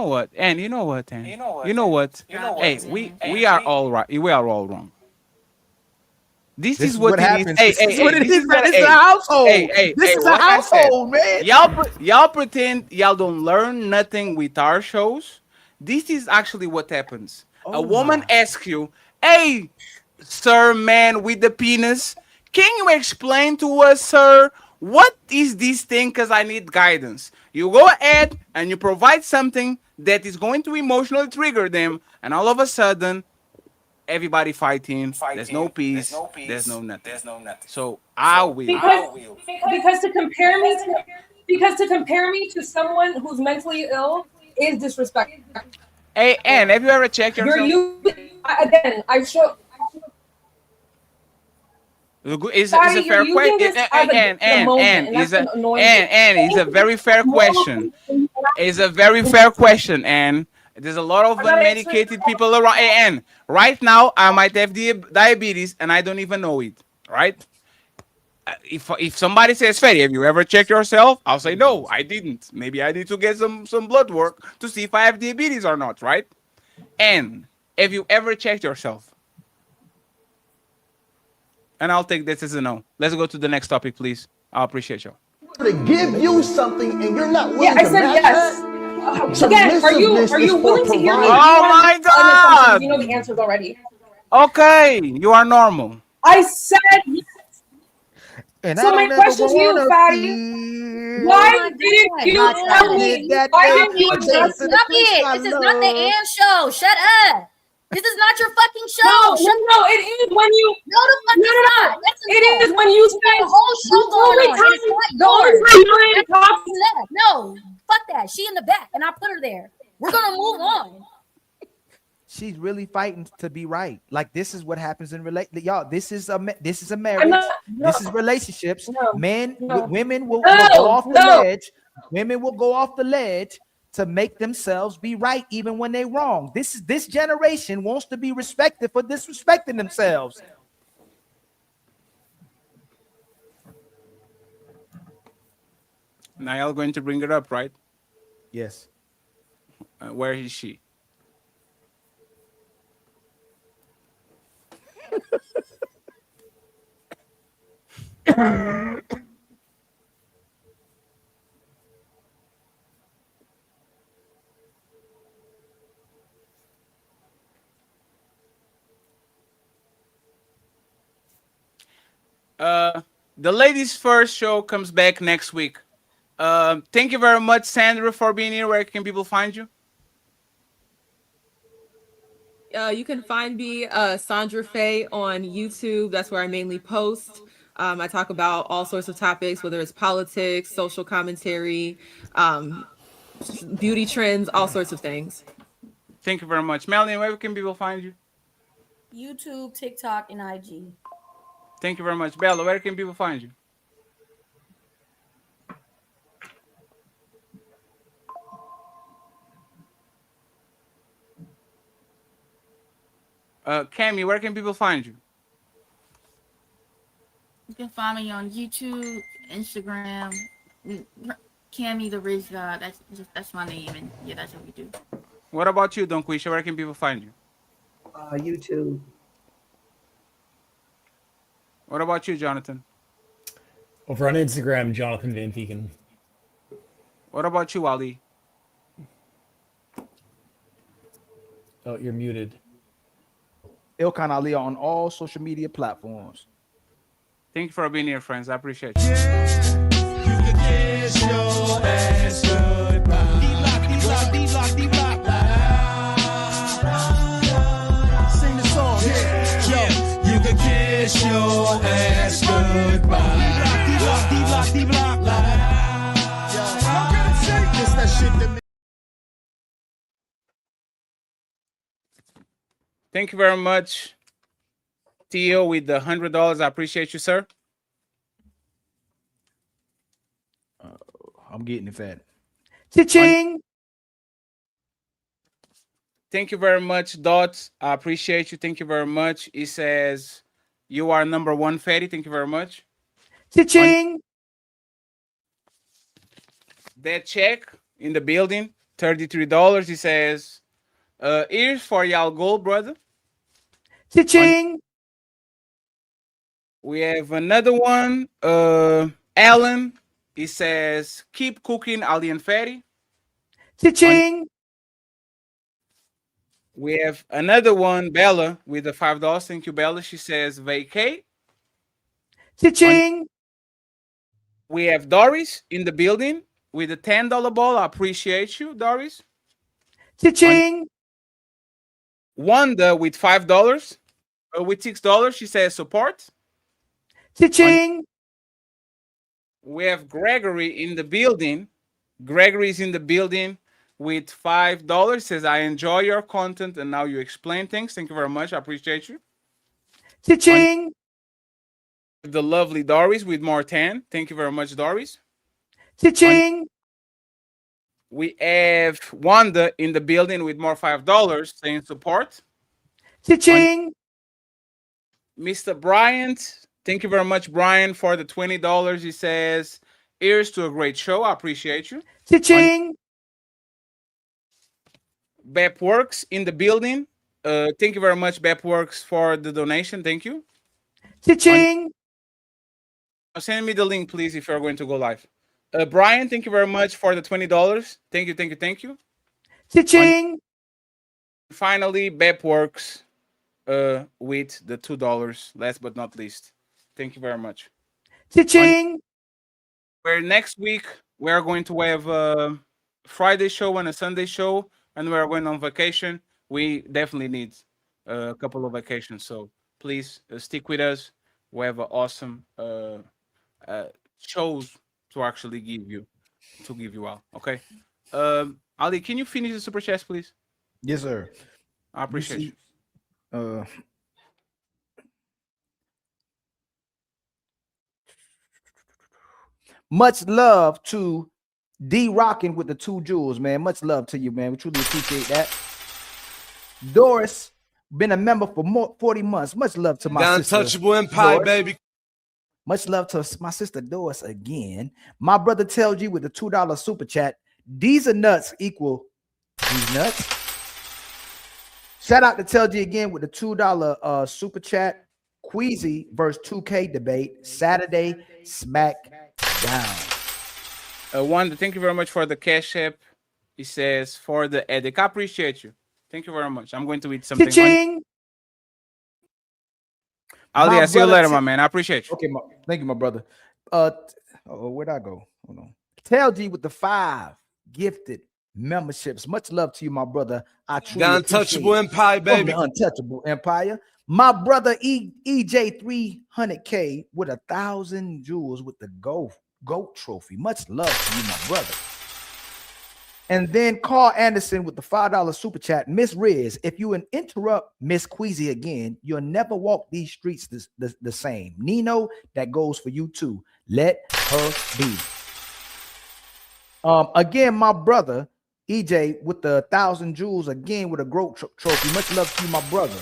what? Hey, we are all right. We are all wrong. This is what happens. Hey, this is what it is, man. hey, This is a household. This is a like I said, household, man. Y'all pretend y'all don't learn nothing with our shows. This is actually what happens. A woman asks you, "Hey, sir, man with the penis, can you explain to us, sir, what is this thing? Because I need guidance." You go ahead and you provide something that is going to emotionally trigger them, and all of a sudden, everybody fighting. There's no peace. There's no nothing. So I will. Because to compare me to someone who's mentally ill is disrespectful. Hey, Ann, have you ever checked yourself? I show. It's a fair question. And it's a very fair question. It's a very fair question, and there's a lot of unmedicated people around. And right now, I might have diabetes, and I don't even know it. Right? If somebody says, "Fatty, have you ever checked yourself?" I'll say, "No, I didn't. Maybe I need to get some blood work to see if I have diabetes or not." Right? And have you ever checked yourself? And I'll take this as a no. Let's go to the next topic, please. I appreciate you. To give you something and you're not willing I to said match yes. that? Again, are you willing to hear me? Oh my God! You know the answers already. Okay, you are normal. I said yes. And so my question to you, Fatty, why didn't you tell me? Why didn't you address Stop it? This is not the Ann show. Shut up. This is not your fucking show. No, it is when you. No, the fuck it's not. It is when you spend the whole show going on. It's not yours. No, fuck that. She in the back, and I put her there. We're gonna move on. She's really fighting to be right. Like this is what happens in y'all. This is a marriage. This is relationships. Women will go off the ledge. Women will go off the ledge to make themselves be right even when they're wrong. This generation wants to be respected for disrespecting themselves. Niall going to bring it up, right? Yes. Where is she? The ladies first show comes back next week. Thank you very much, Sandra, for being here. Where can people find you? You can find me Sandra Faye on YouTube. That's where I mainly post. I talk about all sorts of topics, whether it's politics, social commentary, beauty trends, all sorts of things. Thank you very much. Melanie, where can people find you? YouTube, TikTok, and IG. Thank you very much. Bella, where can people find you? Cammy, where can people find you? You can find me on YouTube, Instagram, Cammy the Riz God. That's my name, and yeah, that's what we do. What about you, DUNGQUESHA? Where can people find you? YouTube. What about you, Jonathan? Over on Instagram, Jonathan Van Vegan. What about you, Ali? Oh, you're muted. Ilkan Ali on all social media platforms. Thank you for being here, friends. I appreciate you. You can kiss your ass goodbye. D-Block. Sing the song, yeah. You can kiss your ass goodbye. D-Block. Kiss that shit to me. Thank you very much, Theo, with the $100. I appreciate you, sir. I'm getting it fat. Cha-ching! Thank you very much, Dot. I appreciate you. Thank you very much. He says, you are #1 fatty. Thank you very much. Cha-ching! That check in the building, $33. He says, here's for y'all gold, brother. Cha-ching! We have another one. Alan, he says, keep cooking, Ali and Fatty. Cha-ching! We have another one, Bella, with the $5. Thank you, Bella. She says, vacate. Cha-ching! We have Doris in the building with a $10 ball. I appreciate you, Doris. Cha-ching! Wanda with $5. With $6, she says support. Cha-ching! We have Gregory in the building. Gregory is in the building with $5. Says, I enjoy your content and now you explain things. Thank you very much. I appreciate you. Cha-ching! The lovely Doris with more 10. Thank you very much, Doris. Cha-ching! We have Wanda in the building with more $5 saying support. Cha-ching! Mr. Bryant, thank you very much, Brian, for the $20. He says, here's to a great show. I appreciate you. Cha-ching! Bepworks in the building. Thank you very much, Bepworks, for the donation. Thank you. Cha-ching! Send me the link, please, if you're going to go live. Brian, thank you very much for the $20. Thank you. Cha-ching! Finally, Bepworks with the $2. Last but not least. Thank you very much. Cha-ching! Where next week we are going to have a Friday show and a Sunday show, and we are going on vacation. We definitely need a couple of vacations, so please stick with us. We have an awesome shows to actually give you out. Okay, Ali, can you finish the super chats, please? Yes, sir. I appreciate you. Much love to D Rockin' with the 2 jewels, man. Much love to you, man. We truly appreciate that. Doris, been a member for 40 months. Much love to my sister. Untouchable Empire, Doris. baby. Much love to my sister Doris again. My brother tells you with the $2 super chat, these are nuts equal these nuts. Shout out to Tell G again with the $2 super chat. Queasy versus 2K debate Saturday smack down. Wanda, thank you very much for the cash app. He says for the edit. I appreciate you. Thank you very much. I'm going to eat something. Cha-ching! Ali, I see you later, my man. I appreciate you. Okay, thank you, my brother. Where'd I go? Hold on. Tell G with the 5 gifted memberships. Much love to you, my brother. I truly The Untouchable Empire, baby. The Untouchable Empire. My brother EJ 300K with 1,000 jewels with the GOAT trophy. Much love to you, my brother. And then Carl Anderson with the $5 super chat. Miss Riz, if you interrupt Miss Queasy again, you'll never walk these streets the same. Nino, that goes for you too. Let her be. Again, my brother EJ with the 1,000 jewels again with a GOAT trophy. Much love to you, my brother.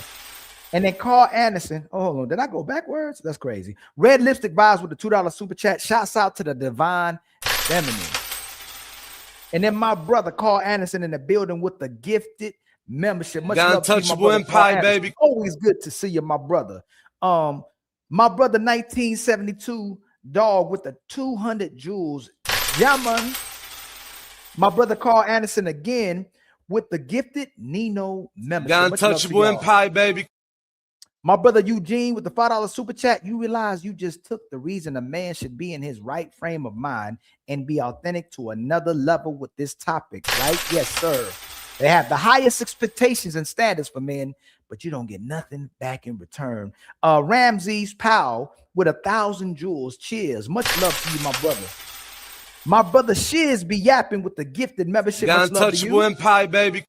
And then Carl Anderson. Oh, hold on. Did I go backwards? That's crazy. Red Lipstick Vibes with the $2 super chat. Shouts out to the Divine Feminine. And then my brother Carl Anderson in the building with the gifted membership. Much The love to you, my untouchable brother, Carl empire, Anderson. baby. Always good to see you, my brother. My brother 1972 dog with the 200 jewels. Yaman. My brother Carl Anderson again with the gifted NINO membership. The Much love to untouchable y'all. empire, baby. My brother Eugene with the $5 super chat. You realize you just took the reason a man should be in his right frame of mind and be authentic to another level with this topic, right? Yes, sir. They have the highest expectations and standards for men, but you don't get nothing back in return. Ramses Powell with 1,000 jewels. Cheers. Much love to you, my brother. My brother Shiz be yapping with the gifted membership. The Much love to untouchable you. empire, baby.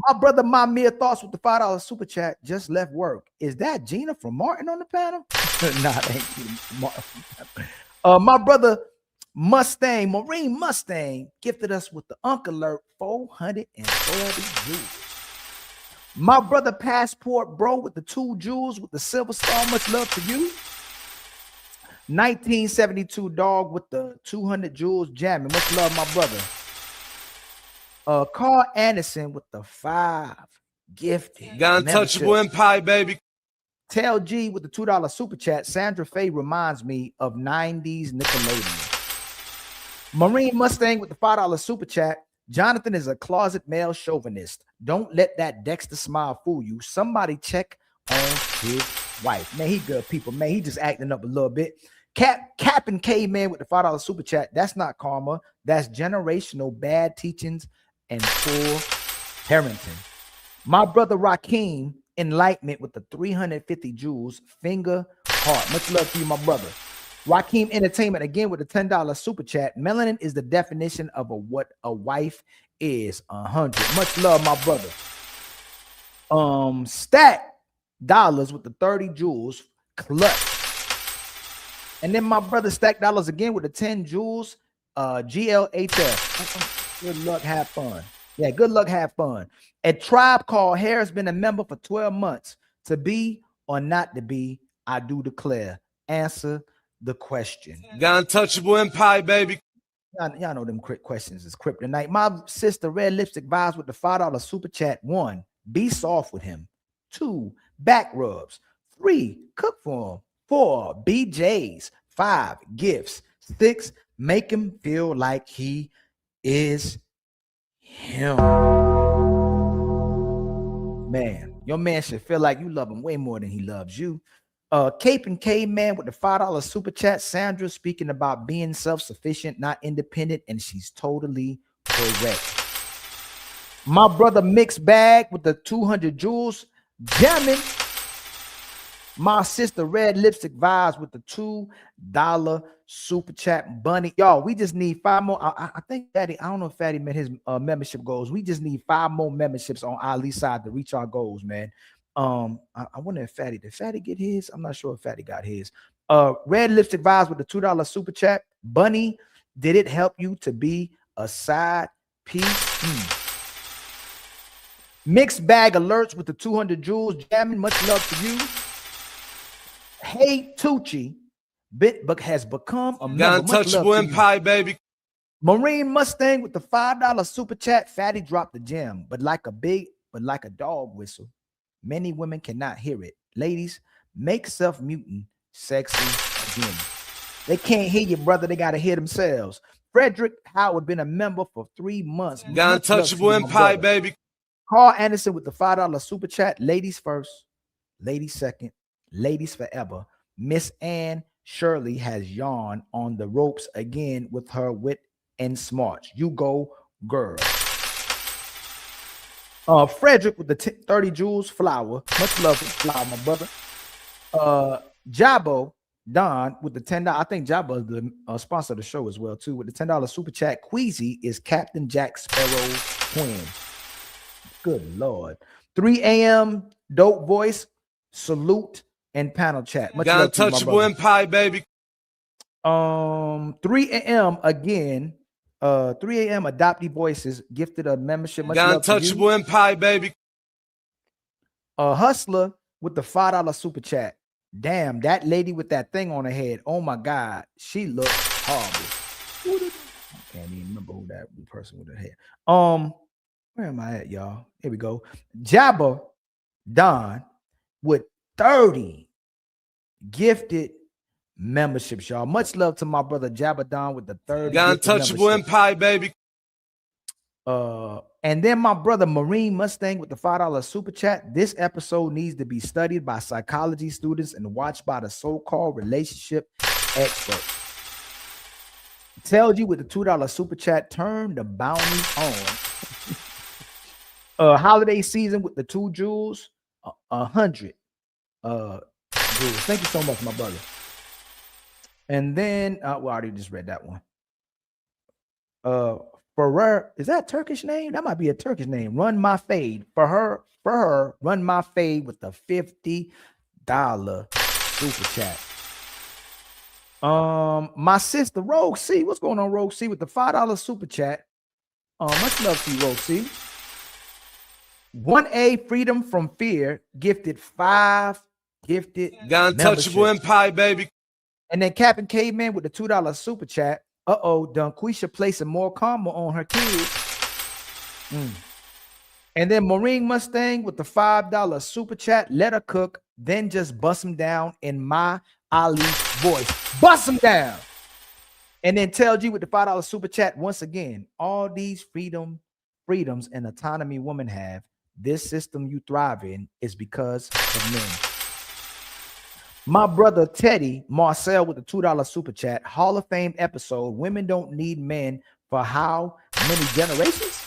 My brother, my mere thoughts with the $5 super chat just left work. Is that Gina from Martin on the panel? Nah, that ain't Gina from Martin. My brother Mustang, Marine Mustang, gifted us with the Unc Alert 440 jewels. My brother Passport Bro with the 2 jewels with the silver star. Much love to you. 1972 dog with the 200 jewels jamming. Much love, my brother. Carl Anderson with the 5 gifted. The untouchable empire, baby. Tell G with the $2 super chat. Sandra Faye reminds me of 90s Nickelodeon. Marine Mustang with the $5 super chat. Jonathan is a closet male chauvinist. Don't let that Dexter smile fool you. Somebody check on his wife. Man, he good people. Man, he just acting up a little bit. Cap and K-Man with the $5 super chat. That's not karma. That's generational bad teachings and poor parenting. My brother Rakeem Enlightenment with the 350 jewels. Finger heart. Much love to you, my brother. Rakeem Entertainment again with the $10 super chat. Melanin is the definition of what a wife is. 100. Much love, my brother. Stack Dollars with the 30 jewels. Clutch. And then my brother Stack Dollars again with the 10 jewels. GLHF. Good luck, have fun. Yeah, good luck, have fun. A tribe called Hair has been a member for 12 months. To be or not to be, I do declare. Answer the question. The untouchable empire, baby. Y'all know them quick questions is kryptonite. My sister Red Lipstick vibes with the $5 super chat. 1, be soft with him. 2, back rubs. 3, cook for him. 4, BJs. 5, gifts. 6, make him feel like he is him. Man, your man should feel like you love him way more than he loves you. Cape and K-Man with the $5 super chat. Sandra speaking about being self-sufficient, not independent, and she's totally correct. My brother Mixed Bag with the 200 jewels. Jamming. My sister Red Lipstick vibes with the $2 super chat. Bunny, y'all, we just need 5 more. I think Fatty, I don't know if Fatty met his membership goals. We just need 5 more memberships on Ali's side to reach our goals, man. I wonder if Fatty, did Fatty get his? I'm not sure if Fatty got his. Red Lipstick vibes with the $2 super chat. Bunny, did it help you to be a side piece? Mixed Bag Alerts with the 200 jewels. Jamming, much love to you. Hey Tucci, has become a member. Untouchable empire, baby. Marine Mustang with the $5 super chat. Fatty dropped the gem, but like a dog whistle. Many women cannot hear it. Ladies, make self-muting sexy again. They can't hear you, brother. They got to hear themselves. Frederick Howard been a member for 3 months. The untouchable empire, baby. Carl Anderson with the $5 super chat. Ladies first, ladies second, ladies forever. Miss Ann Shirley has yawned on the ropes again with her wit and smarts. You go, girl. Frederick with the 30 jewels. Flower. Much love for Flower, my brother. Jabo Don with the $10. I think Jabo is the sponsor of the show as well, too. With the $10 super chat. Queasy is Captain Jack Sparrow's twin. Good Lord. 3 a.m. Dope voice. Salute and panel chat. Much love to you, my untouchable empire, baby. 3 a.m. again. 3 a.m. Adoptee Voices gifted a membership. Much love to you. Untouchable empire, baby. Hustler with the $5 super chat. Damn, that lady with that thing on her head. Oh my God, she looks horrible. Can't even remember who that person would have had. Where am I at, y'all? Here we go. Jabba Don with 30 gifted memberships, y'all. Much love to my brother Jabba Don with the 30 Untouchable Empire, baby. And then my brother Marine Mustang with the $5 super chat. This episode needs to be studied by psychology students and watched by the so-called relationship expert. Tells you with the $2 super chat, turn the bounty on. Holiday season with the 2 jewels, 100 jewels. Thank you so much, my brother. And then well, I already just read that one. Ferrer, is that a Turkish name? That might be a Turkish name. Run my fade for her. Run my fade with the $50 super chat. My sister Rogue C, what's going on, Rogue C, with the $5 super chat? Much love to you, Rogue C. 1A Freedom from Fear gifted 5 gifted. Untouchable Empire, baby. And then Captain Caveman with the $2 super chat. DUNGQUESHA placing more karma on her kids. And then Marine Mustang with the $5 super chat. Let her cook, then just bust them down in my Ali voice. Bust them down. And then Tell G with the $5 super chat. Once again, all these freedoms and autonomy women have, this system you thrive in is because of men. My brother Teddy Marcel with the $2 super chat. Hall of Fame episode. Women don't need men for how many generations?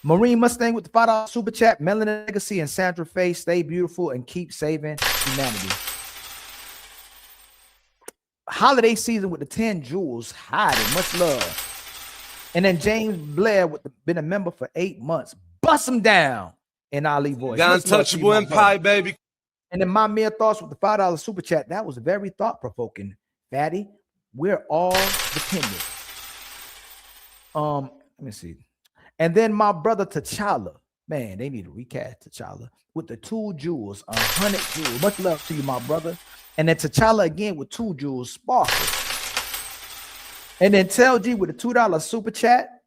Marine Mustang with the $5 super chat. Melanin Legacy and Sandra Faye, stay beautiful and keep saving humanity. Holiday season with the 10 jewels. Hiding. Much love. And then James Blair with been a member for 8 months. Bust him down in Ali voice. Untouchable Empire, baby. And then my mere thoughts with the $5 super chat. That was very thought-provoking, Fatty. We're all dependent. Let me see. And then my brother T'Challa. Man, they need to recast T'Challa with the 2 jewels, 100 jewels. Much love to you, my brother. And then T'Challa again with 2 jewels, sparkle. And then Tell G with the $2 super chat.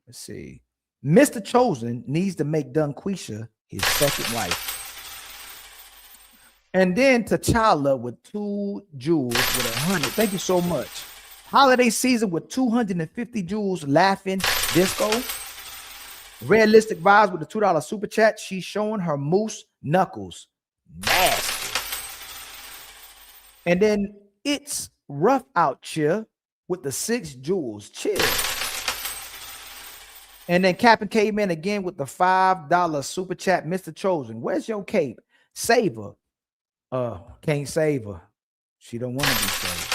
Let's see. Mr. Chosen needs to make DUNGQUESHA his second wife. And then T'Challa with 2 jewels with 100. Thank you so much. Holiday season with 250 jewels, laughing disco. Realistic vibes with the $2 super chat. She's showing her moose knuckles. Nasty. And then it's rough out here with the 6 jewels. Chill. And then Captain Caveman again with the $5 super chat. Mr. Chosen, where's your cape? Save her. Can't save her. She don't want to be saved.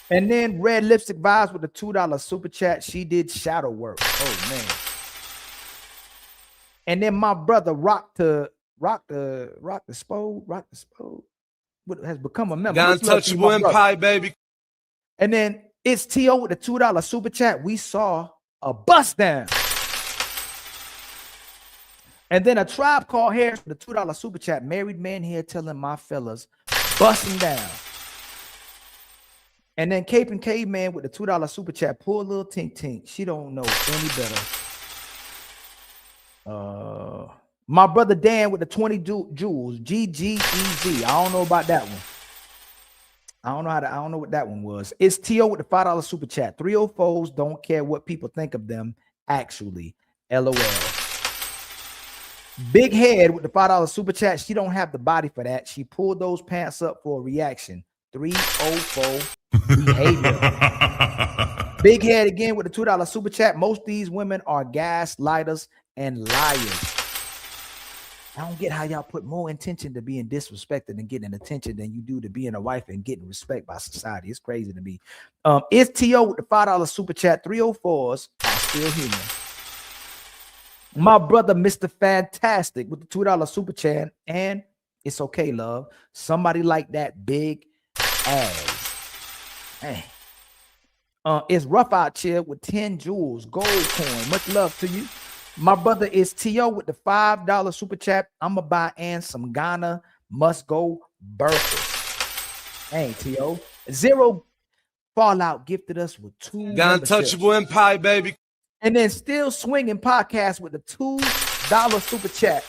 And then Red Lipstick Vibes with the $2 super chat. She did shadow work. Oh man. And then my brother Rock the Spode has become a member. Untouchable Empire, baby. And then it's T.O. with the $2 super chat. We saw a bust down. And then a Tribe Called Harris for the $2 super chat. Married man here telling my fellas, busting down. And then Cape and Caveman with the $2 super chat. Poor little Tink Tink. She don't know any better. My brother Dan with the 20 jewels. GGEZ. I don't know about that one. I don't know what that one was. It's T.O. with the $5 super chat. 304s don't care what people think of them. Actually, LOL. Big Head with the $5 super chat. She don't have the body for that. She pulled those pants up for a reaction. 304 behavior. Big Head again with the $2 super chat. Most of these women are gaslighters and liars. I don't get how y'all put more intention to being disrespected and getting attention than you do to being a wife and getting respect by society. It's crazy to me. It's T.O. with the $5 super chat. 304s are still human. My brother, Mr. Fantastic, with the $2 super chat. And it's okay, love. Somebody like that big ass. Man. It's Rough Out here with 10 jewels, gold coin. Much love to you. My brother is T.O. with the $5 super chat. I'm going to buy Ann some Ghana must go burgers. Hey, T.O. Fallout gifted us with 2 The Untouchable Empire, baby. And then Still Swinging Podcast with the $2 super chat.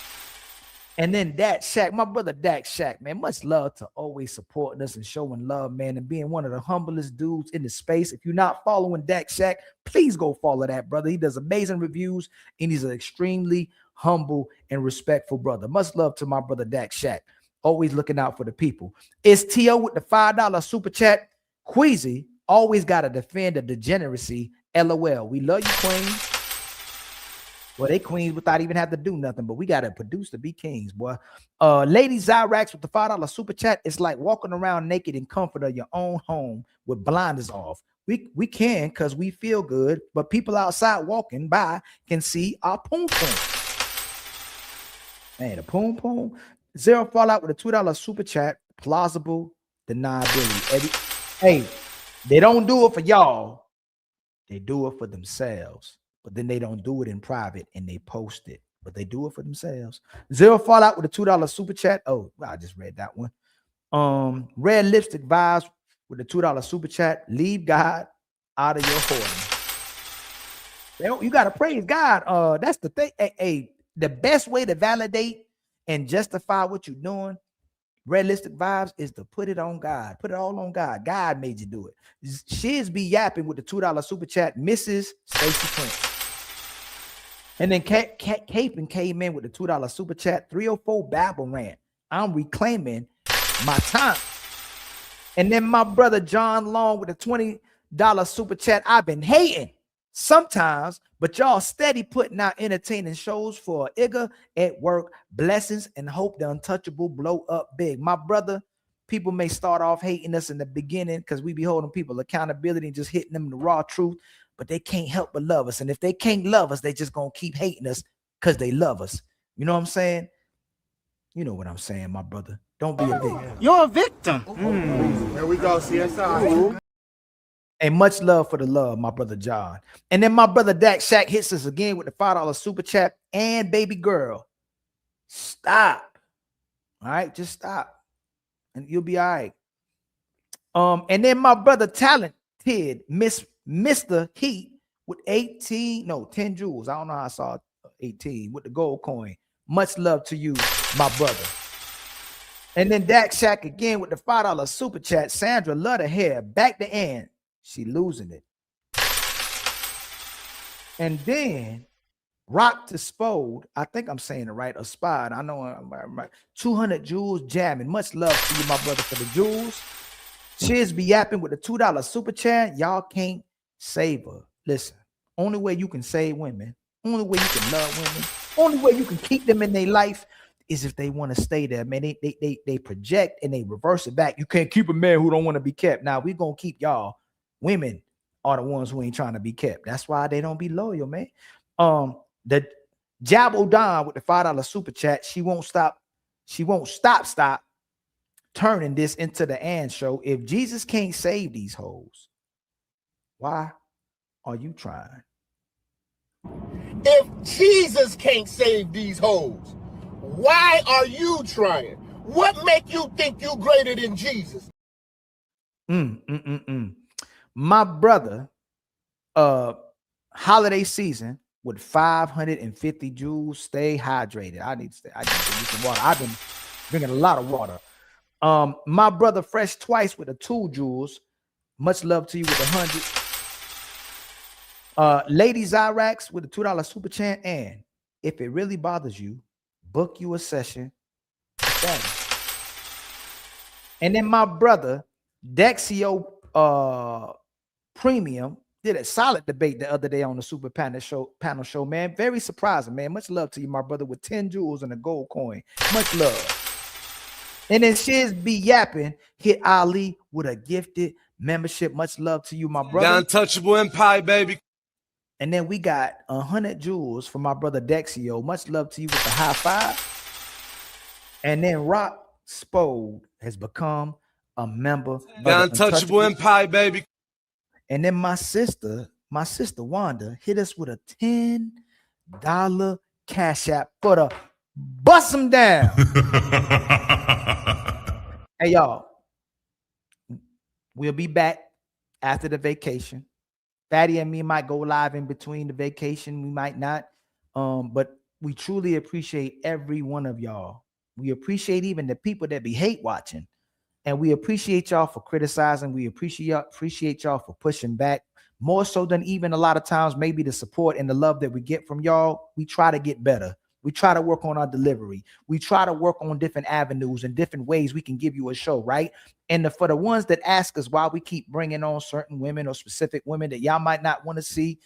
And then Dak Shack, my brother Dak Shack, man, much love to always supporting us and showing love, man, and being one of the humblest dudes in the space. If you're not following Dak Shack, please go follow that brother. He does amazing reviews, and he's an extremely humble and respectful brother. Much love to my brother Dak Shack, always looking out for the people. It's T.O. with the $5 super chat. Queasy always got to defend the degeneracy. LOL. We love you, Queen. Well, they queens without even have to do nothing, but we got to produce to be kings, boy. Lady Zyrax with the $5 super chat. It's like walking around naked in comfort of your own home with blinders off. We can because we feel good, but people outside walking by can see our poom poom. Man, the poom poom. Zero Fallout with a $2 super chat. Plausible deniability. Hey, they don't do it for y'all. They do it for themselves. But then they don't do it in private and they post it. But they do it for themselves. Zero Fallout with a $2 super chat. Oh, I just read that one. Red Lipstick Vibes with a $2 super chat. Leave God out of your hoarding. You got to praise God. That's the thing. Hey, the best way to validate and justify what you're doing, Red Lipstick Vibes, is to put it on God. Put it all on God. God made you do it. Shiz be yapping with the $2 super chat. Mrs. Stacey Prince. And then Capin came in with the $2 super chat. 304 Babble Rant. I'm reclaiming my time. And then my brother John Long with a $20 super chat. I've been hating sometimes, but y'all steady putting out entertaining shows for Igga at work. Blessings and hope the Untouchable blow up big. My brother, people may start off hating us in the beginning because we be holding people accountability and just hitting them the raw truth, but they can't help but love us. And if they can't love us, they just gonna keep hating us because they love us. You know what I'm saying? You know what I'm saying, my brother. Don't be a victim. You're a victim. There we go, CSI. And much love for the love, my brother John. And then my brother Dak Shack hits us again with the $5 super chat. And baby girl, stop. All right, just stop. And you'll be all right. And then my brother Talented, Mr. Heat with 10 jewels. I don't know how I saw 18 with the gold coin. Much love to you, my brother. And then Dak Shack again with the $5 super chat. Sandra, love the hair. Back to end. She losing it. And then Rock to Spode. I think I'm saying it right. A spot. I know I'm right. 200 jewels jamming. Much love to you, my brother, for the jewels. Shiz be yapping with the $2 super chat. Y'all can't save her. Listen, only way you can save women, only way you can love women, only way you can keep them in their life is if they want to stay there, man. They project and they reverse it back. You can't keep a man who don't want to be kept. Now we're gonna keep y'all. Women are the ones who ain't trying to be kept. That's why they don't be loyal, man. The Jabbo Don with the $5 super chat. She won't stop turning this into the and show. If Jesus can't save these hoes, why are you trying? If Jesus can't save these hoes, why are you trying? What make you think you greater than Jesus? My brother, holiday season with 550 jewels. Stay hydrated. I need to drink some water. I've been drinking a lot of water. My brother Fresh Twice with the 2 jewels. Much love to you with 100. Lady Zyrax with the $2 super chat. And if it really bothers you, book you a session. And then my brother Dexio Premium did a solid debate the other day on the Super Panel Show, man. Very surprising, man. Much love to you, my brother, with 10 jewels and a gold coin. Much love. And then Shiz be yapping, hit Ali with a gifted membership. Much love to you, my brother. The Untouchable Empire, baby. And then we got 100 jewels from my brother Dexio. Much love to you with the high five. And then Rock Spode has become a member. The Untouchable Empire, baby. And then my sister Wanda hit us with a $10 cash app for the bust them down. Hey, y'all, we'll be back after the vacation. Fatty and me might go live in between the vacation. We might not. But we truly appreciate every one of y'all. We appreciate even the people that be hate watching. And we appreciate y'all for criticizing. We appreciate y'all for pushing back. More so than even a lot of times, maybe the support and the love that we get from y'all. We try to get better. We try to work on our delivery. We try to work on different avenues and different ways we can give you a show, right? And for the ones that ask us why we keep bringing on certain women or specific women that y'all might not want to see,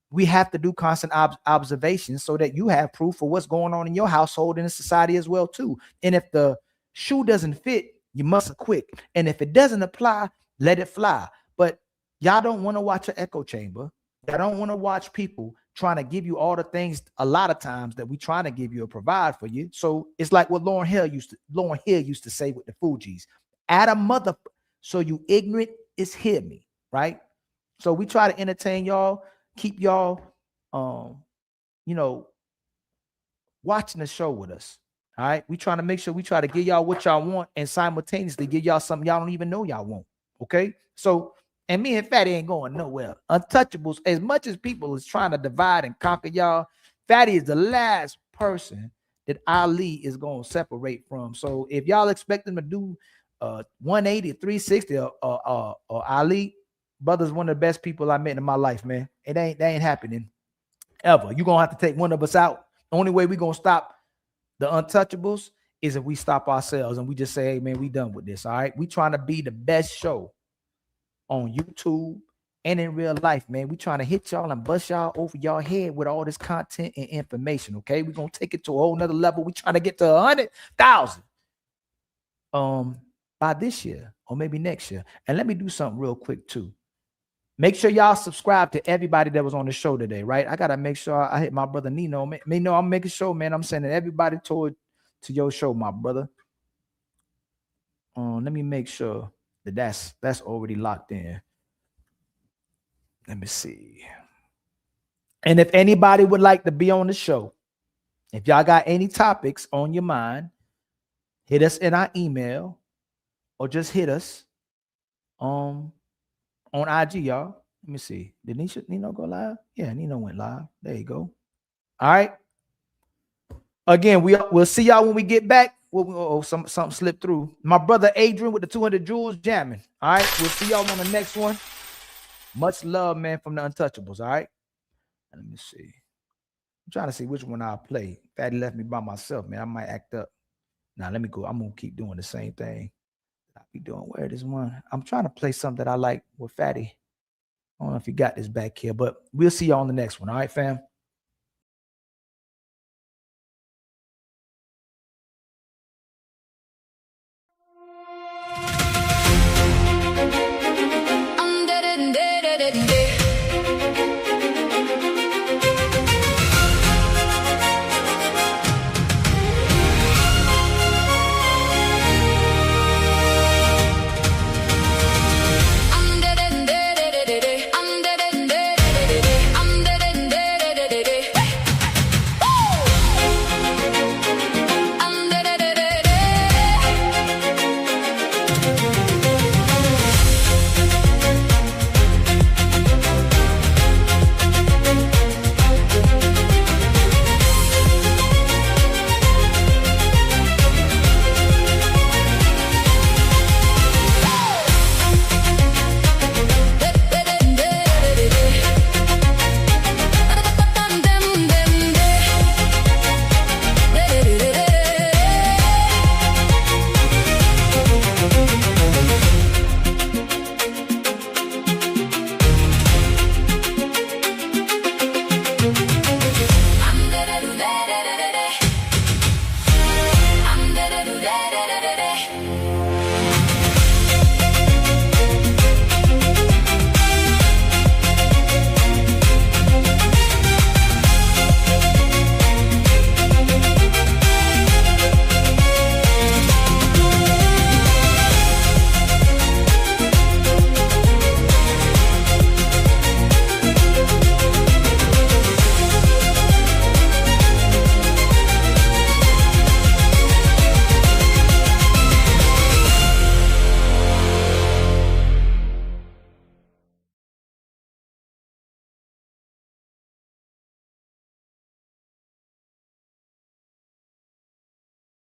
we have to do constant observations so that you have proof of what's going on in your household and in society as well too. And if the shoe doesn't fit, you must quit. And if it doesn't apply, let it fly. But y'all don't want to watch an echo chamber. Y'all don't want to watch people trying to give you all the things a lot of times that we trying to give you or provide for you. So it's like what Lauryn Hill used to say with the Fugees. Add a mother, so you ignorant is hear me, right? So we try to entertain y'all, keep y'all you know, watching the show with us. All right. We trying to make sure we try to give y'all what y'all want and simultaneously give y'all something y'all don't even know y'all want. Okay. So, and me and Fatty ain't going nowhere. Untouchables, as much as people is trying to divide and conquer y'all, Fatty is the last person that Ali is going to separate from. So if y'all expect them to do 180, 360 or Ali, brother's one of the best people I met in my life, man. That ain't happening ever. You're going to have to take one of us out. The only way we're going to stop the untouchables is if we stop ourselves and we just say, hey, man, we done with this, all right? We trying to be the best show on YouTube and in real life, man. We trying to hit y'all and bust y'all over y'all head with all this content and information, okay? We're going to take it to a whole nother level. We trying to get to 100,000 by this year or maybe next year. And let me do something real quick, too. Make sure y'all subscribe to everybody that was on the show today, right? I got to make sure I hit my brother Nino. Nino, I'm making sure, man, I'm sending everybody to your show, my brother. Let me make sure that that's already locked in. Let me see. And if anybody would like to be on the show, if y'all got any topics on your mind, hit us in our email or just hit us on IG, y'all. Let me see. Did Nino go live? Yeah, Nino went live. There you go. All right. Again, we'll see y'all when we get back. Something slipped through. My brother Adrian with the 200 jewels jamming. All right. We'll see y'all on the next one. Much love, man, from the Untouchables. All right. Let me see. I'm trying to see which one I'll play. Fatty left me by myself, man. I might act up. Now, let me go. I'm going to keep doing the same thing I'll be doing. Where this one? I'm trying to play something that I like with Fatty. I don't know if you got this back here, but we'll see y'all on the next one. All right, fam?